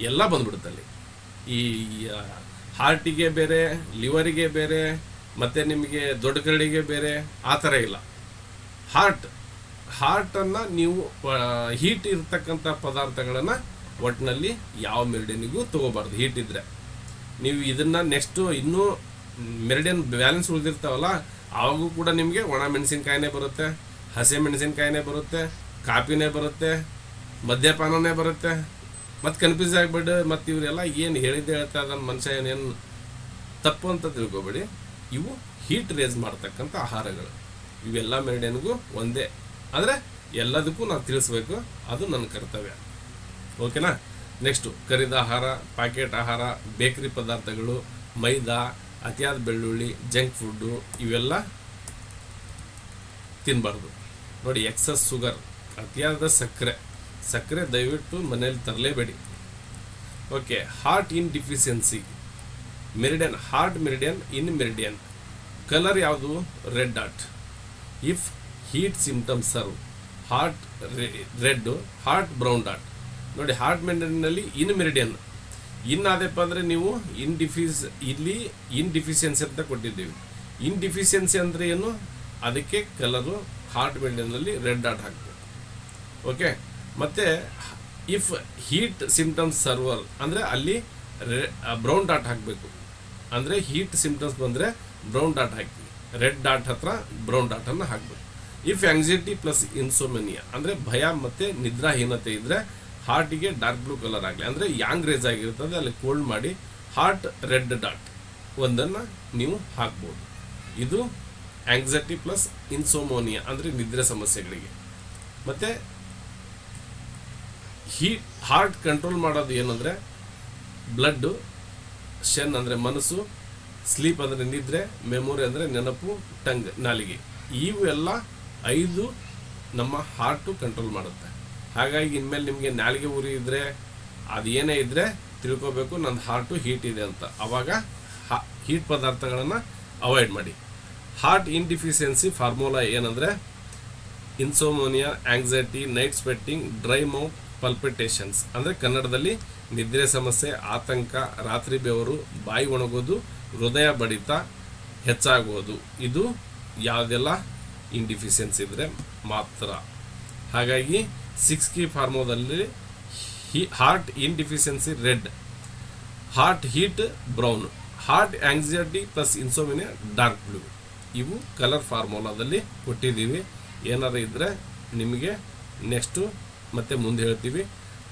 ಎಲ್ಲ ಬಂದ್ಬಿಡುತ್ತಲ್ಲಿ. ಈ ಹಾರ್ಟಿಗೆ ಬೇರೆ, ಲಿವರಿಗೆ ಬೇರೆ, ಮತ್ತು ನಿಮಗೆ ದೊಡ್ಡ ಕರಡಿಗೆ ಬೇರೆ, ಆ ಥರ ಇಲ್ಲ. ಹಾರ್ಟನ್ನು ನೀವು ಹೀಟ್ ಇರ್ತಕ್ಕಂಥ ಪದಾರ್ಥಗಳನ್ನು ಒಟ್ಟಿನಲ್ಲಿ ಯಾವ ಮೆರಿಡಿಯನ್ನಿಗೂ ತೊಗೋಬಾರ್ದು. ಹೀಟ್ ಇದ್ದರೆ ನೀವು ಇದನ್ನು ನೆಕ್ಸ್ಟು ಇನ್ನೂ ಮೆರಿಡಿಯನ್ ಬ್ಯಾಲೆನ್ಸ್ ಉಳಿದಿರ್ತಾವಲ್ಲ, ಆವಾಗೂ ಕೂಡ ನಿಮಗೆ ಒಣ ಮೆಣಸಿನ್ಕಾಯಿನೇ ಬರುತ್ತೆ, ಹಸಿ ಮೆಣಸಿನ್ಕಾಯಿನೇ ಬರುತ್ತೆ, ಕಾಫಿನೇ ಬರುತ್ತೆ, ಮದ್ಯಪಾನನೇ ಬರುತ್ತೆ. ಮತ್ತು ಕನ್ಫ್ಯೂಸ್ ಆಗಿಬಿಟ್ಟು ಮತ್ತು ಇವರೆಲ್ಲ ಏನು ಹೇಳಿದ್ದೆ ಹೇಳ್ತಾ ಅದನ್ನು ಮನುಷ್ಯ ಏನೇನು ತಪ್ಪು ಅಂತ ತಿಳ್ಕೊಬೇಡಿ. ಇವು ಹೀಟ್ ರೇಸ್ ಮಾಡ್ತಕ್ಕಂಥ ಆಹಾರಗಳು. ಇವೆಲ್ಲ ಮೆರಿಡಿಯನ್ಗೂ ಒಂದೇ, ಆದರೆ ಎಲ್ಲದಕ್ಕೂ ನಾವು ತಿಳಿಸ್ಬೇಕು, ಅದು ನನ್ನ ಕರ್ತವ್ಯ. ಓಕೆನಾ? ನೆಕ್ಸ್ಟು ಕರಿದ ಆಹಾರ, ಪ್ಯಾಕೆಟ್ ಆಹಾರ, ಬೇಕರಿ ಪದಾರ್ಥಗಳು, ಮೈದಾ, ಅತಿಯಾದ ಬೆಳ್ಳುಳ್ಳಿ, ಜಂಕ್ ಫುಡ್ಡು ಇವೆಲ್ಲ ತಿನ್ನಬಾರ್ದು. ನೋಡಿ, ಎಕ್ಸಸ್ ಶುಗರ್, ಅತಿಯಾದ ಸಕ್ಕರೆ ದಯವಿಟ್ಟು ಮನೇಲಿ ತರಲೇಬೇಡಿ. Okay, heart yin deficiency meridian, heart meridian yin meridian. Colour ಯಾವುದು? Red dot. If heat symptoms severe heart red, heart brown dot. ನೋಡಿ, ಹಾರ್ಟ್ ಮೆರಿಡಿಯನ್ನಲ್ಲಿ ಇನ್ ಮೆರಿಡಿಯನ್ ಆದಪ್ಪ ಅಂದರೆ ನೀವು ಇಲ್ಲಿ ಇನ್ಡಿಫಿಷಿಯನ್ಸಿ ಅಂತ ಕೊಟ್ಟಿದ್ದೀವಿ. ಇನ್ಡಿಫಿಷಿಯನ್ಸಿ ಅಂದರೆ ಏನು? ಅದಕ್ಕೆ ಕಲರು ಹಾರ್ಟ್ ಮೆರಿಡಿಯನ್ನಲ್ಲಿ ರೆಡ್ ಡಾಟ್ ಹಾಕಬೇಕು. ಓಕೆ, ಮತ್ತು ಇಫ್ ಹೀಟ್ ಸಿಂಪ್ಟಮ್ಸ್ ಸರ್ವರ್ ಅಂದರೆ ಅಲ್ಲಿ ಬ್ರೌನ್ ಡಾಟ್ ಹಾಕಬೇಕು. ಅಂದರೆ ಹೀಟ್ ಸಿಂಪ್ಟಮ್ಸ್ ಬಂದರೆ ಬ್ರೌನ್ ಡಾಟ್ ಹಾಕಿ, ರೆಡ್ ಡಾಟ್ ಹತ್ರ ಬ್ರೌನ್ ಡಾಟನ್ನು ಹಾಕಬೇಕು. ಇಫ್ ಆಂಗ್ಸೈಟಿ ಪ್ಲಸ್ ಇನ್ಸೋಮನಿಯಾ ಅಂದರೆ ಭಯ ಮತ್ತು ನಿದ್ರಾಹೀನತೆ ಇದ್ದರೆ ಹಾರ್ಟಿಗೆ ಡಾರ್ಕ್ ಬ್ಲೂ ಕಲರ್ ಆಗಲಿ, ಅಂದರೆ ಯಾಂಗ್ ರೇಜ್ ಆಗಿರ್ತದೆ, ಅಲ್ಲಿ ಕೋಲ್ಡ್ ಮಾಡಿ ಹಾರ್ಟ್ ರೆಡ್ ಡಾಟ್ ಒಂದನ್ನು ನೀವು ಹಾಕ್ಬೋದು. ಇದು ಆಂಗ್ಸೈಟಿ ಪ್ಲಸ್ ಇನ್ಸೋಮೋನಿಯಾ ಅಂದರೆ ನಿದ್ರೆ ಸಮಸ್ಯೆಗಳಿಗೆ. ಮತ್ತು ಹಾರ್ಟ್ ಕಂಟ್ರೋಲ್ ಮಾಡೋದು ಏನಂದರೆ ಬ್ಲಡ್ಡು, ಶೆನ್ ಅಂದರೆ ಮನಸ್ಸು, ಸ್ಲೀಪ್ ಅಂದರೆ ನಿದ್ರೆ, ಮೆಮೊರಿ ಅಂದರೆ ನೆನಪು, ಟಂಗ್ ನಾಲಿಗೆ. ಇವೆಲ್ಲ 5 ನಮ್ಮ ಹಾರ್ಟು ಕಂಟ್ರೋಲ್ ಮಾಡುತ್ತೆ. ಹಾಗಾಗಿ ಇನ್ಮೇಲೆ ನಿಮಗೆ ನಾಲಿಗೆ ಉರಿ ಇದ್ದರೆ, ಅದು ಏನೇ ಇದ್ದರೆ ತಿಳ್ಕೊಬೇಕು ನನ್ನ ಹಾರ್ಟು ಹೀಟ್ ಇದೆ ಅಂತ. ಆವಾಗ ಹೀಟ್ ಪದಾರ್ಥಗಳನ್ನು ಅವಾಯ್ಡ್ ಮಾಡಿ. ಹಾರ್ಟ್ ಇನ್ಡಿಫಿಷಿಯನ್ಸಿ ಫಾರ್ಮುಲಾ ಏನಂದರೆ insomnia, anxiety, night sweating, dry mouth, palpitations ಅಂದರೆ ಕನ್ನಡದಲ್ಲಿ ನಿದ್ರೆ ಸಮಸ್ಯೆ, ಆತಂಕ, ರಾತ್ರಿ ಬೆವರು, ಬಾಯಿ ಒಣಗೋದು, ಹೃದಯ ಬಡಿತ ಹೆಚ್ಚಾಗೋದು. ಇದು ಯಾವುದೆಲ್ಲ ಇನ್ಡಿಫಿಷಿಯನ್ಸಿ ಇದ್ದರೆ ಮಾತ್ರ. ಹಾಗಾಗಿ 6 ಕೀ ಫಾರ್ಮುಲಾದಲ್ಲಿ heart yin deficiency red, heart heat brown, heart anxiety plus insomnia dark blue. ಇವು ಕಲರ್ ಫಾರ್ಮುಲಾದಲ್ಲಿ ಕೊಟ್ಟಿದ್ದೀವಿ. ಏನಾರು ಇದ್ದರೆ ನಿಮಗೆ ನೆಕ್ಸ್ಟು ಮತ್ತೆ ಮುಂದೆ ಹೇಳ್ತೀವಿ.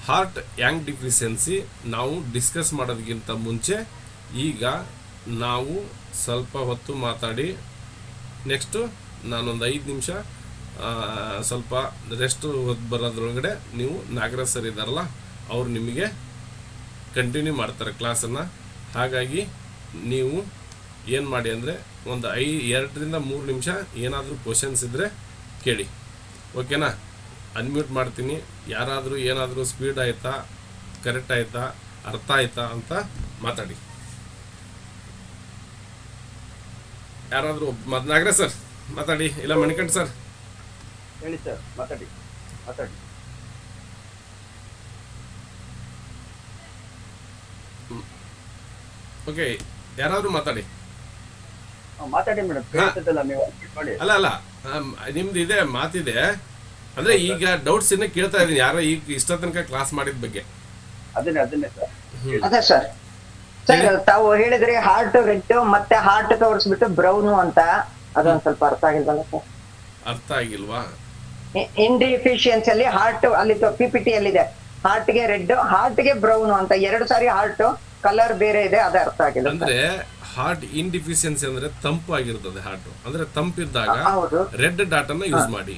ಹಾರ್ಟ್ ಯಾಂಗ್ ಡಿಫಿಷಿಯನ್ಸಿ ನಾವು ಡಿಸ್ಕಸ್ ಮಾಡೋದಕ್ಕಿಂತ ಮುಂಚೆ ಈಗ ನಾವು ಸ್ವಲ್ಪ ಹೊತ್ತು ಮಾತಾಡಿ ನೆಕ್ಸ್ಟು ನಾನೊಂದು 5 ನಿಮಿಷ ಸ್ವಲ್ಪ ರೆಸ್ಟ್ ಬರೋದ್ರೊಳಗಡೆ ನೀವು ನಾಗರಾಜ್ ಸರ್ ಇದ್ದಾರಲ್ಲ ಅವರು ನಿಮಗೆ ಕಂಟಿನ್ಯೂ ಮಾಡ್ತಾರೆ ಕ್ಲಾಸನ್ನು. ಹಾಗಾಗಿ ನೀವು ಏನು ಮಾಡಿ ಅಂದರೆ ಒಂದು 2 ರಿಂದ 3 ನಿಮಿಷ ಏನಾದರೂ ಕ್ವಶನ್ಸ್ ಇದ್ದರೆ ಕೇಳಿ. ಓಕೆನಾ? ಅನ್ಮ್ಯೂಟ್ ಮಾಡ್ತೀನಿ. ಯಾರಾದರೂ ಏನಾದರೂ ಸ್ಪೀಡ್ ಆಯಿತಾ, ಕರೆಕ್ಟ್ ಆಯಿತಾ, ಅರ್ಥ ಆಯಿತಾ ಅಂತ ಮಾತಾಡಿ. ಯಾರಾದರೂ ನಾಗರಾಜ್ ಸರ್ ಮಾತಾಡಿ, ಇಲ್ಲ ಮಣಿಕಂಠ ಸರ್ ಹೇಳಿ ಸರ್, ಮಾತಾಡಿ. ಓಕೆ, ಯಾರಾದ್ರೂ ಮಾತಾಡಿ. ಮಾತಾಡಿ ಮೇಡಮ್, ಕೇಳ್ತದಲ್ಲ ನೀವು ನೋಡಿ. ಅಲ್ಲ ಅಲ್ಲ, ನಿಮ್ದು ಇದೆ ಮಾತಿದೆ. ಅಂದ್ರೆ ಈಗ ಡೌಟ್ಸ್ ಇನ್ನ ಕೇಳ್ತಾ ಇದೀನಿ, ಯಾರೋ ಈಗ ಇಷ್ಟ ತನಕ ಕ್ಲಾಸ್ ಮಾಡಿದ ಬಗ್ಗೆ. ಅದನ್ನೇ ಸರ್. ಅದೇ ಸರ್ ತಾವು ಹೇಳಿದ್ರಿ ಹಾರ್ಟ್ ರೆಡ್ ಮತ್ತೆ ಹಾರ್ಟ್ ತೋರಿಸ್ಬಿಟ್ಟು ಬ್ರೌನು ಅಂತ, ಅದೊಂದ್ ಸ್ವಲ್ಪ ಅರ್ಥ ಆಗಿಲ್ವಲ್ಲ ಸರ್? ಅರ್ಥ ಆಗಿಲ್ವಾ? ಇನ್ಡಿಫಿಷಿಯನ್ಸಿ ಅಲ್ಲಿ ಹಾರ್ಟ್ ಅಲ್ಲಿ PPT ಅಲ್ಲಿದೆ, ಹಾರ್ಟ್ ಗೆ ರೆಡ್, ಹಾರ್ಟ್ ಗೆ ಬ್ರೌನ್ ಅಂತ 2 ಸಾರಿ ಹಾರ್ಟ್ ಕಲರ್ ಬೇರೆ ಇದೆ, ಅದೇ ಅರ್ಥ ಆಗಿಲ್ಲ. ಅಂದ್ರೆ ಹಾರ್ಟ್ ಇನ್ಡಿಫಿಷಿಯನ್ಸಿ ಅಂದ್ರೆ ತಂಪು ಆಗಿರ್ತದೆ. ಹಾರ್ಟ್ ಅಂದ್ರೆ ತಂಪಿದ್ದಾಗ ಹೌದು. ರೆಡ್ ಡಾಟ್ ಅನ್ನ ಯೂಸ್ ಮಾಡಿ.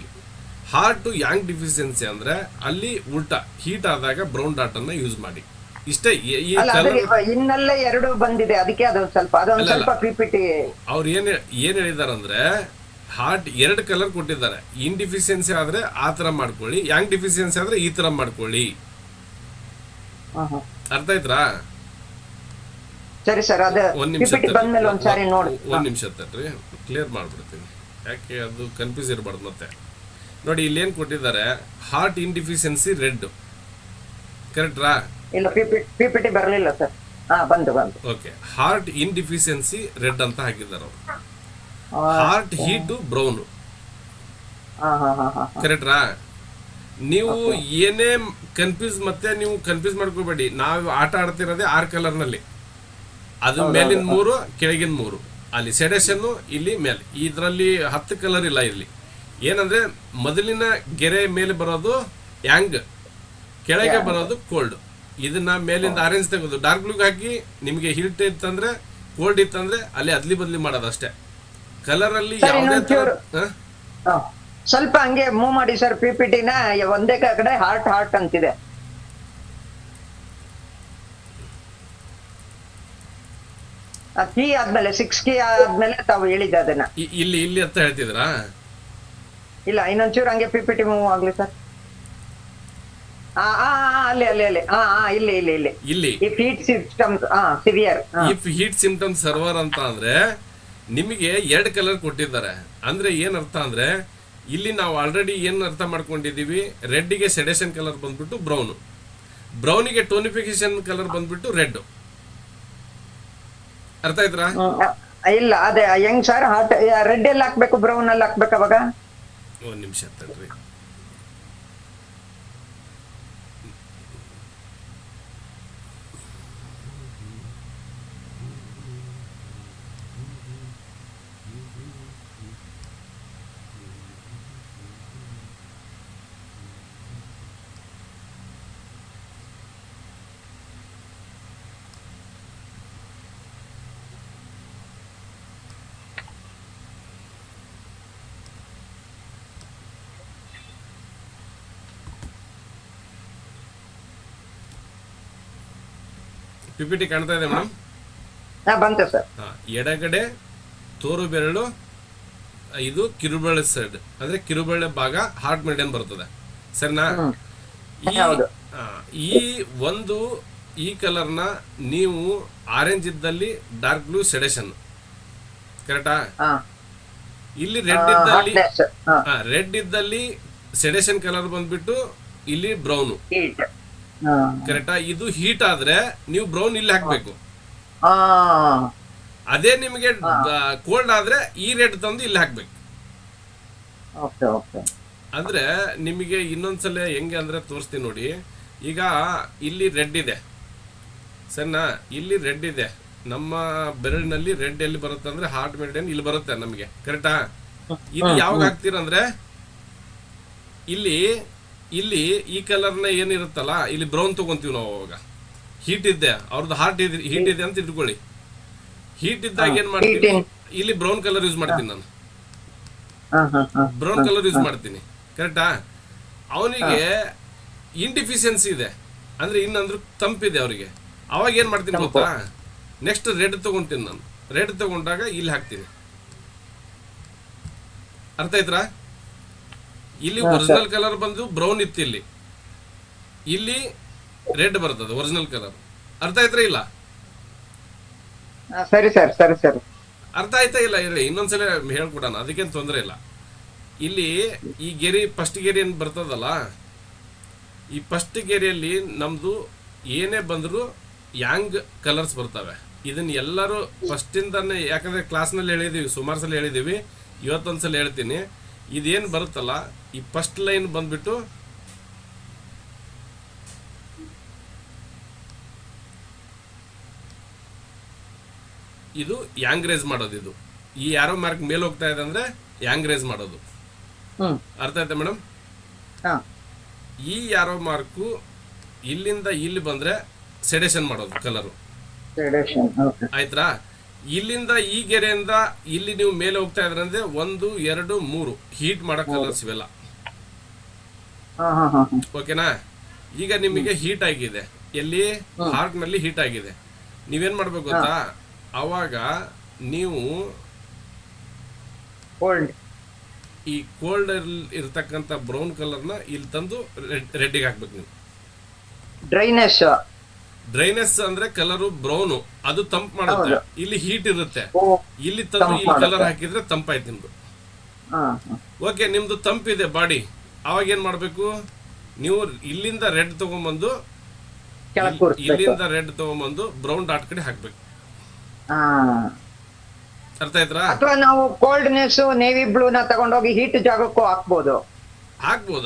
ಹಾರ್ಟ್ ಯಾಂಗ್ ಡಿಫಿಷಿಯನ್ಸಿ ಅಂದ್ರೆ ಅಲ್ಲಿ ಉಲ್ಟಾ, ಹೀಟ್ ಆದಾಗ ಬ್ರೌನ್ ಡಾಟ್ ಅನ್ನ ಯೂಸ್ ಮಾಡಿ. ಇಷ್ಟೇ. ಈ ಅಲ್ಲ, ಇನ್ನಲ್ಲೇ 2 ಬಂದಿದೆ, ಅದಕ್ಕೆ ಅದೊಂದ್ ಸ್ವಲ್ಪ PPT. ಅವ್ರು ಏನ್ ಹೇಳಿದಾರಂದ್ರೆ ಹಾರ್ಟ್ 2 ಕಲರ್ ಕೊಟ್ಟಿದ್ದಾರೆ. ಇನ್ಡಿಫಿಷಿಯನ್ಸಿ ಆದ್ರೆ ಆ ತರ ಮಾಡ್ಕೊಳ್ಳಿ, ಯಾಂಗ್ ಡಿಫಿಷಿಯನ್ಸಿ ಆದ್ರೆ ಈ ತರ ಮಾಡ್ಕೊಳ್ಳಿ. ಅರ್ಥ ಆಯ್ತಾ? ಸರಿ ಸರ್, ಅದು ಒಂದ್ ನಿಮಿಷ PPT ಬಂದ್ಮೇಲೆ ಒಂದ್ಸಾರಿ ನೋಡಿ. ಒಂದ್ ನಿಮಿಷ ತಡ್ರಿ, ಕ್ಲಿಯರ್ ಮಾಡ್ಬಿಡ್ತೀನಿ. ಯಾಕೆ ಅದು ಕನ್ಫ್ಯೂಸ್ ಇರಬಾರ್ದು ಮತ್ತೆ. ನೋಡಿ ಇಲ್ಲಿ ಏನ್ ಕೊಟ್ಟಿದ್ದಾರೆ, ಹಾರ್ಟ್ ಇನ್ಡಿಫಿಷಿಯನ್ಸಿ ರೆಡ್, ಕರೆಕ್ಟ್ರಾ? ಇಲ್ಲ, PPT ಬರಲಿಲ್ಲ ಸರ್. ಬಂದು. ಓಕೆ, ಹಾರ್ಟ್ ಇನ್ಡಿಫಿಷಿಯನ್ಸಿ ರೆಡ್ ಅಂತ ಹಾಕಿದ್ದಾರೆ ಅವರು. ಹಾರ್ಟ್ ಹೀಟ್ ಬ್ರೌನ್, ಕರೆಕ್ಟ್ರಾ? ನೀವು ಏನೇ ನೀವು ಕನ್ಫ್ಯೂಸ್ ಮಾಡ್ಕೋಬೇಡಿ. ನಾವು ಆಟ ಆಡ್ತಿರೋದೇ 6 ಕಲರ್ ನಲ್ಲಿ. ಅದು ಮೇಲಿನ 3, ಕೆಳಗಿನ 3. ಅಲ್ಲಿ ಸೆಡೆಷನ್, ಇಲ್ಲಿ ಮೇಲೆ. ಇದರಲ್ಲಿ 10 ಕಲರ್ ಇಲ್ಲ. ಇಲ್ಲಿ ಏನಂದ್ರೆ ಮೊದಲಿನ ಗೆರೆ ಮೇಲೆ ಬರೋದು ಯಾಂಗ್, ಕೆಳಗೆ ಬರೋದು ಕೋಲ್ಡ್. ಇದನ್ನ ಮೇಲಿಂದ ಆರೆಂಜ್ ತೆಗೆದು ಡಾರ್ಕ್ ಬ್ಲೂ ಹಾಕಿ, ನಿಮಗೆ ಹೀಟ್ ಇತ್ತಂದ್ರೆ ಕೋಲ್ಡ್ ಇತ್ತಂದ್ರೆ ಅಲ್ಲಿ ಅದ್ಲಿ ಬದ್ಲಿ ಮಾಡೋದು ಅಷ್ಟೇ. ಕಲರ್ ಅಲ್ಲಿ ಯಾವುದೇ ತರ ಸ್ವಲ್ಪ ಹಂಗೆ ಮೂವ್ ಮಾಡಿ ಸರ್. PPT ನ ಒಂದೇ ಕಡೆ ಹಾರ್ಟ್ ಅಂತಿದೆ. ಕೀ ಆದ್ಮೇಲೆ 6 ಕೀ ಆದ್ಮೇಲೆ ತಾವು ಹೇಳಿದ್ದೆ ಅದನ್ನ. ಇಲ್ಲಿ ಅಂತ ಹೇಳ್ತಿದ್ರಾ? ಇಲ್ಲ, ಇನ್ನೊಂಚೂರು ಹಂಗೆ PPT ಮೂವ್ ಆಗ್ಲಿ ಸರ್. ಅಲ್ಲಿ ಇಲ್ಲಿ if heat systems severe. If heat symptom server ಅಂತ ಅಂದ್ರೆ ನಿಮಗೆ 2 ಕಲರ್ ಕೊಟ್ಟಿದ್ದಾರೆ. ಅಂದ್ರೆ ಏನ್ ಅರ್ಥ ಅಂದ್ರೆ ಇಲ್ಲಿ ನಾವು ಆಲ್ರೆಡಿ ಏನ್ ಅರ್ಥ ಮಾಡ್ಕೊಂಡಿದೀವಿ, ರೆಡ್ ಗೆ ಸೆಡೆಷನ್ ಕಲರ್ ಬಂದ್ಬಿಟ್ಟು ಬ್ರೌನ್, ಬ್ರೌನಿಗೆ ಟೋನಿಫಿಕೇಶನ್ ಕಲರ್ ಬಂದ್ಬಿಟ್ಟು ರೆಡ್. ಅರ್ಥ ಆಯ್ತಾ? ಇಲ್ಲ, ಅದೇ ಹೆಂಗ್ ಸರ್? ಹಾರ್ಟ್ ರೆಡ್ ಎಲ್ಲಿ ಹಾಕ್ಬೇಕು, ಬ್ರೌನ್ ಅಲ್ಲಿ ಹಾಕ್ಬೇಕು ಅವಾಗ? ಒಂದ್ ನಿಮಿಷ ತಡ್ರಿ. PPT ಕಾಣ್ತಾ ಇದೆ ಮೇಡಮ್? ಬಂತು ಸರ್. ಎಡಗಡೆ ತೋರು ಬೆರಳು, ಇದು ಕಿರುಬೆರಳು ಸೈಡ್, ಅಂದ್ರೆ ಕಿರುಬೆರಳೆ ಭಾಗ ಹಾರ್ಟ್ ಮೆರಿಡಿಯನ್ ಬರ್ತದೆ, ಸರಿನಾ? ಈ ಕಲರ್ನ ನೀವು ಆರೆಂಜ್ ಇದ್ದಲ್ಲಿ ಡಾರ್ಕ್ ಬ್ಲೂ ಸೆಡೆಷನ್, ಕರೆಕ್ಟಾ? ಇಲ್ಲಿ ರೆಡ್ ಇದ್ದಲ್ಲಿ ಸೆಡೆಷನ್ ಕಲರ್ ಬಂದ್ಬಿಟ್ಟು ಇಲ್ಲಿ ಬ್ರೌನು, ಕರೆಕ್ಟಾ? ಇದು ಹೀಟ್ ಆದ್ರೆ ನೀವು ಬ್ರೌನ್ ಇಲ್ಲಿ ಹಾಕ್ಬೇಕು. ಅದೇ ನಿಮಗೆ ಕೋಲ್ಡ್ ಆದ್ರೆ ಈ ರೆಡ್ ತಂದು ಇಲ್ಲಿ ಹಾಕ್ಬೇಕು. ಅಂದ್ರೆ ನಿಮಗೆ ಇನ್ನೊಂದ್ಸಲ ಹೆಂಗೆ ಅಂದ್ರೆ ತೋರಿಸ್ತೀನಿ ನೋಡಿ. ಈಗ ಇಲ್ಲಿ ರೆಡ್ ಇದೆ, ಸರಿನಾ? ಇಲ್ಲಿ ರೆಡ್ ಇದೆ, ನಮ್ಮ ಬೆರಳಿನಲ್ಲಿ ರೆಡ್ ಎಲ್ಲಿ ಬರುತ್ತೆ ಅಂದ್ರೆ ಹಾರ್ಟ್ ಮೆರಿಡಿಯನ್ ಇಲ್ಲಿ ಬರುತ್ತೆ ನಮಗೆ, ಕರೆಕ್ಟಾ? ಇದು ಯಾವಾಗ ಹಾಕ್ತೀರಂದ್ರೆ ಇಲ್ಲಿ ಈ ಕಲರ್ನ ಏನಿರುತ್ತಲ್ಲ, ಇಲ್ಲಿ ಬ್ರೌನ್ ತಗೊಂತೀವಿ ನಾವು. ಅವಾಗ ಹೀಟ್ ಇದೆ, ಅವ್ರದ್ದು ಹೀಟ್ ಇದೆ ಅಂತ ಇಟ್ಕೊಳ್ಳಿ. ಹೀಟ್ ಇದ್ದಾಗ ಏನ್ ಮಾಡ್ತೀನಿ, ಇಲ್ಲಿ ಬ್ರೌನ್ ಕಲರ್ ಯೂಸ್ ಮಾಡ್ತೀನಿ ನಾನು. ಬ್ರೌನ್ ಕಲರ್ ಯೂಸ್ ಮಾಡ್ತೀನಿ, ಕರೆಕ್ಟಾ? ಅವನಿಗೆ ಇನ್ಡಿಫಿಷಿಯನ್ಸಿ ಇದೆ ಅಂದ್ರೆ ಇನ್ನಂದ್ರು ತಂಪಿದೆ ಅವರಿಗೆ. ಅವಾಗ ಏನ್ ಮಾಡ್ತೀನಿ ಗೊತ್ತಾ, ನೆಕ್ಸ್ಟ್ ರೆಡ್ ತಗೊಂತೀನಿ ನಾನು. ರೆಡ್ ತಗೊಂಡಾಗ ಇಲ್ಲಿ ಹಾಕ್ತೀನಿ. ಅರ್ಥ ಆಯ್ತಾ? ಇಲ್ಲಿ ಒರಿಜಿನಲ್ ಕಲರ್ ಬಂದು ಬ್ರೌನ್ ಇತ್ತು, ಇಲ್ಲಿ ರೆಡ್ ಬರ್ತದೆ ಒರಿಜಿನಲ್ ಕಲರ್. ಅರ್ಥ ಆಯ್ತಾ ಇಲ್ಲ? ಸರಿ ಸರ್, ಸರಿ ಸರ್. ಅರ್ಥ ಆಯ್ತಾ ಇಲ್ಲ? ಇರಲಿ, ಇನ್ನೊಂದ್ಸಲ ಹೇಳ್ಕೊಡೋಣ, ಅದಕ್ಕೇನು ತೊಂದರೆ ಇಲ್ಲ. ಇಲ್ಲಿ ಈ ಗೆರೆ ಫಸ್ಟ್ ಗೆರೆ ಏನ್ ಬರ್ತದಲ್ಲ, ಈ ಫಸ್ಟ್ ಗೆರೆಯಲ್ಲಿ ನಮ್ದು ಏನೇ ಬಂದ್ರು ಯಾಂಗ್ ಕಲರ್ಸ್ ಬರ್ತವೆ. ಇದನ್ನ ಎಲ್ಲರೂ ಫಸ್ಟಿಂದಾನೆ, ಯಾಕಂದ್ರೆ ಕ್ಲಾಸ್ನಲ್ಲಿ ಹೇಳಿದೀವಿ, ಸುಮಾರು ಸಲ ಹೇಳಿದೀವಿ, ಇವತ್ತೊಂದ್ಸಲ ಹೇಳ್ತೀನಿ. ಇದೇನು ಬರುತ್ತಲ್ಲ, ಈ ಫಸ್ಟ್ ಲೈನ್ ಬಂದ್ಬಿಟ್ಟು ಇದು ಯಾಂಗ್ರೇಜ್ ಮಾಡೋದು. ಇದು ಈ ಯಾರೋ ಮಾರ್ಕ್ ಮೇಲೆ ಹೋಗ್ತಾ ಇದೆ ಅಂದ್ರೆ ಯಾಂಗ್ರೇಜ್ ಮಾಡೋದು. ಅರ್ಥ ಆಯ್ತಾ ಮೇಡಮ್? ಈ ಯಾರೋ ಮಾರ್ಕು ಇಲ್ಲಿಂದ ಇಲ್ಲಿ ಬಂದ್ರೆ ಸೆಡೇಷನ್ ಮಾಡೋದು ಕಲರು. ಆಯ್ತಾ? ಇಲ್ಲಿಂದ ಈ ಗೆರೆಯಿಂದ ಇಲ್ಲಿ ನೀವು ಮೇಲೆ ಹೋಗ್ತಾ ಇದ್ರೆ ಅಂದ್ರೆ 1, 2, 3 ಹೀಟ್ ಮಾಡೋ ಕಲರ್ಸ್ ಇವೆಲ್ಲ. ಓಕೆನಾ? ಈಗ ನಿಮಗೆ ಹೀಟ್ ಆಗಿದೆ, ಎಲ್ಲಿ ಹಾರ್ಟ್ ನಲ್ಲಿ ಹೀಟ್ ಆಗಿದೆ. ನೀವೇನ್ ಮಾಡ್ಬೇಕು ಗೊತ್ತಾ? ಅವಾಗ ನೀವು ಈ ಕೋಲ್ಡ್ ಇರ್ತಕ್ಕಂಥ ಬ್ರೌನ್ ಕಲರ್ನ ಇಲ್ಲಿ ತಂದು ರೆಡ್ಡಿಗೆ ಹಾಕ್ಬೇಕು ನೀವು. ಡ್ರೈನೆಸ್ ಅಂದ್ರೆ ಕಲರು ಬ್ರೌನು, ಅದು ತಂಪ್ ಮಾಡುತ್ತೆ. ಇಲ್ಲಿ ಹೀಟ್ ಇರುತ್ತೆ, ಇಲ್ಲಿ ತಂದು ಇಲ್ಲಿ ಕಲರ್ ಹಾಕಿದ್ರೆ ತಂಪಾಯ್ತು ನಿಮ್ದು. ಓಕೆ, ನಿಮ್ದು ತಂಪಿದೆ ಬಾಡಿ, ಅವಾಗ ಏನ್ ಮಾಡ್ಬೇಕು? ನೀವು ಇಲ್ಲಿಂದ ರೆಡ್ ತಗೊಂಡ್ಬಂದು ಬ್ರೌನ್ ಡಾಟ್ ಕಡೆ ಹಾಕ್ಬೇಕು. ಅರ್ಥ ಆಯ್ತಾ? ಅಥವಾ ನಾವು ಕೋಲ್ಡ್ನೆಸ್ ನೇವಿ ಬ್ಲೂ ನ ತಗೊಂಡೋಗಿ ಹೀಟ್ ಜಾಗಕ್ಕೂ ಹಾಕ್ಬೋದು.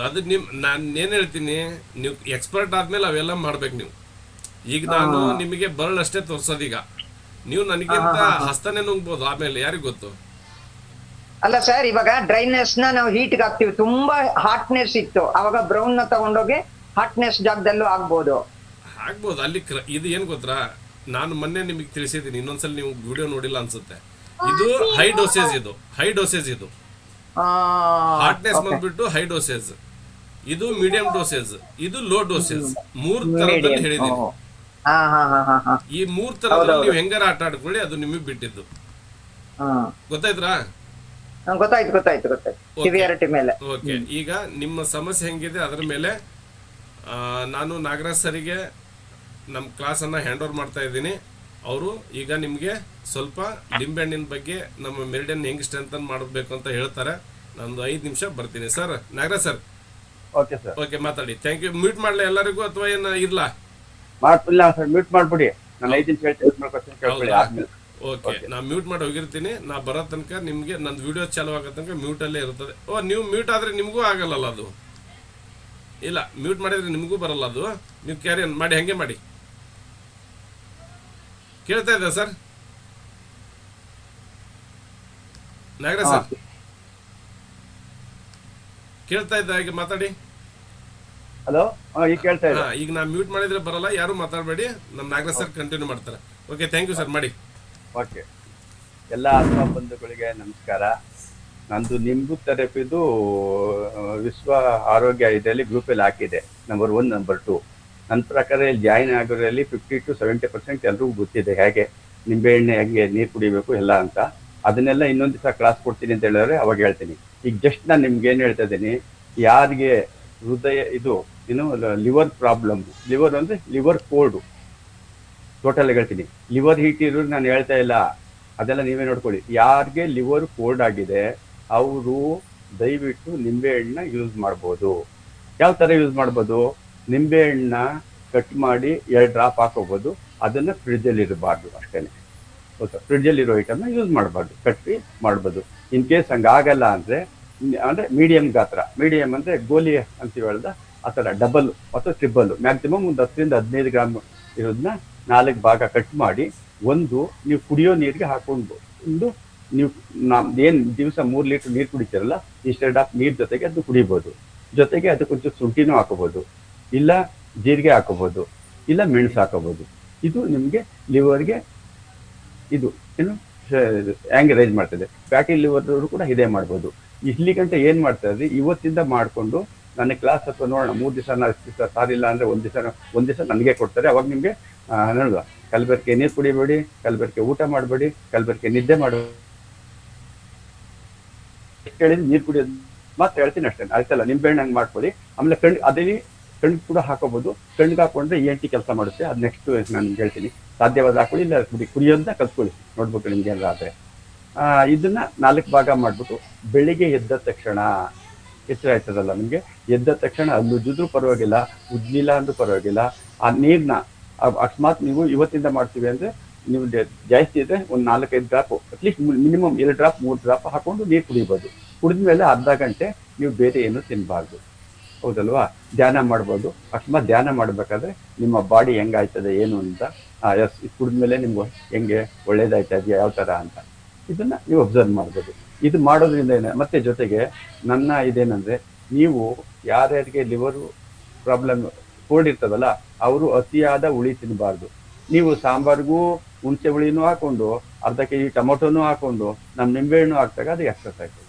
ಅದು ನಾನು ಏನ್ ಹೇಳ್ತೀನಿ, ನೀವು ಎಕ್ಸ್ಪರ್ಟ್ ಆದ್ಮೇಲೆ ಅವೆಲ್ಲ ಮಾಡ್ಬೇಕು ನೀವು. ಈಗ ನಾನು ನಿಮಗೆ ಬರಳಷ್ಟೇ ತೋರ್ಸೋದೀಗ, ನೀವು ನನಗಿಂತ ಹಸ್ತನೇ ನುಂಗ್ಬೋದು ಆಮೇಲೆ, ಯಾರಿಗ್ ಗೊತ್ತು? ಅಲ್ಲ ಸರ್, ಇವಾಗ ಡ್ರೈನೆಸ್ ನ ನಾವು ಹೀಟ್ ಹಾಕ್ತಿವಿ, ತುಂಬಾ ಹಾಟ್ನೆಸ್ ಇತ್ತು, ಅವಾಗ ಬ್ರೌನ್ ನ ತಗೊಂಡೋಗಿ ಹಾಟ್ನೆಸ್ ಜಾಗದಲ್ಲೂ ಆಗ್ಬೋದು. ಅಲ್ಲಿ ಇದು ಏನ್ ಗೊತ್ತಾ, ನಾನು ಮೊನ್ನೆ ನಿಮಗೆ ತಿಳಿಸಿದ್ದೀನಿ, ಇನ್ನೊಂದ್ಸಲ ನೀವು ವಿಡಿಯೋ ನೋಡಿಲ್ಲ ಅನ್ಸುತ್ತೆ. ಇದು ಹೈ ಡೋಸೇಜ್ ಇದು ಹಾಟ್ನೆಸ್ ಬಂದ್ಬಿಟ್ಟು ಹೈ ಡೋಸೇಜ್, ಇದು ಮೀಡಿಯಂ ಡೋಸೇಜ್, ಇದು ಲೋ ಡೋಸೇಜ್. 3 ತರದಲ್ಲಿ ಹೇಳಿದೀನಿ. ಈ 3 ತರದಲ್ಲಿ ನೀವು ಹೆಂಗಾರ ಆಟ ಆಡ್ಕೊಳ್ಳಿ, ಅದು ನಿಮಗೆ ಬಿಟ್ಟಿದ್ದು. ಗೊತ್ತಾಯ್ತಾ? ಗೊತ್ತಾಯ್ತು. ಓಕೆ, ಈಗ ನಿಮ್ಮ ಸಮಸ್ಯೆ ಹೆಂಗಿದೆ ಅದರ ಮೇಲೆ ನಾನು ನಾಗರಾಜ್ ಸರಿಗೆ ನಮ್ಮ ಕ್ಲಾಸನ್ನು ಹ್ಯಾಂಡ್ ಓವರ್ ಮಾಡ್ತಾ ಇದ್ದೀನಿ. ಅವರು ಈಗ ನಿಮಗೆ ಸ್ವಲ್ಪ ಲಿಂಬೆಹಣ್ಣಿನ ಬಗ್ಗೆ, ನಮ್ಮ ಮೆರಿಡಿಯನ್ ಹೆಂಗ್ ಸ್ಟ್ರೆಂಥನ್ ಮಾಡಬೇಕು ಅಂತ ಹೇಳ್ತಾರೆ. ನಂದು 5 ನಿಮಿಷ ಬರ್ತೀನಿ ಸರ್. ನಾಗರಾಜ್ ಸರ್, ಓಕೆ ಮಾತಾಡಿ. Thank you. ಮ್ಯೂಟ್ ಮಾಡಲ ಎಲ್ಲರಿಗೂ ಅಥವಾ ಏನು ಇರ್ಲಾ? ಇಲ್ಲ ಸರ್, ಮ್ಯೂಟ್ ಮಾಡ್ಬಿಡಿ. ನಾನು 5 ನಿಮಿಷ ಹೇಳ್ತೀನಿ. ಓಕೆ, ನಾ ಮ್ಯೂಟ್ ಮಾಡಿ ಹೋಗಿರ್ತೀನಿ. ನಾ ಬರೋ ತನಕ ನಿಮ್ಗೆ ನಂದು ವಿಡಿಯೋ ಚಾಲು ಆಗೋ ತನಕ ಮ್ಯೂಟ್ ಅಲ್ಲೇ ಇರ್ತದೆ. ನೀವು ಮ್ಯೂಟ್ ಆದ್ರೆ ನಿಮಗೂ ಆಗಲ್ಲ ಅದು. ಇಲ್ಲ, ಮ್ಯೂಟ್ ಮಾಡಿದ್ರೆ ನಿಮಗೂ ಬರಲ್ಲ ಅದು. ನೀವು ಕ್ಯಾರಿ ಮಾಡಿ, ಹಂಗೆ ಮಾಡಿ. ಕೇಳ್ತಾ ಇದೆ ಸರ್? ನಾಗರಾಜ್ ಸರ್ ಕೇಳ್ತಾ ಇದ್ದ, ಹಾಗೆ ಮಾತಾಡಿ. ಹಲೋ, ಈಗ ಕೇಳ್ತಾ ಇದೆ. ಈಗ ನಾ ಮ್ಯೂಟ್ ಮಾಡಿದ್ರೆ ಬರಲ್ಲ, ಯಾರು ಮಾತಾಡಬೇಡಿ. ನಮ್ಮ ನಾಗರಾಜ್ ಸರ್ ಕಂಟಿನ್ಯೂ ಮಾಡ್ತಾರೆ. ಓಕೆ, ಥ್ಯಾಂಕ್ ಯು ಸರ್, ಮಾಡಿ. ಓಕೆ, ಎಲ್ಲ ಆತ್ಮ ಬಂಧುಗಳಿಗೆ ನಮಸ್ಕಾರ. ನಂದು ನಿಮ್ಗೂ ಥೆರಪಿದು ವಿಶ್ವ ಆರೋಗ್ಯ ಇದರಲ್ಲಿ ಗ್ರೂಪಲ್ಲಿ ಹಾಕಿದೆ, ನಂಬರ್ 1, ನಂಬರ್ 2. ನನ್ನ ಪ್ರಕಾರ ಇಲ್ಲಿ ಜಾಯಿನ್ ಆಗೋರಲ್ಲಿ 50 to 70% ಎಲ್ರಿಗೂ ಗೊತ್ತಿದೆ, ಹೇಗೆ ನಿಂಬೆಹಣ್ಣೆ ಹೆಂಗೆ ನೀರು ಕುಡಿಬೇಕು ಎಲ್ಲ ಅಂತ. ಅದನ್ನೆಲ್ಲ ಇನ್ನೊಂದು ದಿವಸ ಕ್ಲಾಸ್ ಕೊಡ್ತೀನಿ ಅಂತ ಹೇಳಿದ್ರೆ ಅವಾಗ ಹೇಳ್ತೀನಿ. ಈಗ ಜಸ್ಟ್ ನಾನು ನಿಮ್ಗೆ ಏನು ಹೇಳ್ತಾ ಇದ್ದೀನಿ, ಯಾರಿಗೆ ಹೃದಯ ಲಿವರ್ ಪ್ರಾಬ್ಲಮ್, ಲಿವರ್ ಅಂದರೆ ಲಿವರ್ ಕೋಲ್ಡು, ಟೋಟಲ್ ಹೇಳ್ತೀನಿ. ಲಿವರ್ ಹೀಟ್ ಇರೋರು ನಾನು ಹೇಳ್ತಾ ಇಲ್ಲ, ಅದೆಲ್ಲ ನೀವೇ ನೋಡ್ಕೊಳ್ಳಿ. ಯಾರಿಗೆ ಲಿವರ್ ಕೋಲ್ಡ್ ಆಗಿದೆ ಅವರು ದಯವಿಟ್ಟು ನಿಂಬೆಹಣ್ಣನ್ನ ಯೂಸ್ ಮಾಡ್ಬೋದು. ಯಾವ ಥರ ಯೂಸ್ ಮಾಡ್ಬೋದು? ನಿಂಬೆಹಣ್ಣನ್ನ ಕಟ್ ಮಾಡಿ 2 ಡ್ರಾಪ್ ಹಾಕೋಬೋದು. ಅದನ್ನು ಫ್ರಿಡ್ಜಲ್ಲಿ ಇರಬಾರ್ದು ಅಷ್ಟೇ. ಓಕೆ, ಫ್ರಿಡ್ಜಲ್ಲಿರೋ ಐಟಮ್ನ ಯೂಸ್ ಮಾಡಬಾರ್ದು, ಕಟ್ಟಿ ಮಾಡ್ಬೋದು. ಇನ್ ಕೇಸ್ ಹಂಗಾಗಲ್ಲ ಅಂದರೆ ಮೀಡಿಯಮ್ ಗಾತ್ರ, ಮೀಡಿಯಮ್ ಅಂದರೆ ಗೋಲಿ ಅಂತೀವಿ ಹೇಳ್ದ ಆ ಥರ, ಡಬಲ್ ಅಥವಾ ಟ್ರಿಬಲ್, ಮ್ಯಾಕ್ಸಿಮಮ್ ಒಂದು 10 ರಿಂದ 15 ಗ್ರಾಮ್ ಇರೋದನ್ನ 4 ಭಾಗ ಕಟ್ ಮಾಡಿ, ಒಂದು ನೀವು ಕುಡಿಯೋ ನೀರಿಗೆ ಹಾಕೊಂಡು, ನೀವು ಏನು ದಿವಸ 3 ಲೀಟರ್ ನೀರು ಕುಡಿತೀರಲ್ಲ, ಇನ್ಸ್ಟೆಡ್ ಆಫ್ ನೀರು ಜೊತೆಗೆ ಅದು ಕುಡಿಬೋದು. ಜೊತೆಗೆ ಅದಕ್ಕೊಂಚೂರು ಶುಂಠಿನೂ ಹಾಕೋಬೋದು, ಇಲ್ಲ ಜೀರಿಗೆ ಹಾಕೋಬೋದು, ಇಲ್ಲ ಮೆಣಸು ಹಾಕೋಬೋದು. ಇದು ನಿಮಗೆ ಲಿವರ್ಗೆ ಇದು ಆ್ಯಂಗರೈಸ್ ಮಾಡ್ತದೆ. ಫ್ಯಾಟಿ ಲಿವರ್ ಕೂಡ ಇದೇ ಮಾಡ್ಬೋದು. ಇಲ್ಲಿ ಗಂಟೆ ಏನು ಮಾಡ್ತಾ ಇದ್ರಿ, ಇವತ್ತಿಂದ ಮಾಡಿಕೊಂಡು ನನ್ನ ಕ್ಲಾಸ್ ಅಥವಾ ನೋಡೋಣ, 3 ದಿವಸ 4 ದಿವಸ ಸಾರಿಲ್ಲ ಅಂದರೆ ಒಂದು ದಿವಸ ನನಗೆ ಕೊಡ್ತಾರೆ. ಅವಾಗ ನಿಮಗೆ ನೋಡುವ, ಕಲಬೆರಕೆ ನೀರು ಕುಡಿಬೇಡಿ, ಕಲಬೆರಕೆ ಊಟ ಮಾಡಬೇಡಿ, ಕಲಬೆರಕೆ ನಿದ್ದೆ ಮಾಡಬೇಡಿ, ಹೇಳಿದ್ರೆ ನೀರು ಕುಡಿಯೋದು ಮಾತ್ರ ಹೇಳ್ತೀನಿ ಅಷ್ಟೇ. ಆಯ್ತಲ್ಲ, ನಿಂಬೆಹಣ್ಣು ಹಂಗೆ ಮಾಡ್ಕೊಳ್ಳಿ. ಆಮೇಲೆ ಕಣ್ಣಿಗೆ ಕೂಡ ಹಾಕೋಬೋದು. ಕಣ್ಣಿಗೆ ಹಾಕೊಂಡ್ರೆ ENT ಕೆಲಸ ಮಾಡುತ್ತೆ. ಅದು ನೆಕ್ಸ್ಟ್ ನಾನು ಹೇಳ್ತೀನಿ. ಸಾಧ್ಯವಾದ ಹಾಕೊಳ್ಳಿ, ಇಲ್ಲ ಕುಡಿಯೋದನ್ನ ಕಲ್ತ್ಕೊಳ್ಳಿ, ನೋಡ್ಬೇಕು ನಿಮ್ಗೆ ಎಲ್ಲ ಆದರೆ. ಇದನ್ನ 4 ಭಾಗ ಮಾಡಿಬಿಟ್ಟು ಬೆಳಿಗ್ಗೆ ಎದ್ದ ತಕ್ಷಣ ಎಚ್ಚರ ಆಯ್ತದಲ್ಲ ನಿಮಗೆ, ಎದ್ದ ತಕ್ಷಣ ಅಲ್ಲುಜ್ಜಿದ್ರೂ ಪರವಾಗಿಲ್ಲ, ಉಜ್ಲಿಲ್ಲ ಅಂದ್ರೂ ಪರವಾಗಿಲ್ಲ, ಆ ನೀರನ್ನ ಅಕಸ್ಮಾತ್ ನೀವು ಇವತ್ತಿಂದ ಮಾಡ್ತೀವಿ ಅಂದರೆ ನೀವು ಜಾಸ್ತಿ ಇದ್ರೆ ಒಂದು 4-5 drop at least minimum 2 drop 3 drop ಹಾಕೊಂಡು ನೀರು ಕುಡಿಬೋದು. ಕುಡಿದ್ಮೇಲೆ ಅರ್ಧ ಗಂಟೆ ನೀವು ಬೇರೆ ಏನು ತಿನ್ನಬಾರ್ದು, ಹೌದಲ್ವಾ? ಧ್ಯಾನ ಮಾಡ್ಬೋದು. ಅಕಸ್ಮಾತ್ ಧ್ಯಾನ ಮಾಡಬೇಕಾದ್ರೆ ನಿಮ್ಮ ಬಾಡಿ ಹೆಂಗಾಯ್ತದೆ ಏನು ಅಂತ, ಎಸ್ ಇದು ಕುಡಿದ್ಮೇಲೆ ನಿಮ್ಗೆ ಹೆಂಗೆ ಒಳ್ಳೇದಾಯ್ತಾ ಇದೆಯಾ ಯಾವ ಥರ ಅಂತ ಇದನ್ನ ನೀವು ಅಬ್ಸರ್ವ್ ಮಾಡ್ಬೋದು. ಇದು ಮಾಡೋದ್ರಿಂದ ಮತ್ತೆ ಜೊತೆಗೆ ನನ್ನ ಇದೇನಂದ್ರೆ, ನೀವು ಯಾರ್ಯಾರಿಗೆ ಲಿವರು ಪ್ರಾಬ್ಲಮ್ ಕೋಲ್ಡ್ ಇರ್ತದಲ್ಲ ಅವರು ಅತಿಯಾದ ಹುಳಿ ತಿನ್ನಬಾರ್ದು. ನೀವು ಸಾಂಬಾರ್ಗೂ ಹುಣಸೆ ಹುಳಿನೂ ಹಾಕೊಂಡು ಅರ್ಧ ಕೆಜಿ ಟೊಮೊಟೊನೂ ಹಾಕೊಂಡು ನಮ್ಮ ನಿಂಬೆಹಣ್ಣು ಹಾಕ್ದಾಗ ಅದು ಎಕ್ಸರ್ಸೈಸ್.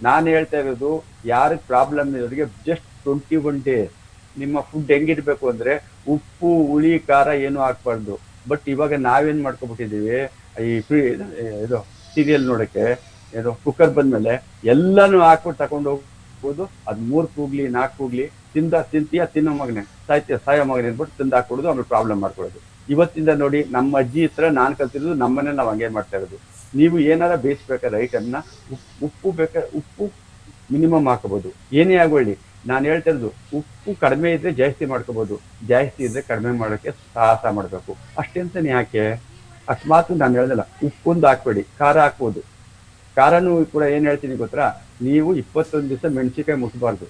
ನಾನು ಹೇಳ್ತಾ ಇರೋದು ಯಾರಿಗೆ ಪ್ರಾಬ್ಲಮ್ ಇರೋರಿಗೆ ಜಸ್ಟ್ 21 ಡೇಸ್ ನಿಮ್ಮ ಫುಡ್ ಹೆಂಗಿರ್ಬೇಕು ಅಂದ್ರೆ ಉಪ್ಪು ಹುಳಿ ಖಾರ ಏನು ಹಾಕ್ಬಾರ್ದು. ಬಟ್ ಇವಾಗ ನಾವೇನ್ ಮಾಡ್ಕೊಬಿಟ್ಟಿದೀವಿ, ಈ ಇದು ಸೀರಿಯಲ್ ನೋಡಕ್ಕೆ ಏನು ಕುಕ್ಕರ್ ಬಂದ್ಮೇಲೆ ಎಲ್ಲಾನು ಹಾಕ್ಬಿಟ್ಟು ತಗೊಂಡು ಹೋಗ್ಬೋದು. ಅದ್ 3 ಕೂಗ್ಲಿ 4 ಕೂಗ್ಲಿ ತಿಂತೀಯ ತಿನ್ನೋ ಮಗನೆ, ಸಾಯೋ ಮಗನೆ ಅಂದ್ಬಿಟ್ಟು ತಿಂದು ಹಾಕೊಡೋದು, ಆಮೇಲೆ ಪ್ರಾಬ್ಲಮ್ ಮಾಡ್ಕೊಳ್ಳೋದು. ಇವತ್ತಿಂದ ನೋಡಿ ನಮ್ಮ ಅಜ್ಜಿ ಹತ್ರ ನಾನು ಕಲ್ತಿರೋದು, ನಮ್ಮನೆ ನಾವು ಹಂಗೆ ಮಾಡ್ತಾ ಇರೋದು. ನೀವು ಏನಾರ ಬೇಯಿಸ್ಬೇಕಾದ್ರೆ ಐಟಮ್ನ ಉಪ್ಪು ಮಿನಿಮಮ್ ಹಾಕೋಬಹುದು, ಏನೇ ಆಗೋಳ್ಳಿ. ನಾನು ಹೇಳ್ತಾ ಇರೋದು ಉಪ್ಪು ಕಡಿಮೆ ಇದ್ರೆ ಜಾಸ್ತಿ ಮಾಡ್ಕೋಬಹುದು, ಜಾಸ್ತಿ ಇದ್ರೆ ಕಡಿಮೆ ಮಾಡೋಕ್ಕೆ ಸಾಹಸ ಮಾಡಬೇಕು. ಅಷ್ಟೆಂತಾನೆ ಯಾಕೆ? ಅಕಸ್ಮಾತ್ ನಾನು ಹೇಳ್ದಲ್ಲ ಉಪ್ಪೊಂದು ಹಾಕ್ಬೇಡಿ, ಖಾರ ಹಾಕ್ಬೋದು. ಖಾರನೂ ಕೂಡ ಏನ್ ಹೇಳ್ತೀನಿ ಗೊತ್ತಾ, ನೀವು 21 ದಿವಸ ಮೆಣಸಿಕಾಯಿ ಮುಟ್ಬಾರ್ದು,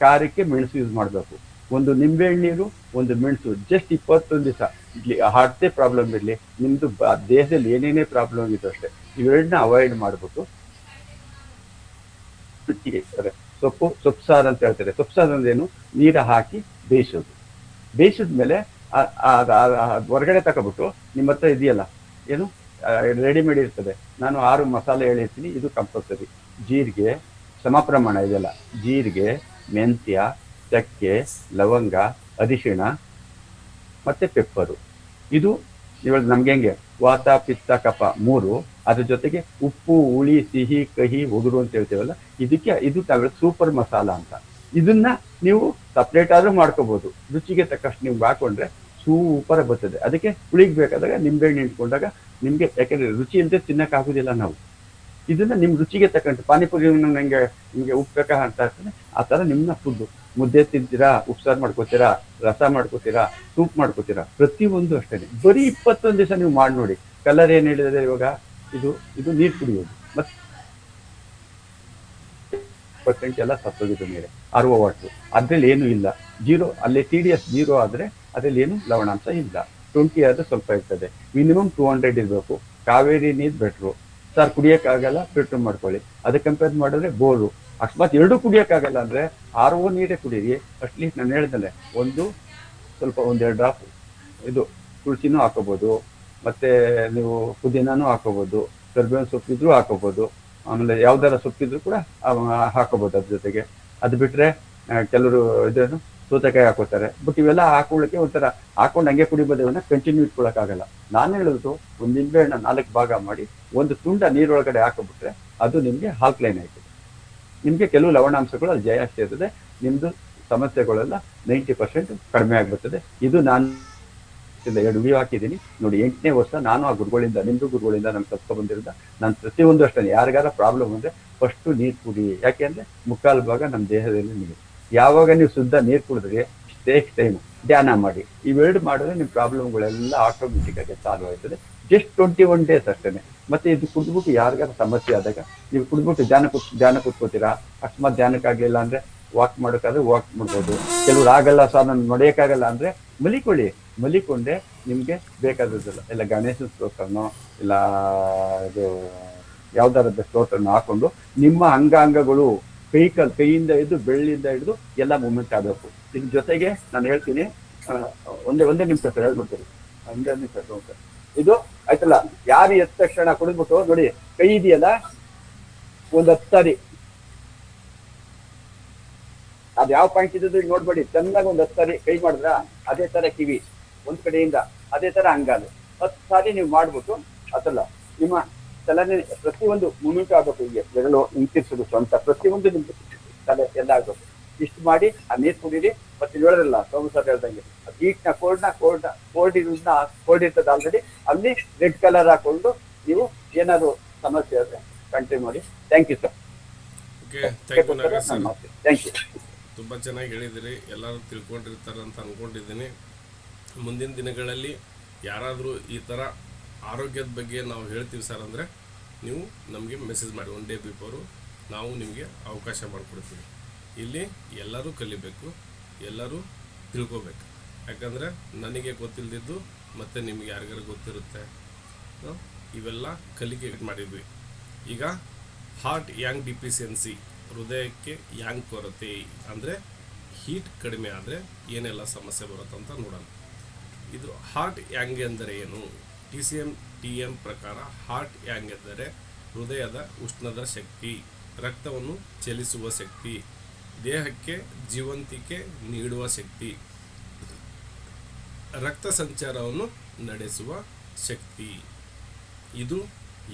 ಖಾರಕ್ಕೆ ಮೆಣಸು ಯೂಸ್ ಮಾಡಬೇಕು. ಒಂದು ನಿಂಬೆ ಹಣ್ಣೀರು, ಒಂದು ಮೆಣಸು, ಜಸ್ಟ್ 21 ದಿವಸ. ಇಡ್ಲಿ ಹಾರ್ಟೇ ಪ್ರಾಬ್ಲಮ್ ಇರಲಿ, ನಿಮ್ದು ದೇಹದಲ್ಲಿ ಏನೇನೇ ಪ್ರಾಬ್ಲಮ್ ಇತ್ತು ಅಷ್ಟೇ, ಇವೆರಡನ್ನ ಅವಾಯ್ಡ್ ಮಾಡ್ಬಿಟ್ಟು ಸೊಪ್ಪು ಸಾರು ಅಂತ ಹೇಳ್ತಾರೆ. ಸೊಪ್ಪು ಸಾರು ಅಂದ್ರೇನು, ನೀರ ಹಾಕಿ ಬೇಯಿಸೋದು. ಬೇಯಿಸಿದ್ಮೇಲೆ ಹೊರಗಡೆ ತಗೊಬಿಟ್ಟು ನಿಮ್ಮ ಹತ್ರ ಇದೆಯಲ್ಲ ಏನು ರೆಡಿಮೇಡ್ ಇರ್ತದೆ, ನಾನು 6 ಮಸಾಲೆ ಹೇಳಿರ್ತೀನಿ, ಇದು ಕಂಪಲ್ಸರಿ. ಜೀರಿಗೆ ಸಮ ಪ್ರಮಾಣ ಇದೆಯಲ್ಲ, ಜೀರಿಗೆ, ಮೆಂತ್ಯ, ಚಕ್ಕೆ, ಲವಂಗ, ಅರಿಶಿಣ ಮತ್ತೆ ಪೆಪ್ಪರು. ಇದು ಇವಾಗ ನಮ್ಗೆ ಹೆಂಗೆ ವಾತ ಪಿತ್ತ ಕಫ 3, ಅದ್ರ ಜೊತೆಗೆ ಉಪ್ಪು ಹುಳಿ ಸಿಹಿ ಕಹಿ ಒಗರು ಅಂತ ಹೇಳ್ತೇವಲ್ಲ, ಇದು ಸೂಪರ್ ಮಸಾಲ ಅಂತ. ಇದನ್ನ ನೀವು ಸಪ್ರೇಟ್ ಆದ್ರೂ ಮಾಡ್ಕೋಬಹುದು, ರುಚಿಗೆ ತಕ್ಕಷ್ಟು ನೀವು ಹಾಕೊಂಡ್ರೆ ಸೂಪರ್ ಬರ್ತದೆ. ಅದಕ್ಕೆ ಹುಳಿಗೆ ಬೇಕಾದಾಗ ನಿಂಬೆಹಣ್ಣು ಇಟ್ಕೊಂಡಾಗ ನಿಮ್ಗೆ, ಯಾಕಂದ್ರೆ ರುಚಿ ಇಲ್ಲದೆ ತಿನ್ನಕ್ ಆಗುದಿಲ್ಲ ನಾವು. ಇದನ್ನ ನಿಮ್ ರುಚಿಗೆ ತಕ್ಕಂತೆ, ಪಾನಿಪುರಿ ನಿಮ್ಗೆ ಉಪ್ಪು ಬೇಕಾ ಅಂತ ಇರ್ತದೆ, ಆ ತರ ನಿಮ್ನ ಫುಡ್. ಮುದ್ದೆ ತಿಂತೀರಾ, ಉಪ್ಸಾರು ಮಾಡ್ಕೋತೀರಾ, ರಸ ಮಾಡ್ಕೋತೀರಾ, ಸೂಪ್ ಮಾಡ್ಕೋತೀರಾ, ಪ್ರತಿಯೊಂದು ಅಷ್ಟೇನೆ. ಬರೀ 21 ದಿವಸ ನೀವು ಮಾಡಿ ನೋಡಿ. ಕಲರ್ ಏನ್ ಹೇಳಿದ್ರೆ ಇವಾಗ ಇದು ನೀರು ಕುಡಿಯೋದು, ಮತ್ತೆ % ಎಲ್ಲ ಸತ್ತೋಗಿದ್ದು ಮೇಲೆ 60 ವಾಟ್, ಅದ್ರಲ್ಲಿ ಏನು ಇಲ್ಲ. 0 ಅಲ್ಲಿ TDS 0 ಆದ್ರೆ ಅದ್ರಲ್ಲಿ ಏನು ಲವಣಾಂಶ ಇಲ್ಲ. 20 ಆದ್ರೆ ಸ್ವಲ್ಪ ಇರ್ತದೆ. ಮಿನಿಮಮ್ 200 ಇರಬೇಕು. ಕಾವೇರಿ ನೀರು ಬೆಟ್ರು. ಸರ್ ಕುಡಿಯೋಕ್ಕಾಗಲ್ಲ, ಫಿಲ್ಟರ್ ಮಾಡ್ಕೊಳ್ಳಿ. ಅದಕ್ಕೆ ಕಂಪೇರ್ ಮಾಡಿದ್ರೆ ಬೋರು. ಅಕಸ್ಮಾತ್ 2 ಕುಡಿಯೋಕ್ಕಾಗಲ್ಲ ಅಂದ್ರೆ RO ನೀರೇ ಕುಡೀರಿ. ಅಟ್ಲೀಸ್ಟ್ ನಾನು ಹೇಳ್ದಲೆ ಸ್ವಲ್ಪ 1-2 ಡ್ರಾಪ್ ಇದು ತುಳಸಿನೂ ಹಾಕೋಬಹುದು, ಮತ್ತೆ ನೀವು ಪುದೀನಾನು ಹಾಕೋಬಹುದು, ಕರ್ಬೇವಿನ ಸೊಪ್ಪಿದ್ರು ಹಾಕೋಬಹುದು, ಆಮೇಲೆ ಯಾವ್ದಾರ ಸೊಪ್ಪಿದ್ರು ಕೂಡ ಹಾಕೋಬಹುದು ಅದ್ರ ಜೊತೆಗೆ. ಅದು ಬಿಟ್ರೆ ಕೆಲವರು ಇದೇನು ಸೌತೆಕಾಯಿ ಹಾಕೋತಾರೆ. ಬಟ್ ಇವೆಲ್ಲ ಹಾಕೊಳ್ಳಕ್ಕೆ ಒಂಥರ ಹಾಕೊಂಡು ಹಂಗೆ ಕುಡಿಬೋದು, ಇವನ್ನ ಕಂಟಿನ್ಯೂ ಇಟ್ಕೊಳಕ್ಕಾಗಲ್ಲ. ನಾನು ಹೇಳೋದು ಒಂದು ನಿಂಬೆಹಣ್ಣ 4 ಭಾಗ ಮಾಡಿ ಒಂದು ತುಂಡ ನೀರೊಳಗಡೆ ಹಾಕೋಬಿಟ್ರೆ ಅದು ನಿಮ್ಗೆ ಆಲ್ಕಲೈನ್ ಆಯ್ತದೆ. ನಿಮ್ಗೆ ಕೆಲವು ಲವಣಾಂಶಗಳು ಅಲ್ಲಿ ಜಾಸ್ತಿ ಇರ್ತದೆ, ನಿಮ್ದು ಸಮಸ್ಯೆಗಳೆಲ್ಲ 90% ಕಡಿಮೆ ಆಗ್ಬಿಡ್ತದೆ. ಇದು ನಾನು 2 ವಿಡಿಯೋ ಹಾಕಿದ್ದೀನಿ ನೋಡಿ. 8ನೇ ವರ್ಷ ನಾನು ಆ ಗುರುಗಳಿಂದ, ನಿಮ್ದು ಗುರುಗಳಿಂದ ನಾನು ಕಲ್ತ್ಕೊ ಬಂದಿರೋದ. ನಾನು ಪ್ರತಿಯೊಂದು ಅಷ್ಟೇ, ಯಾರಿಗಾರ ಪ್ರಾಬ್ಲಮ್ ಅಂದ್ರೆ ಫಸ್ಟ್ ನೀರು ಕುಡಿ. ಯಾಕೆ ಅಂದ್ರೆ 3/4 ಭಾಗ ನಮ್ಮ ದೇಹದಲ್ಲಿ ನೀರು. ಯಾವಾಗ ನೀವು ಶುದ್ಧ ನೀರು ಕುಡಿದ್ರೆ ಟೇಕ್ ಟೈಮ್ ಧ್ಯಾನ ಮಾಡಿ, ಇವೆರಡು ಮಾಡಿದ್ರೆ ನಿಮ್ಮ ಪ್ರಾಬ್ಲಮ್ಗಳೆಲ್ಲ ಆಟೋಮೆಟಿಕ್ ಆಗಿ ಸಾಲ್ವ್ ಆಯ್ತದೆ. ಜಸ್ಟ್ 21 ಡೇಸ್ ಅಷ್ಟೇನೆ. ಮತ್ತೆ ಇದು ಕುಡಿದ್ಬಿಟ್ಟು ಯಾರಿಗಾರ ಸಮಸ್ಯೆ ಆದಾಗ ನೀವು ಕುಡಿದ್ಬಿಟ್ಟು ಧ್ಯಾನ ಕೂತ್ಕೋತೀರಾ. ಅಕಸ್ಮಾತ್ ಧ್ಯಾನಕ್ಕಾಗ್ಲಿಲ್ಲ ಅಂದ್ರೆ ವಾಕ್ ಮಾಡೋಕ್ಕಾದ್ರೆ ವಾಕ್ ಮಾಡ್ಬೋದು. ಕೆಲವ್ರು ಆಗಲ್ಲ ಸರ್ ನಾನು ನಡೆಯೋಕ್ಕಾಗಲ್ಲ ಅಂದ್ರೆ ಮಲಿಕೊಂಡೆ ನಿಮ್ಗೆ ಬೇಕಾದದ್ದಲ್ಲ, ಇಲ್ಲ ಗಣೇಶನ ಸ್ತೋತ್ರನೋ ಇಲ್ಲ ಇದು ಯಾವ್ದಾರದ ಸ್ತೋತ್ರನೋ ಹಾಕೊಂಡು ನಿಮ್ಮ ಅಂಗಾಂಗಗಳು ಕೈಯಿಂದ ಹಿಡಿದು ಬೆಳ್ಳಿಯಿಂದ ಹಿಡಿದು ಎಲ್ಲ ಮೂವ್ಮೆಂಟ್ ಆಗಬೇಕು. ಇದ್ರ ಜೊತೆಗೆ ನಾನು ಹೇಳ್ತೀನಿ, ಒಂದೇ ನಿಮಿಷ ಸರ್ ಹೇಳ್ಬಿಡ್ತೀನಿ, 1 ನಿಮಿಷ. ಇದು ಆಯ್ತಲ್ಲ, ಯಾರು ಎದ್ದ ತಕ್ಷಣ ಕುಡಿದ್ಬಿಟ್ಟು ನೋಡಿ, ಕೈ ಇದೆಯಲ್ಲ ಒಂದು 10 ಸಾರಿ, ಅದ್ ಯಾವ ಪಾಯಿಂಟ್ ಇದ್ದು ನೋಡ್ಬೇಡಿ, ಚೆನ್ನಾಗಿ ಒಂದು 10 ಸಾರಿ ಕೈ ಮಾಡಿದ್ರ, ಅದೇ ತರ ಕಿವಿ ಒಂದ್ ಕಡೆಯಿಂದ, ಅದೇ ತರ ಅಂಗಾಲು 10 ಸಾರಿ ನೀವು ಮಾಡ್ಬಿಟ್ಟು ಅದಲ್ಲ ನಿಮ್ಮ ತಲೆನೇ ಪ್ರತಿಯೊಂದು ಮೂಮೆಂಟ್ ಆಗ್ಬೇಕು. ಹೀಗೆ ಬೆರಳು ಹಿಂತಿರ್ಸೋದು ಸ್ವಂತ, ಪ್ರತಿಯೊಂದು ನಿಮ್ಗೆ ತಲೆ ಎಲ್ಲ ಆಗ್ಬೇಕು. ಇಷ್ಟು ಮಾಡಿ ಆ ನೀರು ಕುಡೀರಿ. ಮತ್ತೆ ಹೇಳೋದಿಲ್ಲ ಸೋಮಸಾರ್ ಹೇಳ್ದಂಗೆ, ಹೀಟ್ನ ಕೋಲ್ಡ್ ಇರ್ತದೆ ಆಲ್ರೆಡಿ, ಅಲ್ಲಿ ರೆಡ್ ಕಲರ್ ಹಾಕೊಂಡು ನೀವು ಏನಾದ್ರು ಸಮಸ್ಯೆ ಆದ್ರೆ ಕಂಟಿನ್ಯೂ ಮಾಡಿ. Thank you sir. Thank you. ತುಂಬ ಚೆನ್ನಾಗಿ ಹೇಳಿದಿರಿ, ಎಲ್ಲರೂ ತಿಳ್ಕೊಂಡಿರ್ತಾರೆ ಅಂತ ಅನ್ಕೊಂಡಿದ್ದೀನಿ. ಮುಂದಿನ ದಿನಗಳಲ್ಲಿ ಯಾರಾದರೂ ಈ ಥರ ಆರೋಗ್ಯದ ಬಗ್ಗೆ ನಾವು ಹೇಳ್ತೀವಿ ಸರ್ ಅಂದರೆ ನೀವು ನಮಗೆ ಮೆಸೇಜ್ ಮಾಡಿ 1 ಡೇ ಬಿಫೋರು ನಾವು ನಿಮಗೆ ಅವಕಾಶ ಮಾಡಿಕೊಡ್ತೀವಿ. ಇಲ್ಲಿ ಎಲ್ಲರೂ ಕಲಿಬೇಕು, ಎಲ್ಲರೂ ತಿಳ್ಕೊಬೇಕು. ಯಾಕಂದರೆ ನನಗೆ ಗೊತ್ತಿಲ್ಲದಿದ್ದು ಮತ್ತು ನಿಮಗೆ ಯಾರಿಗಾರು ಗೊತ್ತಿರುತ್ತೆ, ಇವೆಲ್ಲ ಕಲಿಕೆ ಮಾಡಿದ್ವಿ. ಈಗ ಹಾರ್ಟ್ ಯಾಂಗ್ ಡಿಫಿಷಿಯನ್ಸಿ, ಹೃದಯಕ್ಕೆ ಯಾಂಗ್ ಕೊರತೆ ಅಂದರೆ ಹೀಟ್ ಕಡಿಮೆ ಆದರೆ ಏನೆಲ್ಲ ಸಮಸ್ಯೆ ಬರುತ್ತಂತ ನೋಡೋಣ. ಇದು ಹಾರ್ಟ್ ಯಾಂಗ್ ಎಂದರೆ ಏನು? TM ಪ್ರಕಾರ ಹಾರ್ಟ್ ಯಾಂಗ್ ಎಂದರೆ ಹೃದಯದ ಉಷ್ಣದ ಶಕ್ತಿ, ರಕ್ತವನ್ನು ಚಲಿಸುವ ಶಕ್ತಿ, ದೇಹಕ್ಕೆ ಜೀವಂತಿಕೆ ನೀಡುವ ಶಕ್ತಿ, ರಕ್ತ ಸಂಚಾರವನ್ನು ನಡೆಸುವ ಶಕ್ತಿ. ಇದು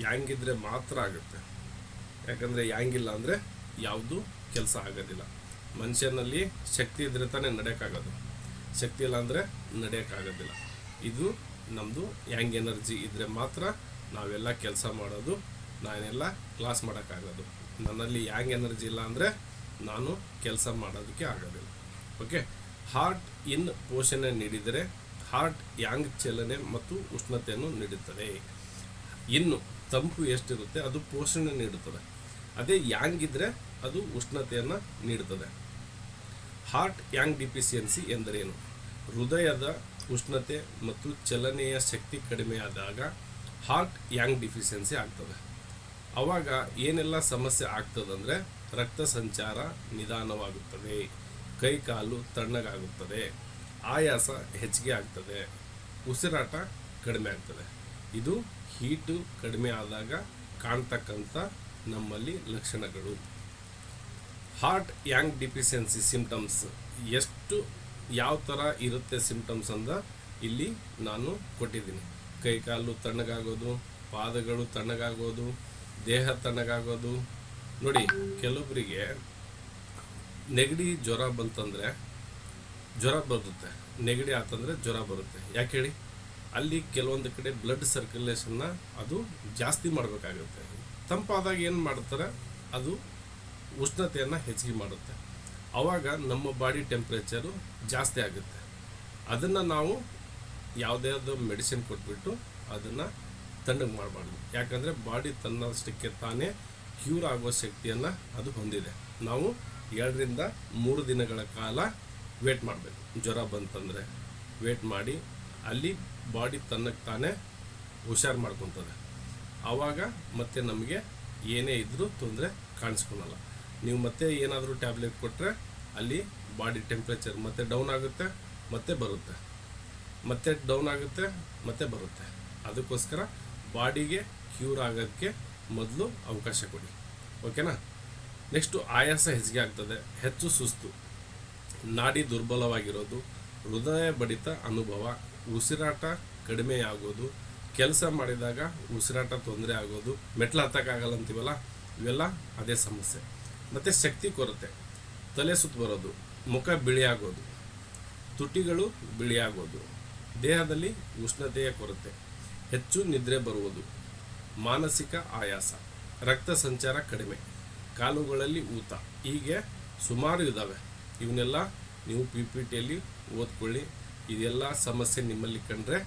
ಯಾಂಗಿದ್ರೆ ಮಾತ್ರ ಆಗುತ್ತೆ. ಯಾಕಂದರೆ ಯಾಂಗಿಲ್ಲ ಅಂದರೆ ಯಾವುದು ಕೆಲಸ ಆಗೋದಿಲ್ಲ. ಮನುಷ್ಯನಲ್ಲಿ ಶಕ್ತಿ ಇದ್ರೆ ತಾನೇ ನಡೆಯೋಕ್ಕಾಗೋದು, ಶಕ್ತಿ ಇಲ್ಲ ಅಂದರೆ ನಡೆಯೋಕ್ಕಾಗೋದಿಲ್ಲ. ಇದು ನಮ್ಮದು ಯಾಂಗ್ ಎನರ್ಜಿ ಇದ್ದರೆ ಮಾತ್ರ ನಾವೆಲ್ಲ ಕೆಲಸ ಮಾಡೋದು, ನಾನೆಲ್ಲ ಕ್ಲಾಸ್ ಮಾಡೋಕ್ಕಾಗೋದು. ನನ್ನಲ್ಲಿ ಯಾಂಗ್ ಎನರ್ಜಿ ಇಲ್ಲ ಅಂದರೆ ನಾನು ಕೆಲಸ ಮಾಡೋದಕ್ಕೆ ಆಗೋದಿಲ್ಲ. ಓಕೆ, ಹಾರ್ಟ್ ಇನ್ ಪೋಷಣೆ ನೀಡಿದರೆ ಹಾರ್ಟ್ ಯಾಂಗ್ ಚಲನೆ ಮತ್ತು ಉಷ್ಣತೆಯನ್ನು ನೀಡುತ್ತದೆ. ಇನ್ನು ತಂಪು ಎಷ್ಟಿರುತ್ತೆ ಅದು ಪೋಷಣೆ ನೀಡುತ್ತದೆ. ಅದೇ ಯಾಂಗ್ ಇದ್ದರೆ ಅದು ಉಷ್ಣತೆಯನ್ನು ನೀಡುತ್ತದೆ. ಹಾರ್ಟ್ ಯಾಂಗ್ ಡಿಫಿಷಿಯನ್ಸಿ ಎಂದರೇನು? ಹೃದಯದ ಉಷ್ಣತೆ ಮತ್ತು ಚಲನೆಯ ಶಕ್ತಿ ಕಡಿಮೆಯಾದಾಗ ಹಾರ್ಟ್ ಯಾಂಗ್ ಡಿಫಿಷಿಯನ್ಸಿ ಆಗ್ತದೆ. ಆವಾಗ ಏನೆಲ್ಲ ಸಮಸ್ಯೆ ಆಗ್ತದಂದರೆ ರಕ್ತ ಸಂಚಾರ ನಿಧಾನವಾಗುತ್ತದೆ, ಕೈ ಕಾಲು ತಣ್ಣಗಾಗುತ್ತದೆ, ಆಯಾಸ ಹೆಚ್ಚಿಗೆ ಆಗ್ತದೆ, ಉಸಿರಾಟ ಕಡಿಮೆ ಆಗ್ತದೆ. ಇದು ಹೀಟು ಕಡಿಮೆ ಆದಾಗ ಕಾಣ್ತಕ್ಕಂಥ ನಮ್ಮಲ್ಲಿ ಲಕ್ಷಣಗಳು. ಹಾರ್ಟ್ ಯಾಂಗ್ ಡಿಫಿಷಿಯನ್ಸಿ ಸಿಂಪ್ಟಮ್ಸ್ ಎಷ್ಟು ಯಾವ ಥರ ಇರುತ್ತೆ ಸಿಂಪ್ಟಮ್ಸ್ ಅಂತ ಇಲ್ಲಿ ನಾನು ಕೊಟ್ಟಿದ್ದೀನಿ. ಕೈಕಾಲು ತಣ್ಣಗಾಗೋದು, ಪಾದಗಳು ತಣ್ಣಗಾಗೋದು, ದೇಹ ತಣ್ಣಗಾಗೋದು. ನೋಡಿ, ಕೆಲವೊಬ್ಬರಿಗೆ ನೆಗಡಿ ಜ್ವರ ಬಂತಂದರೆ ಜ್ವರ ಬರುತ್ತೆ, ನೆಗಡಿ ಆತಂದರೆ ಜ್ವರ ಬರುತ್ತೆ. ಯಾಕೆ ಹೇಳಿ? ಅಲ್ಲಿ ಕೆಲವೊಂದು ಕಡೆ ಬ್ಲಡ್ ಸರ್ಕ್ಯುಲೇಷನ್ನ ಅದು ಜಾಸ್ತಿ ಮಾಡಬೇಕಾಗುತ್ತೆ. ತಂಪಾದಾಗ ಏನು ಮಾಡ್ತಾರೆ, ಅದು ಉಷ್ಣತೆಯನ್ನು ಹೆಚ್ಚಿಗೆ ಮಾಡುತ್ತೆ. ಆವಾಗ ನಮ್ಮ ಬಾಡಿ ಟೆಂಪ್ರೇಚರು ಜಾಸ್ತಿ ಆಗುತ್ತೆ. ಅದನ್ನು ನಾವು ಯಾವುದೇ ಮೆಡಿಸಿನ್ ಕೊಟ್ಬಿಟ್ಟು ಅದನ್ನು ತಣ್ಣಗೆ ಮಾಡಬಾರ್ದು. ಯಾಕಂದರೆ ಬಾಡಿ ತನ್ನಷ್ಟಕ್ಕೆ ತಾನೇ ಕ್ಯೂರ್ ಆಗುವ ಶಕ್ತಿಯನ್ನು ಅದು ಹೊಂದಿದೆ. ನಾವು 2 ರಿಂದ 3 ದಿನಗಳ ಕಾಲ ವೇಟ್ ಮಾಡಬೇಕು. ಜ್ವರ ಬಂತಂದರೆ ವೇಟ್ ಮಾಡಿ ಅಲ್ಲಿ ಬಾಡಿ ತನ್ನಕ್ಕೆ ತಾನೇ ಹುಷಾರು ಮಾಡ್ಕೊತದೆ. ಆವಾಗ ಮತ್ತೆ ನಮಗೆ ಏನೇ ಇದ್ದರೂ ತೊಂದರೆ ಕಾಣಿಸ್ಕೊಳಲ್ಲ. ನೀವು ಮತ್ತೆ ಏನಾದರೂ ಟ್ಯಾಬ್ಲೆಟ್ ಕೊಟ್ಟರೆ ಅಲ್ಲಿ ಬಾಡಿ ಟೆಂಪ್ರೇಚರ್ ಮತ್ತೆ ಡೌನ್ ಆಗುತ್ತೆ, ಮತ್ತೆ ಬರುತ್ತೆ, ಮತ್ತೆ ಡೌನ್ ಆಗುತ್ತೆ, ಮತ್ತೆ ಬರುತ್ತೆ. ಅದಕ್ಕೋಸ್ಕರ ಬಾಡಿಗೆ ಕ್ಯೂರ್ ಆಗೋದಕ್ಕೆ ಮೊದಲು ಅವಕಾಶ ಕೊಡಿ. ಓಕೆನಾ? ನೆಕ್ಸ್ಟು ಆಯಾಸ ಹೆಚ್ಚಿಗೆ ಆಗ್ತದೆ, ಹೆಚ್ಚು ಸುಸ್ತು, ನಾಡಿ ದುರ್ಬಲವಾಗಿರೋದು, ಹೃದಯ ಬಡಿತ ಅನುಭವ, ಉಸಿರಾಟ ಕಡಿಮೆಯಾಗೋದು, ಕೆಲಸ ಮಾಡಿದಾಗ ಉಸಿರಾಟ ತೊಂದರೆ ಆಗೋದು, ಮೆಟ್ಲು ಹತ್ತಕ್ಕಾಗಲ್ಲ ಅಂತೀವಲ್ಲ, ಇವೆಲ್ಲ ಅದೇ ಸಮಸ್ಯೆ. ಮತ್ತು ಶಕ್ತಿ ಕೊರತೆ, ತಲೆ ಸುತ್ತು ಬರೋದು, ಮುಖ ಬಿಳಿಯಾಗೋದು, ತುಟಿಗಳು ಬಿಳಿಯಾಗೋದು, ದೇಹದಲ್ಲಿ ಉಷ್ಣತೆಯ ಕೊರತೆ, ಹೆಚ್ಚು ನಿದ್ರೆ ಬರುವುದು, ಮಾನಸಿಕ ಆಯಾಸ, ರಕ್ತ ಸಂಚಾರ ಕಡಿಮೆ, ಕಾಲುಗಳಲ್ಲಿ ಊತ, ಹೀಗೆ ಸುಮಾರು ಇದ್ದಾವೆ. ಇವನ್ನೆಲ್ಲ ನೀವು PPTಯಲ್ಲಿ ಓದ್ಕೊಳ್ಳಿ. ಇದೆಲ್ಲ ಸಮಸ್ಯೆ ನಿಮ್ಮಲ್ಲಿ ಕಂಡ್ರೆ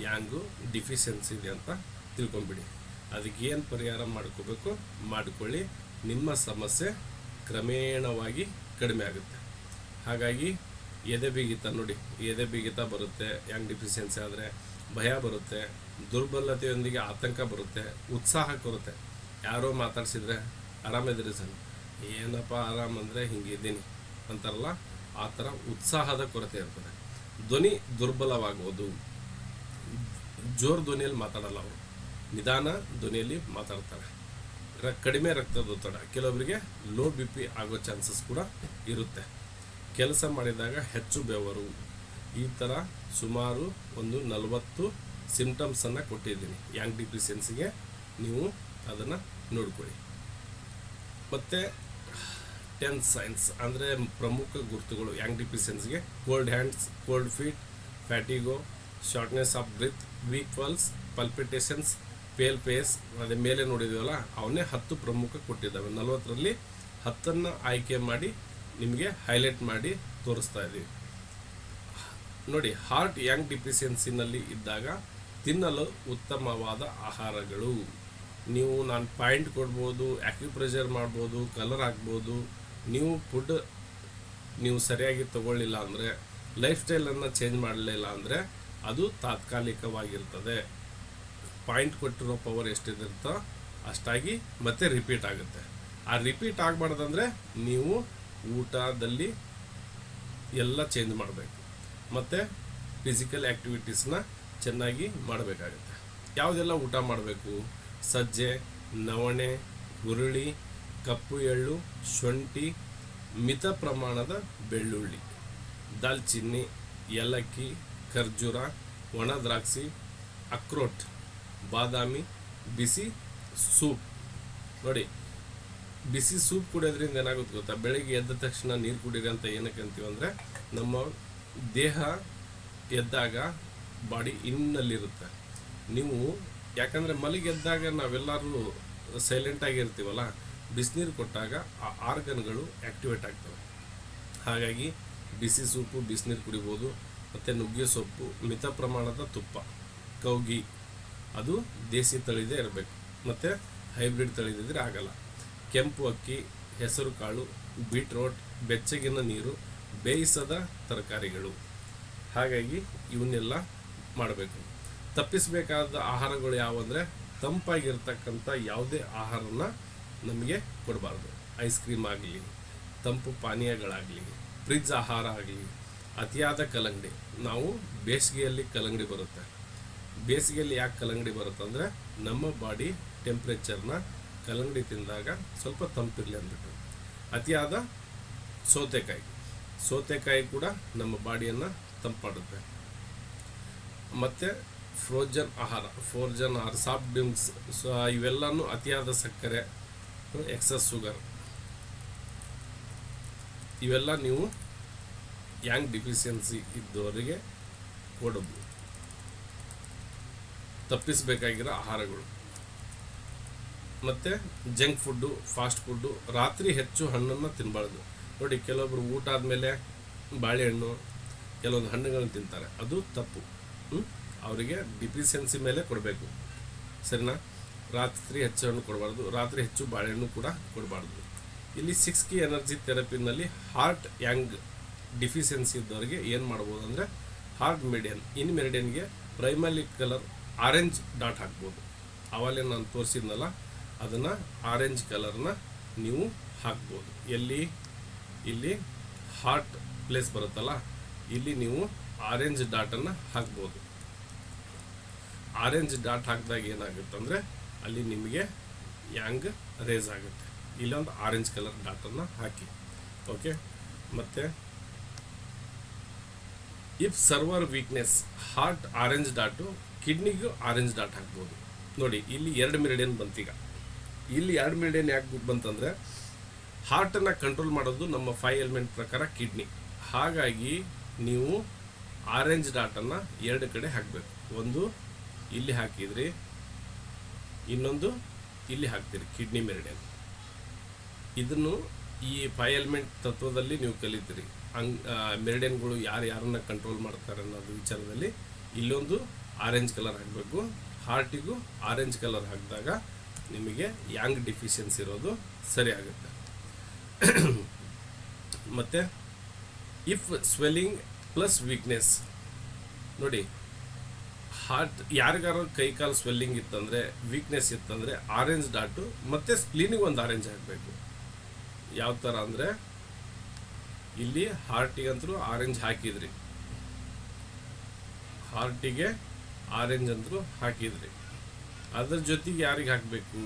ಯಾಂಗು ಡಿಫಿಷಿಯನ್ಸಿ ಇದೆ ಅಂತ ತಿಳ್ಕೊಂಬಿಡಿ. ಅದಕ್ಕೆ ಏನು ಪರಿಹಾರ ಮಾಡ್ಕೋಬೇಕು ಮಾಡಿಕೊಳ್ಳಿ. ನಿಮ್ಮ ಸಮಸ್ಯೆ ಕ್ರಮೇಣವಾಗಿ ಕಡಿಮೆ ಆಗುತ್ತೆ. ಹಾಗಾಗಿ ಎದೆ ಬಿಗಿತ ನೋಡಿ, ಎದೆ ಬಿಗಿತ ಬರುತ್ತೆ ಯಾಂಗ್ ಡಿಫಿಷಿಯನ್ಸಿ ಆದರೆ, ಭಯ ಬರುತ್ತೆ, ದುರ್ಬಲತೆಯೊಂದಿಗೆ ಆತಂಕ ಬರುತ್ತೆ, ಉತ್ಸಾಹ ಕೊರತೆ. ಯಾರೋ ಮಾತಾಡ್ಸಿದ್ರೆ ಆರಾಮಿದ್ರಿ ಸರ್, ಏನಪ್ಪ ಆರಾಮಂದರೆ ಹಿಂಗಿದ್ದೀನಿ ಅಂತಾರಲ್ಲ, ಆ ಥರ ಉತ್ಸಾಹದ ಕೊರತೆ ಇರ್ತದೆ. ಧ್ವನಿ ದುರ್ಬಲವಾಗುವುದು, ಜೋರು ಧ್ವನಿಯಲ್ಲಿ ಮಾತಾಡಲ್ಲ ಅವರು, ನಿಧಾನ ಧ್ವನಿಯಲ್ಲಿ ಮಾತಾಡ್ತಾರೆ. ಕಡಿಮೆ ರಕ್ತದೊತ್ತಡ, ಕೆಲವರಿಗೆ ಲೋ BP ಆಗೋ ಚಾನ್ಸಸ್ ಕೂಡ ಇರುತ್ತೆ. ಕೆಲಸ ಮಾಡಿದಾಗ ಹೆಚ್ಚು ಬೆವರು. ಈ ಥರ ಸುಮಾರು ಒಂದು 40 ಸಿಂಪ್ಟಮ್ಸನ್ನು ಕೊಟ್ಟಿದ್ದೀನಿ ಯಾಂಗ್ ಡಿಫಿಷಿಯನ್ಸಿಗೆ. ನೀವು ಅದನ್ನು ನೋಡ್ಕೊಳ್ಳಿ. ಮತ್ತು 10 ಸೈನ್ಸ್ ಅಂದರೆ ಪ್ರಮುಖ ಗುರುತುಗಳು ಯಾಂಗ್ ಡಿಫಿಷಿಯನ್ಸಿಗೆ: cold hands, cold feet, fatigue, shortness of breath, weak pulse, palpitations, pale face. ಅದೇ ಮೇಲೆ ನೋಡಿದ್ದೀವಲ್ಲ, ಅವನ್ನೇ 10 ಪ್ರಮುಖ ಕೊಟ್ಟಿದ್ದಾವೆ. 40ರಲ್ಲಿ 10 ಆಯ್ಕೆ ಮಾಡಿ ನಿಮಗೆ ಹೈಲೈಟ್ ಮಾಡಿ ತೋರಿಸ್ತಾ ಇದ್ದೀವಿ. ನೋಡಿ ಹಾರ್ಟ್ ಯಾಂಗ್ ಡಿಫಿಷಿಯನ್ಸಿನಲ್ಲಿ ಇದ್ದಾಗ ತಿನ್ನಲು ಉತ್ತಮವಾದ ಆಹಾರಗಳು. ನೀವು ನಾನು ಪಾಯಿಂಟ್ ಕೊಡ್ಬೋದು, ಆಕ್ಯುಪ್ರೆಷರ್ ಮಾಡ್ಬೋದು, ಕಲರ್ ಹಾಕ್ಬೋದು. ನೀವು ಫುಡ್ ನೀವು ಸರಿಯಾಗಿ ತಗೊಳ್ಳಿಲ್ಲ ಅಂದರೆ, ಲೈಫ್ ಸ್ಟೈಲನ್ನು ಚೇಂಜ್ ಮಾಡಲಿಲ್ಲ ಅಂದರೆ ಅದು ತಾತ್ಕಾಲಿಕವಾಗಿರ್ತದೆ. ಪಾಯಿಂಟ್ ಕೊಟ್ಟಿರೋ ಪವರ್ ಎಷ್ಟಿರುತ್ತೋ ಅಷ್ಟಾಗಿ ಮತ್ತೆ ರಿಪೀಟ್ ಆಗುತ್ತೆ. ಆ ರಿಪೀಟ್ ಆಗಬಾರ್ದಂದ್ರೆ ನೀವು ಊಟದಲ್ಲಿ ಎಲ್ಲ ಚೇಂಜ್ ಮಾಡಬೇಕು, ಮತ್ತು ಫಿಸಿಕಲ್ ಆ್ಯಕ್ಟಿವಿಟೀಸ್ನ ಚೆನ್ನಾಗಿ ಮಾಡಬೇಕಾಗುತ್ತೆ. ಯಾವುದೆಲ್ಲ ಊಟ ಮಾಡಬೇಕು? ಸಜ್ಜೆ, ನವಣೆ, ಹುರುಳಿ, ಕಪ್ಪು ಎಳ್ಳು, ಶುಂಠಿ, ಮಿತ ಪ್ರಮಾಣದ ಬೆಳ್ಳುಳ್ಳಿ, ದಾಲ್ಚಿನ್ನಿ, ಏಲಕ್ಕಿ, ಖರ್ಜೂರ, ಒಣ ದ್ರಾಕ್ಷಿ, ಅಕ್ರೋಟ್, ಬಾದಾಮಿ, ಬಿಸಿ ಸೂಪ್. ನೋಡಿ, ಬಿಸಿ ಸೂಪ್ ಕುಡಿಯೋದ್ರಿಂದ ಏನಾಗುತ್ತೆ ಗೊತ್ತಾ? ಬೆಳಗ್ಗೆ ಎದ್ದ ತಕ್ಷಣ ನೀರು ಕುಡೀರಿ ಅಂತ ಏನಕ್ಕೆ ಅಂತೀವಿ ಅಂದರೆ, ನಮ್ಮ ದೇಹ ಎದ್ದಾಗ ಬಾಡಿ ಇನ್ನಲ್ಲಿರುತ್ತೆ. ನೀವು ಯಾಕಂದರೆ ಮಲಗಿ ಎದ್ದಾಗ ನಾವೆಲ್ಲರೂ ಸೈಲೆಂಟಾಗಿರ್ತೀವಲ್ಲ, ಬಿಸಿನೀರು ಕೊಟ್ಟಾಗ ಆ ಆರ್ಗನ್ಗಳು ಆ್ಯಕ್ಟಿವೇಟ್ ಆಗ್ತವೆ. ಹಾಗಾಗಿ ಬಿಸಿ ಸೂಪು, ಬಿಸಿನೀರು ಕುಡಿಬೋದು. ಮತ್ತು ನುಗ್ಗೆ ಸೊಪ್ಪು, ಮಿತ ಪ್ರಮಾಣದ ತುಪ್ಪ, ಕೌಗಿ, ಅದು ದೇಸಿ ತಳಿದೇ ಇರಬೇಕು, ಮತ್ತು ಹೈಬ್ರಿಡ್ ತಳಿದಿದ್ರೆ ಆಗಲ್ಲ. ಕೆಂಪು ಅಕ್ಕಿ, ಹೆಸರು ಕಾಳು, ಬೀಟ್ರೋಟ್, ಬೆಚ್ಚಗಿನ ನೀರು, ಬೇಯಿಸದ ತರಕಾರಿಗಳು. ಹಾಗಾಗಿ ಇವನ್ನೆಲ್ಲ ಮಾಡಬೇಕು. ತಪ್ಪಿಸಬೇಕಾದ ಆಹಾರಗಳು ಯಾವುವಂದರೆ, ತಂಪಾಗಿರ್ತಕ್ಕಂಥ ಯಾವುದೇ ಆಹಾರನ ನಮಗೆ ಕೊಡಬಾರ್ದು. ಐಸ್ ಕ್ರೀಮ್ ಆಗಲಿ, ತಂಪು ಪಾನೀಯಗಳಾಗಲಿ, ಫ್ರಿಜ್ ಆಹಾರ ಆಗಲಿ, ಅತಿಯಾದ ಕಲ್ಲಂಗಡಿ. ನಾವು ಬೇಸಿಗೆಯಲ್ಲಿ ಕಲ್ಲಂಗಡಿ ಬರುತ್ತೆ. ಬೇಸಿಗೆಯಲ್ಲಿ ಯಾಕೆ ಕಲ್ಲಂಗಡಿ ಬರುತ್ತೆ ಅಂದರೆ, ನಮ್ಮ ಬಾಡಿ ಟೆಂಪ್ರೇಚರ್ನ ಕಲ್ಲಂಗಡಿ ತಿಂದಾಗ ಸ್ವಲ್ಪ ತಂಪಿರಲಿ ಅಂದ್ಬಿಟ್ಟು. ಅತಿಯಾದ ಸೌತೆಕಾಯಿ ಕೂಡ ನಮ್ಮ ಬಾಡಿಯನ್ನು ತಂಪು ಮಾಡುತ್ತೆ. ಮತ್ತು ಫ್ರೋಜನ್ ಆಹಾರ, ಸಾಫ್ಟ್ ಡ್ರಿಂಕ್ಸ್, ಇವೆಲ್ಲನೂ ಅತಿಯಾದ ಸಕ್ಕರೆ, ಎಕ್ಸಸ್ ಶುಗರ್, ಇವೆಲ್ಲ ನೀವು ಯಾಂಗ್ ಡಿಫಿಷಿಯನ್ಸಿ ಇದ್ದವರಿಗೆ ಕೊಡಬಹುದು. ತಪ್ಪಿಸಬೇಕಾಗಿರೋ ಆಹಾರಗಳು. ಮತ್ತು ಜಂಕ್ ಫುಡ್ಡು, ಫಾಸ್ಟ್ ಫುಡ್ಡು. ರಾತ್ರಿ ಹೆಚ್ಚು ಹಣ್ಣನ್ನು ತಿನ್ನಬಾರ್ದು. ನೋಡಿ, ಕೆಲವೊಬ್ರು ಊಟ ಆದಮೇಲೆ ಬಾಳೆಹಣ್ಣು, ಕೆಲವೊಂದು ಹಣ್ಣುಗಳನ್ನು ತಿಂತಾರೆ, ಅದು ತಪ್ಪು. ಅವರಿಗೆ ಡಿಫಿಷಿಯನ್ಸಿ ಮೇಲೆ ಕೊಡಬೇಕು, ಸರಿನಾ? ರಾತ್ರಿ ಹೆಚ್ಚು ಹಣ್ಣು ಕೊಡಬಾರ್ದು, ರಾತ್ರಿ ಹೆಚ್ಚು ಬಾಳೆಹಣ್ಣು ಕೂಡ ಕೊಡಬಾರ್ದು. ಇಲ್ಲಿ 6K ಎನರ್ಜಿ ಥೆರಪಿನಲ್ಲಿ ಹಾರ್ಟ್ ಯಾಂಗ್ ಡಿಫಿಷಿಯನ್ಸಿ ಇದ್ದವರಿಗೆ ಏನು ಮಾಡ್ಬೋದು ಅಂದರೆ, ಹಾರ್ಟ್ ಮೆರಿಡಿಯನ್, ಇನ್ ಮೆರಿಡಿಯನ್ಗೆ ಪ್ರೈಮರಿ ಕಲರ್ ಆರೆಂಜ್ ಡಾಟ್ ಹಾಕ್ಬೋದು. ಆವಾಗಲೇ ನಾನು ತೋರಿಸಿದ್ನಲ್ಲ, ಅದನ್ನು ಆರೆಂಜ್ ಕಲರ್ನ ನೀವು ಹಾಕ್ಬೋದು. ಇಲ್ಲಿ ಹಾರ್ಟ್ ಪ್ಲೇಸ್ ಬರುತ್ತಲ್ಲ, ಇಲ್ಲಿ ನೀವು ಆರೆಂಜ್ ಡಾಟನ್ನು ಹಾಕ್ಬೋದು. ಆರೆಂಜ್ ಡಾಟ್ ಹಾಕಿದಾಗ ಏನಾಗುತ್ತೆ ಅಂದರೆ, ಅಲ್ಲಿ ನಿಮಗೆ ಯಾಂಗ್ ರೇಸ್ ಆಗುತ್ತೆ. ಇಲ್ಲೊಂದು ಆರೆಂಜ್ ಕಲರ್ ಡಾಟನ್ನು ಹಾಕಿ, ಓಕೆ. ಮತ್ತು if severe weakness, heart orange dot, ಕಿಡ್ನಿಗೂ ಆರೆಂಜ್ ಡಾಟ್ ಹಾಕ್ಬೋದು. ನೋಡಿ, ಇಲ್ಲಿ 2 ಮೆರಿಡಿಯನ್ ಬಂತೀಗ. ಇಲ್ಲಿ 2 ಮೆರಿಡಿಯನ್ ಯಾಕೆ ಬಂತಂದರೆ, ಹಾರ್ಟನ್ನು ಕಂಟ್ರೋಲ್ ಮಾಡೋದು ನಮ್ಮ 5 ಎಲಿಮೆಂಟ್ ಪ್ರಕಾರ ಕಿಡ್ನಿ. ಹಾಗಾಗಿ ನೀವು ಆರೆಂಜ್ ಡಾಟನ್ನು 2 ಕಡೆ ಹಾಕಬೇಕು. ಒಂದು ಇಲ್ಲಿ ಹಾಕಿದ್ರಿ, ಇನ್ನೊಂದು ಇಲ್ಲಿ ಹಾಕ್ತೀರಿ, ಕಿಡ್ನಿ ಮೆರಿಡಿಯನ್. ಇದನ್ನು ಈ 5 ಎಲಿಮೆಂಟ್ ತತ್ವದಲ್ಲಿ ನೀವು ಕಲಿತೀರಿ. ಮೆರಿಡಿಯನ್ಗಳು ಯಾರನ್ನ ಕಂಟ್ರೋಲ್ ಮಾಡ್ತಾರೆ ಅನ್ನೋದು ವಿಚಾರದಲ್ಲಿ ಇಲ್ಲೊಂದು ಆರೆಂಜ್ ಕಲರ್ ಹಾಕಬೇಕು. ಹಾರ್ಟಿಗೂ ಆರೆಂಜ್ ಕಲರ್ ಹಾಕಿದಾಗ ನಿಮಗೆ ಯಾಂಗ್ ಡಿಫಿಷಿಯನ್ಸಿ ಇರೋದು ಸರಿ ಆಗುತ್ತೆ. ಮತ್ತು ಇಫ್ ಸ್ವೆಲ್ಲಿಂಗ್ ಪ್ಲಸ್ ವೀಕ್ನೆಸ್, ನೋಡಿ, ಹಾರ್ಟ್ ಯಾರಿಗಾರು ಕೈಕಾಲು ಸ್ವೆಲ್ಲಿಂಗ್ ಇತ್ತಂದರೆ, ವೀಕ್ನೆಸ್ ಇತ್ತಂದರೆ ಆರೆಂಜ್ ಡಾಟು ಮತ್ತು ಸ್ಪ್ಲೀನಿಗೆ ಒಂದು ಆರೆಂಜ್ ಹಾಕಬೇಕು. ಯಾವ ಥರ ಅಂದರೆ, ಇಲ್ಲಿ ಹಾರ್ಟಿಗಂತರೂ ಆರೆಂಜ್ ಹಾಕಿದ್ರಿ, ಹಾರ್ಟಿಗೆ ಆರೆಂಜ್ ಅಂತರೂ ಹಾಕಿದ್ರಿ. ಅದ್ರ ಜೊತೆಗೆ ಯಾರಿಗೆ ಹಾಕಬೇಕು?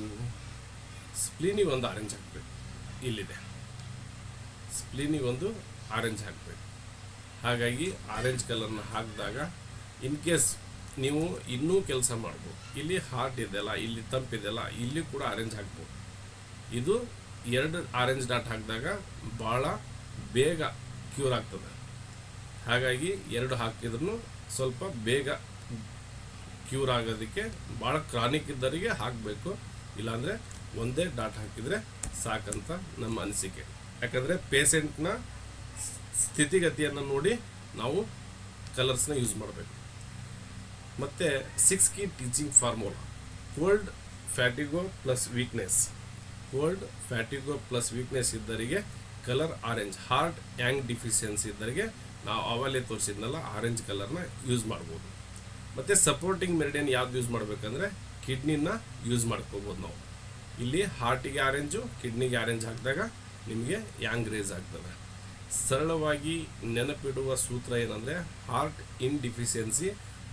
ಸ್ಪ್ಲೀನಿಗೆ ಒಂದು ಆರೆಂಜ್ ಹಾಕಬೇಕು. ಇಲ್ಲಿದೆ, ಸ್ಪ್ಲೀನಿಗೆ ಒಂದು ಆರೆಂಜ್ ಹಾಕಬೇಕು. ಹಾಗಾಗಿ ಆರೆಂಜ್ ಕಲರ್ನ ಹಾಕಿದಾಗ ಇನ್ ಕೇಸ್ ನೀವು ಇನ್ನೂ ಕೆಲಸ ಮಾಡ್ಬೋದು. ಇಲ್ಲಿ ಹಾರ್ಟ್ ಇದೆಯಲ್ಲ, ಇಲ್ಲಿ ತಂಪಿದೆಯಲ್ಲ, ಇಲ್ಲಿ ಕೂಡ ಆರೆಂಜ್ ಹಾಕ್ಬೋದು. ಇದು 2 ಆರೆಂಜ್ ಡಾಟ್ ಹಾಕಿದಾಗ ಭಾಳ ಬೇಗ ಕ್ಯೂರ್ ಆಗ್ತದೆ. ಹಾಗಾಗಿ 2 ಹಾಕಿದ್ರೂ ಸ್ವಲ್ಪ ಬೇಗ ಕ್ಯೂರ್ ಆಗೋದಕ್ಕೆ ಭಾಳ ಕ್ರಾನಿಕ್ ಇದ್ದವರಿಗೆ ಹಾಕಬೇಕು. ಇಲ್ಲಾಂದರೆ ಒಂದೇ ಡಾಟ್ ಹಾಕಿದರೆ ಸಾಕಂತ ನಮ್ಮ ಅನಿಸಿಕೆ. ಯಾಕಂದರೆ ಪೇಷೆಂಟ್ನ ಸ್ಥಿತಿಗತಿಯನ್ನು ನೋಡಿ ನಾವು ಕಲರ್ಸ್ನ ಯೂಸ್ ಮಾಡಬೇಕು. ಮತ್ತು 6 key teaching formula. Cold fatigue plus weakness. Cold fatigue plus weakness ಇದ್ದವರಿಗೆ colour orange. Heart yang deficiency ಇದ್ದವರಿಗೆ ನಾವು ಅವಲೇ ತೋರಿಸಿದ್ನಲ್ಲ ಆರೆಂಜ್ ಕಲರ್ನ ಯೂಸ್ ಮಾಡ್ಬೋದು. ಮತ್ತು ಸಪೋರ್ಟಿಂಗ್ ಮೆರಿಡಿಯನ್ ಯಾವ್ದು ಯೂಸ್ ಮಾಡಬೇಕಂದ್ರೆ ಕಿಡ್ನಿನ ಯೂಸ್ ಮಾಡ್ಕೋಬೋದು ನಾವು. ಇಲ್ಲಿ ಹಾರ್ಟಿಗೆ ಆರೆಂಜು, ಕಿಡ್ನಿಗೆ ಆರೆಂಜ್ ಹಾಕಿದಾಗ ನಿಮಗೆ ಯಾಂಗ್ ರೇಸ್ ಆಗ್ತದೆ. ಸರಳವಾಗಿ ನೆನಪಿಡುವ ಸೂತ್ರ ಏನಂದರೆ heart yin deficiency,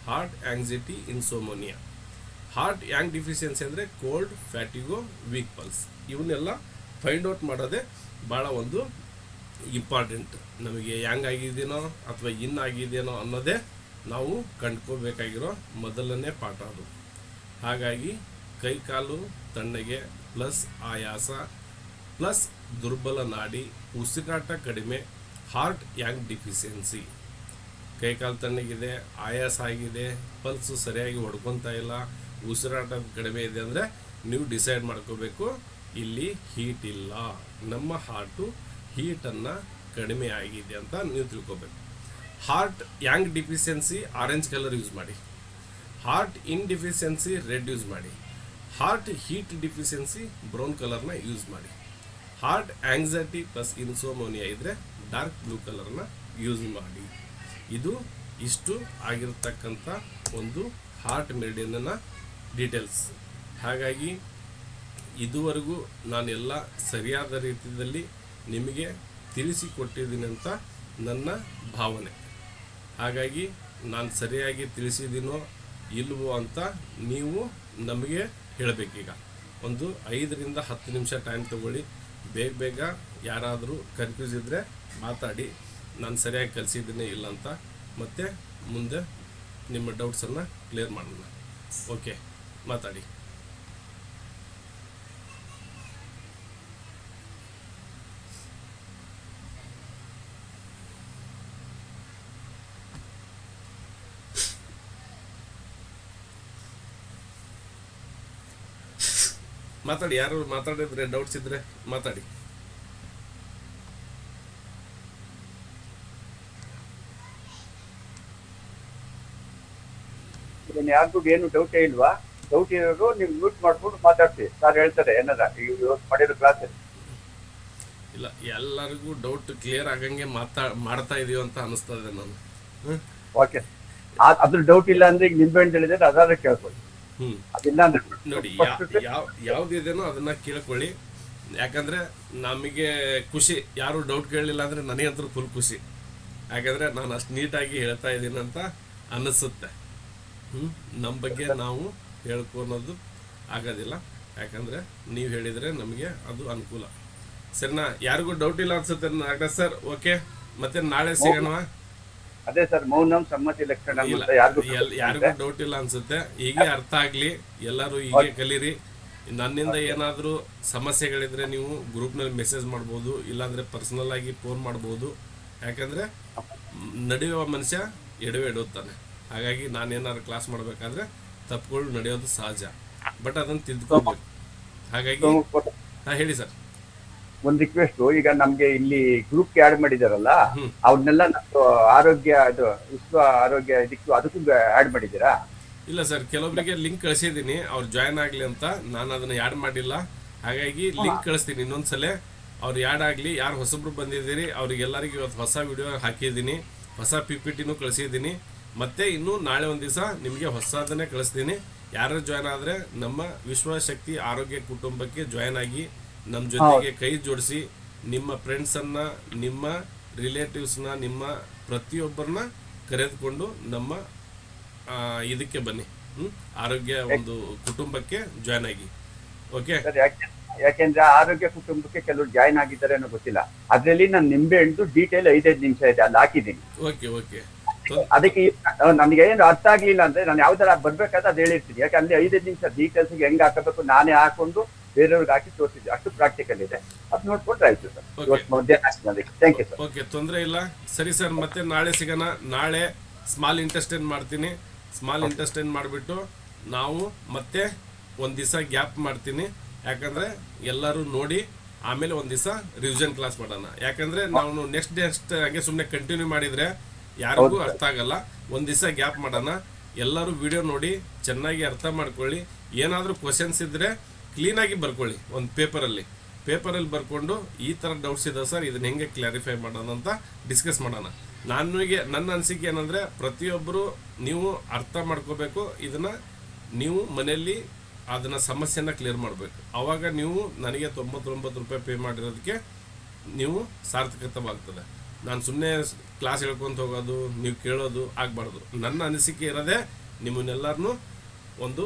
heart anxiety, insomnia. Heart yang deficiency ಅಂದರೆ ಕೋಲ್ಡ್, ಫ್ಯಾಟಿಗೋ, ವೀಕ್ ಪಲ್ಸ್. ಇವನ್ನೆಲ್ಲ ಫೈಂಡ್ ಔಟ್ ಮಾಡೋದೇ ಭಾಳ ಒಂದು ಇಂಪಾರ್ಟೆಂಟ್. ನಮಗೆ ಯಾಂಗ್ ಆಗಿದೆಯೋ ಅಥವಾ ಇನ್ ಆಗಿದೆಯೋ ಅನ್ನೋದೇ ನಾವು ಕಂಡ್ಕೋಬೇಕಾಗಿರೋ ಮೊದಲನೇ ಪಾಠ ಅದು. ಹಾಗಾಗಿ ಕೈಕಾಲು ತಣ್ಣಗೆ ಪ್ಲಸ್ ಆಯಾಸ ಪ್ಲಸ್ ದುರ್ಬಲ ನಾಡಿ, ಉಸಿರಾಟ ಕಡಿಮೆ, ಹಾರ್ಟ್ ಯಾಂಗ್ ಡಿಫಿಷಿಯನ್ಸಿ. ಕೈಕಾಲು ತಣ್ಣಗಿದೆ, ಆಯಾಸ ಆಗಿದೆ, ಪಲ್ಸು ಸರಿಯಾಗಿ ಹೊಡ್ಕೊತಾ ಇಲ್ಲ, ಉಸಿರಾಟ ಕಡಿಮೆ ಇದೆ ಅಂದರೆ ನೀವು ಡಿಸೈಡ್ ಮಾಡ್ಕೋಬೇಕು ಇಲ್ಲಿ ಹೀಟ್ ಇಲ್ಲ, ನಮ್ಮ ಹಾರ್ಟು ಹೀಟನ್ನು ಕಡಿಮೆ ಆಗಿದೆ ಅಂತ ನೀವು ತಿಳ್ಕೊಬೇಕು. Heart yang deficiency orange colour use ಮಾಡಿ. Heart yin deficiency red use ಮಾಡಿ. ಹಾರ್ಟ್ ಹೀಟ್ ಡಿಫಿಷಿಯನ್ಸಿ ಬ್ರೌನ್ ಕಲರ್ನ ಯೂಸ್ ಮಾಡಿ. Heart anxiety plus insomnia dark ಡಾರ್ಕ್ ಬ್ಲೂ ಕಲರ್ನ ಯೂಸ್ ಮಾಡಿ. ಇದು ಇಷ್ಟು ಆಗಿರ್ತಕ್ಕಂಥ ಒಂದು ಹಾರ್ಟ್ ಮೆರಿಡಿಯನ್ನ ಡೀಟೇಲ್ಸ್. ಹಾಗಾಗಿ ಇದುವರೆಗೂ ನಾನೆಲ್ಲ ಸರಿಯಾದ ರೀತಿಯಲ್ಲಿ ನಿಮಗೆ ತಿಳಿಸಿಕೊಟ್ಟಿದ್ದೀನಿ ಅಂತ ನನ್ನ ಭಾವನೆ. ಹಾಗಾಗಿ ನಾನು ಸರಿಯಾಗಿ ತಿಳಿಸಿದ್ದೀನೋ ಇಲ್ವೋ ಅಂತ ನೀವು ನಮಗೆ ಹೇಳಬೇಕೀಗ. ಒಂದು 5 ರಿಂದ 10 ನಿಮಿಷ ಟೈಮ್ ತಗೊಳ್ಳಿ. ಬೇಗ ಯಾರಾದರೂ ಕನ್ಫ್ಯೂಸ್ ಇದ್ದರೆ ಮಾತಾಡಿ, ನಾನು ಸರಿಯಾಗಿ ಕಲಿಸಿದ್ದೀನಿ ಇಲ್ಲ ಅಂತ. ಮತ್ತು ಮುಂದೆ ನಿಮ್ಮ ಡೌಟ್ಸನ್ನು ಕ್ಲಿಯರ್ ಮಾಡೋಣ. ಓಕೆ, ಮಾತಾಡಿ. ಮಾತಾಡಿ, ಯಾರು ಮಾತಾಡಿದ್ರೆ ಡೌಟ್ಸ್ ಇದ್ರೆ ಮಾತಾಡಿ. ಯಾರಿಗೂ ಏನು ಡೌಟೇ ಇಲ್ವಾ? ಡೌಟ್ ಇರೋರು ನೀವು ಮ್ಯೂಟ್ ಮಾಡ್ಕೊಂಡು ಮಾತಾಡ್ತೀವಿ. ಸರ್ ಹೇಳ್ತಾರೆ ಏನಾರ ಇವತ್ತು ಮಾಡಿರೋ ಕ್ಲಾಸಲ್ಲಿ. ಇಲ್ಲ, ಎಲ್ಲರಿಗೂ ಡೌಟ್ ಕ್ಲಿಯರ್ ಆಗಂಗೆ ಮಾಡ್ತಾ ಇದೀವಿ ಅಂತ ಅನಿಸ್ತದೆ ನಾನು. ಓಕೆ, ಅದ್ರ ಡೌಟ್ ಇಲ್ಲ ಅಂದ್ರೆ ಈಗ ನಿಂಬೆ ಹಣ್ಣು ಹೇಳಿದ್ರೆ ಅದಾದ್ರೆ ಕೇಳ್ಕೊಳ್ಳಿ. ಅದಿಲ್ಲ ಅಂದ್ರೆ ನೋಡಿ, ಯಾವ್ದಿದೇನೋ ಅದನ್ನ ಕೇಳ್ಕೊಳ್ಳಿ. ಯಾಕಂದ್ರೆ ನಮಗೆ ಖುಷಿ, ಯಾರು ಡೌಟ್ ಕೇಳಲಿಲ್ಲ ಅಂದ್ರೆ ನನಗಂತೂ ಫುಲ್ ಖುಷಿ. ಯಾಕಂದ್ರೆ ನಾನು ಅಷ್ಟು ನೀಟಾಗಿ ಹೇಳ್ತಾ ಇದ್ದೀನಿ ಅಂತ ಅನ್ನಿಸುತ್ತೆ. ನಮ್ಮ ಬಗ್ಗೆ ನಾವು ಹೇಳ್ಕೊಳೋದು ಆಗೋದಿಲ್ಲ, ಯಾಕಂದ್ರೆ ನೀವು ಹೇಳಿದ್ರೆ ನಮಗೆ ಅದು ಅನುಕೂಲ. ಸರಿನಾ? ಯಾರಿಗೂ ಡೌಟ್ ಇಲ್ಲ ಅನ್ಸುತ್ತೆ ನಾಗರಾಜ್ ಸರ್. ಓಕೆ, ಮತ್ತೆ ನಾಳೆ ಸಿಗೋಣ. ಅದೇ ಸರ್, ಮೌನಂ ಸಮ್ಮತಿ ಲಕ್ಷಣ. ಯಾರಿಗೂ ಡೌಟ್ ಇಲ್ಲ ಅನ್ಸುತ್ತೆ. ಹೀಗೆ ಅರ್ಥ ಆಗ್ಲಿ, ಎಲ್ಲರೂ ಹೀಗೆ ಕಲೀರಿ. ನನ್ನಿಂದ ಏನಾದರೂ ಸಮಸ್ಯೆಗಳಿದ್ರೆ ನೀವು ಗ್ರೂಪ್ನಲ್ಲಿ ಮೆಸೇಜ್ ಮಾಡ್ಬೋದು, ಇಲ್ಲಾಂದ್ರೆ ಪರ್ಸನಲ್ ಆಗಿ ಫೋನ್ ಮಾಡ್ಬೋದು. ಯಾಕಂದ್ರೆ ನಡೆಯುವ ಮನುಷ್ಯ ಎಡವೆ ಎಡುತ್ತಾನೆ. ಹಾಗಾಗಿ ನಾನೇನಾದ್ರು ಕ್ಲಾಸ್ ಮಾಡಬೇಕಾದ್ರೆ ತಪ್ಪುಗಳು ನಡೆಯೋದು ಸಹಜ, ಬಟ್ ಅದನ್ನು ತಿದ್ದುಕೋಬೇಕು. ಹಾಗಾಗಿ ಹೇಳಿ ಸರ್. ಒಂದ್ ರಿಕ್ವೆಸ್ಟ್, ಈಗ ನಮ್ಗೆ ಇಲ್ಲಿ ಗ್ರೂಪ್ ಆಡ್ ಮಾಡಿದಾರಲ್ಲ, ಅವ್ರನ್ನೆಲ್ಲ ನಮ್ದು ಆರೋಗ್ಯ ಇದು ವಿಶ್ವ ಆರೋಗ್ಯ ಅದಕ್ಕೂ ಆಡ್ ಮಾಡಿದ್ದೀರಾ? ಇಲ್ಲ ಸರ್, ಕೆಲವೊಬ್ಬರಿಗೆ ಲಿಂಕ್ ಕಳಿಸಿದ್ದೀನಿ, ಅವ್ರು ಜಾಯ್ನ್ ಆಗ್ಲಿ ಅಂತ. ನಾನು ಅದನ್ನ ಆ್ಯಡ್ ಮಾಡಿಲ್ಲ. ಹಾಗಾಗಿ ಲಿಂಕ್ ಕಳಿಸ್ತೀನಿ ಇನ್ನೊಂದ್ಸಲ. ಅವ್ರು ಆ್ಯಡ್ ಆಗಲಿ. ಯಾರು ಹೊಸಬ್ರು ಬಂದಿದ್ದೀರಿ ಅವ್ರಿಗೆಲ್ಲರಿಗೂ ಇವತ್ತು ಹೊಸ ವಿಡಿಯೋ ಹಾಕಿದ್ದೀನಿ, ಹೊಸ PPTನೂ ಕಳಿಸಿದ್ದೀನಿ. ಮತ್ತೆ ಇನ್ನು ನಾಳೆ ಒಂದು ದಿವಸ ನಿಮಗೆ ಹೊಸದನ್ನೇ ಕಳಿಸ್ತೀನಿ. ಯಾರು ಜಾಯ್ನ್ ಆದರೆ ನಮ್ಮ ವಿಶ್ವಶಕ್ತಿ ಆರೋಗ್ಯ ಕುಟುಂಬಕ್ಕೆ ಜಾಯ್ನ್ ಆಗಿ ನಮ್ಮ ಜೊತೆಗೆ ಕೈ ಜೋಡಿಸಿ ನಿಮ್ಮ ಫ್ರೆಂಡ್ಸನ್ನು, ನಿಮ್ಮ ರಿಲೇಟಿವ್ಸ್ನ, ನಿಮ್ಮ ಪ್ರತಿಯೊಬ್ಬರನ್ನ ಕರೆದುಕೊಂಡು ನಮ್ಮ ಇದಕ್ಕೆ ಬನ್ನಿ, ಆರೋಗ್ಯ ಒಂದು ಕುಟುಂಬಕ್ಕೆ ಜಾಯ್ನ್ ಆಗಿ. ಓಕೆ, ಯಾಕೆಂದ್ರೆ ಆರೋಗ್ಯ ಕುಟುಂಬಕ್ಕೆ ಕೆಲವರು ಜಾಯ್ನ್ ಆಗಿದ್ದಾರೆ ಅನ್ನೋ ಗೊತ್ತಿಲ್ಲ. ಅದ್ರಲ್ಲಿ ನಾನು ನಿಂಬೆ ಹಣ್ಣು ಡೀಟೇಲ್ 5 ನಿಮಿಷ ಇದೆ, ಅಲ್ಲಿ ಹಾಕಿದ್ದೀನಿ. Okay okay. ಅದಕ್ಕೆ ನನಗೆ ಏನು ಅರ್ಥ ಆಗ್ಲಿಲ್ಲ ಅಂದ್ರೆ ನಾನು ಯಾವ ತರ ಬರ್ಬೇಕಾದ್ರೆ ಅದು ಹೇಳಿರ್ತೀನಿ. ಯಾಕಂದ್ರೆ 5 ನಿಮಿಷ ಡೀಟೇಲ್ಸ್ ಹೆಂಗ್ ಹಾಕಬೇಕು ನಾನೇ ಹಾಕೊಂಡು ಬೇರೆಯವ್ರಿಗೆ ಹಾಕಿ ತೋರಿಸಿದ್ದೆ. ಅಷ್ಟು ಪ್ರಾಕ್ಟಿಕಲ್ ಇದೆ, ಅದು ನೋಡ್ಕೊಂಡ್ರೆ ಆಯ್ತು sir. Thank you sir. Okay, ತೊಂದರೆ ಇಲ್ಲ. ಸರಿ ಸರ್, ಮತ್ತೆ ನಾಳೆ ಸಿಗೋಣ. ನಾಳೆ ಸ್ಮಾಲ್ ಇಂಟೆಸ್ಟೈನ್ ಮಾಡ್ತೀನಿ. ಸ್ಮಾಲ್ ಇಂಟೆಸ್ಟೈನ್ ಮಾಡಿಬಿಟ್ಟು ನಾವು ಮತ್ತೆ ಒಂದು ದಿವಸ ಗ್ಯಾಪ್ ಮಾಡ್ತೀನಿ. ಯಾಕಂದ್ರೆ ಎಲ್ಲರೂ ನೋಡಿ ಆಮೇಲೆ ಒಂದು ದಿವಸ ರಿವಿಷನ್ ಕ್ಲಾಸ್ ಮಾಡೋಣ. ಯಾಕಂದ್ರೆ ನಾವು ನೆಕ್ಸ್ಟ್ ಹಾಗೆ ಸುಮ್ಮನೆ ಕಂಟಿನ್ಯೂ ಮಾಡಿದ್ರೆ ಯಾರಿಗೂ ಅರ್ಥ ಆಗಲ್ಲ. ಒಂದ್ ದಿವಸ ಗ್ಯಾಪ್ ಮಾಡೋಣ, ಎಲ್ಲರೂ ವಿಡಿಯೋ ನೋಡಿ ಚೆನ್ನಾಗಿ ಅರ್ಥ ಮಾಡ್ಕೊಳ್ಳಿ. ಏನಾದರೂ ಕ್ವಶನ್ಸ್ ಇದ್ರೆ ಕ್ಲೀನಾಗಿ ಬರ್ಕೊಳ್ಳಿ ಒಂದು ಪೇಪರಲ್ಲಿ ಬರ್ಕೊಂಡು ಈ ಥರ ಡೌಟ್ಸ್ ಇದಾವೆ ಸರ್, ಇದನ್ನ ಹೆಂಗೆ ಕ್ಲಾರಿಫೈ ಮಾಡೋಣ ಅಂತ ಡಿಸ್ಕಸ್ ಮಾಡೋಣ. ನನ್ನ ಅನಿಸಿಕೆ ಏನಂದರೆ, ಪ್ರತಿಯೊಬ್ಬರು ನೀವು ಅರ್ಥ ಮಾಡ್ಕೋಬೇಕು, ಇದನ್ನು ನೀವು ಮನೆಯಲ್ಲಿ ಅದನ್ನು ಸಮಸ್ಯೆನ ಕ್ಲಿಯರ್ ಮಾಡಬೇಕು. ಆವಾಗ ನೀವು ನನಗೆ 99 ರೂಪಾಯಿ ಪೇ ಮಾಡಿರೋದಕ್ಕೆ ನೀವು ಸಾರ್ಥಕತವಾಗ್ತದೆ. ನಾನು ಸುಮ್ಮನೆ ಕ್ಲಾಸ್ ಹೇಳ್ಕೊಂತ ಹೋಗೋದು, ನೀವು ಕೇಳೋದು ಆಗಬಾರ್ದು. ನನ್ನ ಅನಿಸಿಕೆ ಇರೋದೇ ನಿಮ್ಮನ್ನೆಲ್ಲರನ್ನೂ ಒಂದು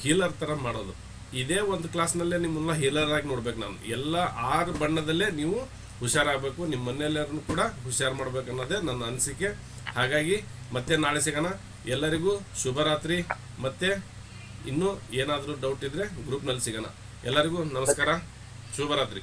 ಹೀಲರ್ ಥರ ಮಾಡೋದು. ಇದೇ ಒಂದು ಕ್ಲಾಸ್ನಲ್ಲೇ ನಿಮ್ಮನ್ನ ಹೀಲರ್ ಆಗಿ ನೋಡ್ಬೇಕು. ನಾನು ಎಲ್ಲ 6 ಬಣ್ಣದಲ್ಲೇ ನೀವು ಹುಷಾರಾಗಬೇಕು, ನಿಮ್ಮ ಮನೆಯಲ್ಲರೂ ಕೂಡ ಹುಷಾರು ಮಾಡ್ಬೇಕು ಅನ್ನೋದೇ ನನ್ನ ಅನಿಸಿಕೆ. ಹಾಗಾಗಿ ಮತ್ತೆ ನಾಳೆ ಸಿಗೋಣ. ಎಲ್ಲರಿಗೂ ಶುಭರಾತ್ರಿ. ಮತ್ತೆ ಇನ್ನೂ ಏನಾದರೂ ಡೌಟ್ ಇದ್ದರೆ ಗ್ರೂಪ್ನಲ್ಲಿ ಸಿಗೋಣ. ಎಲ್ಲರಿಗೂ ನಮಸ್ಕಾರ, ಶುಭರಾತ್ರಿ.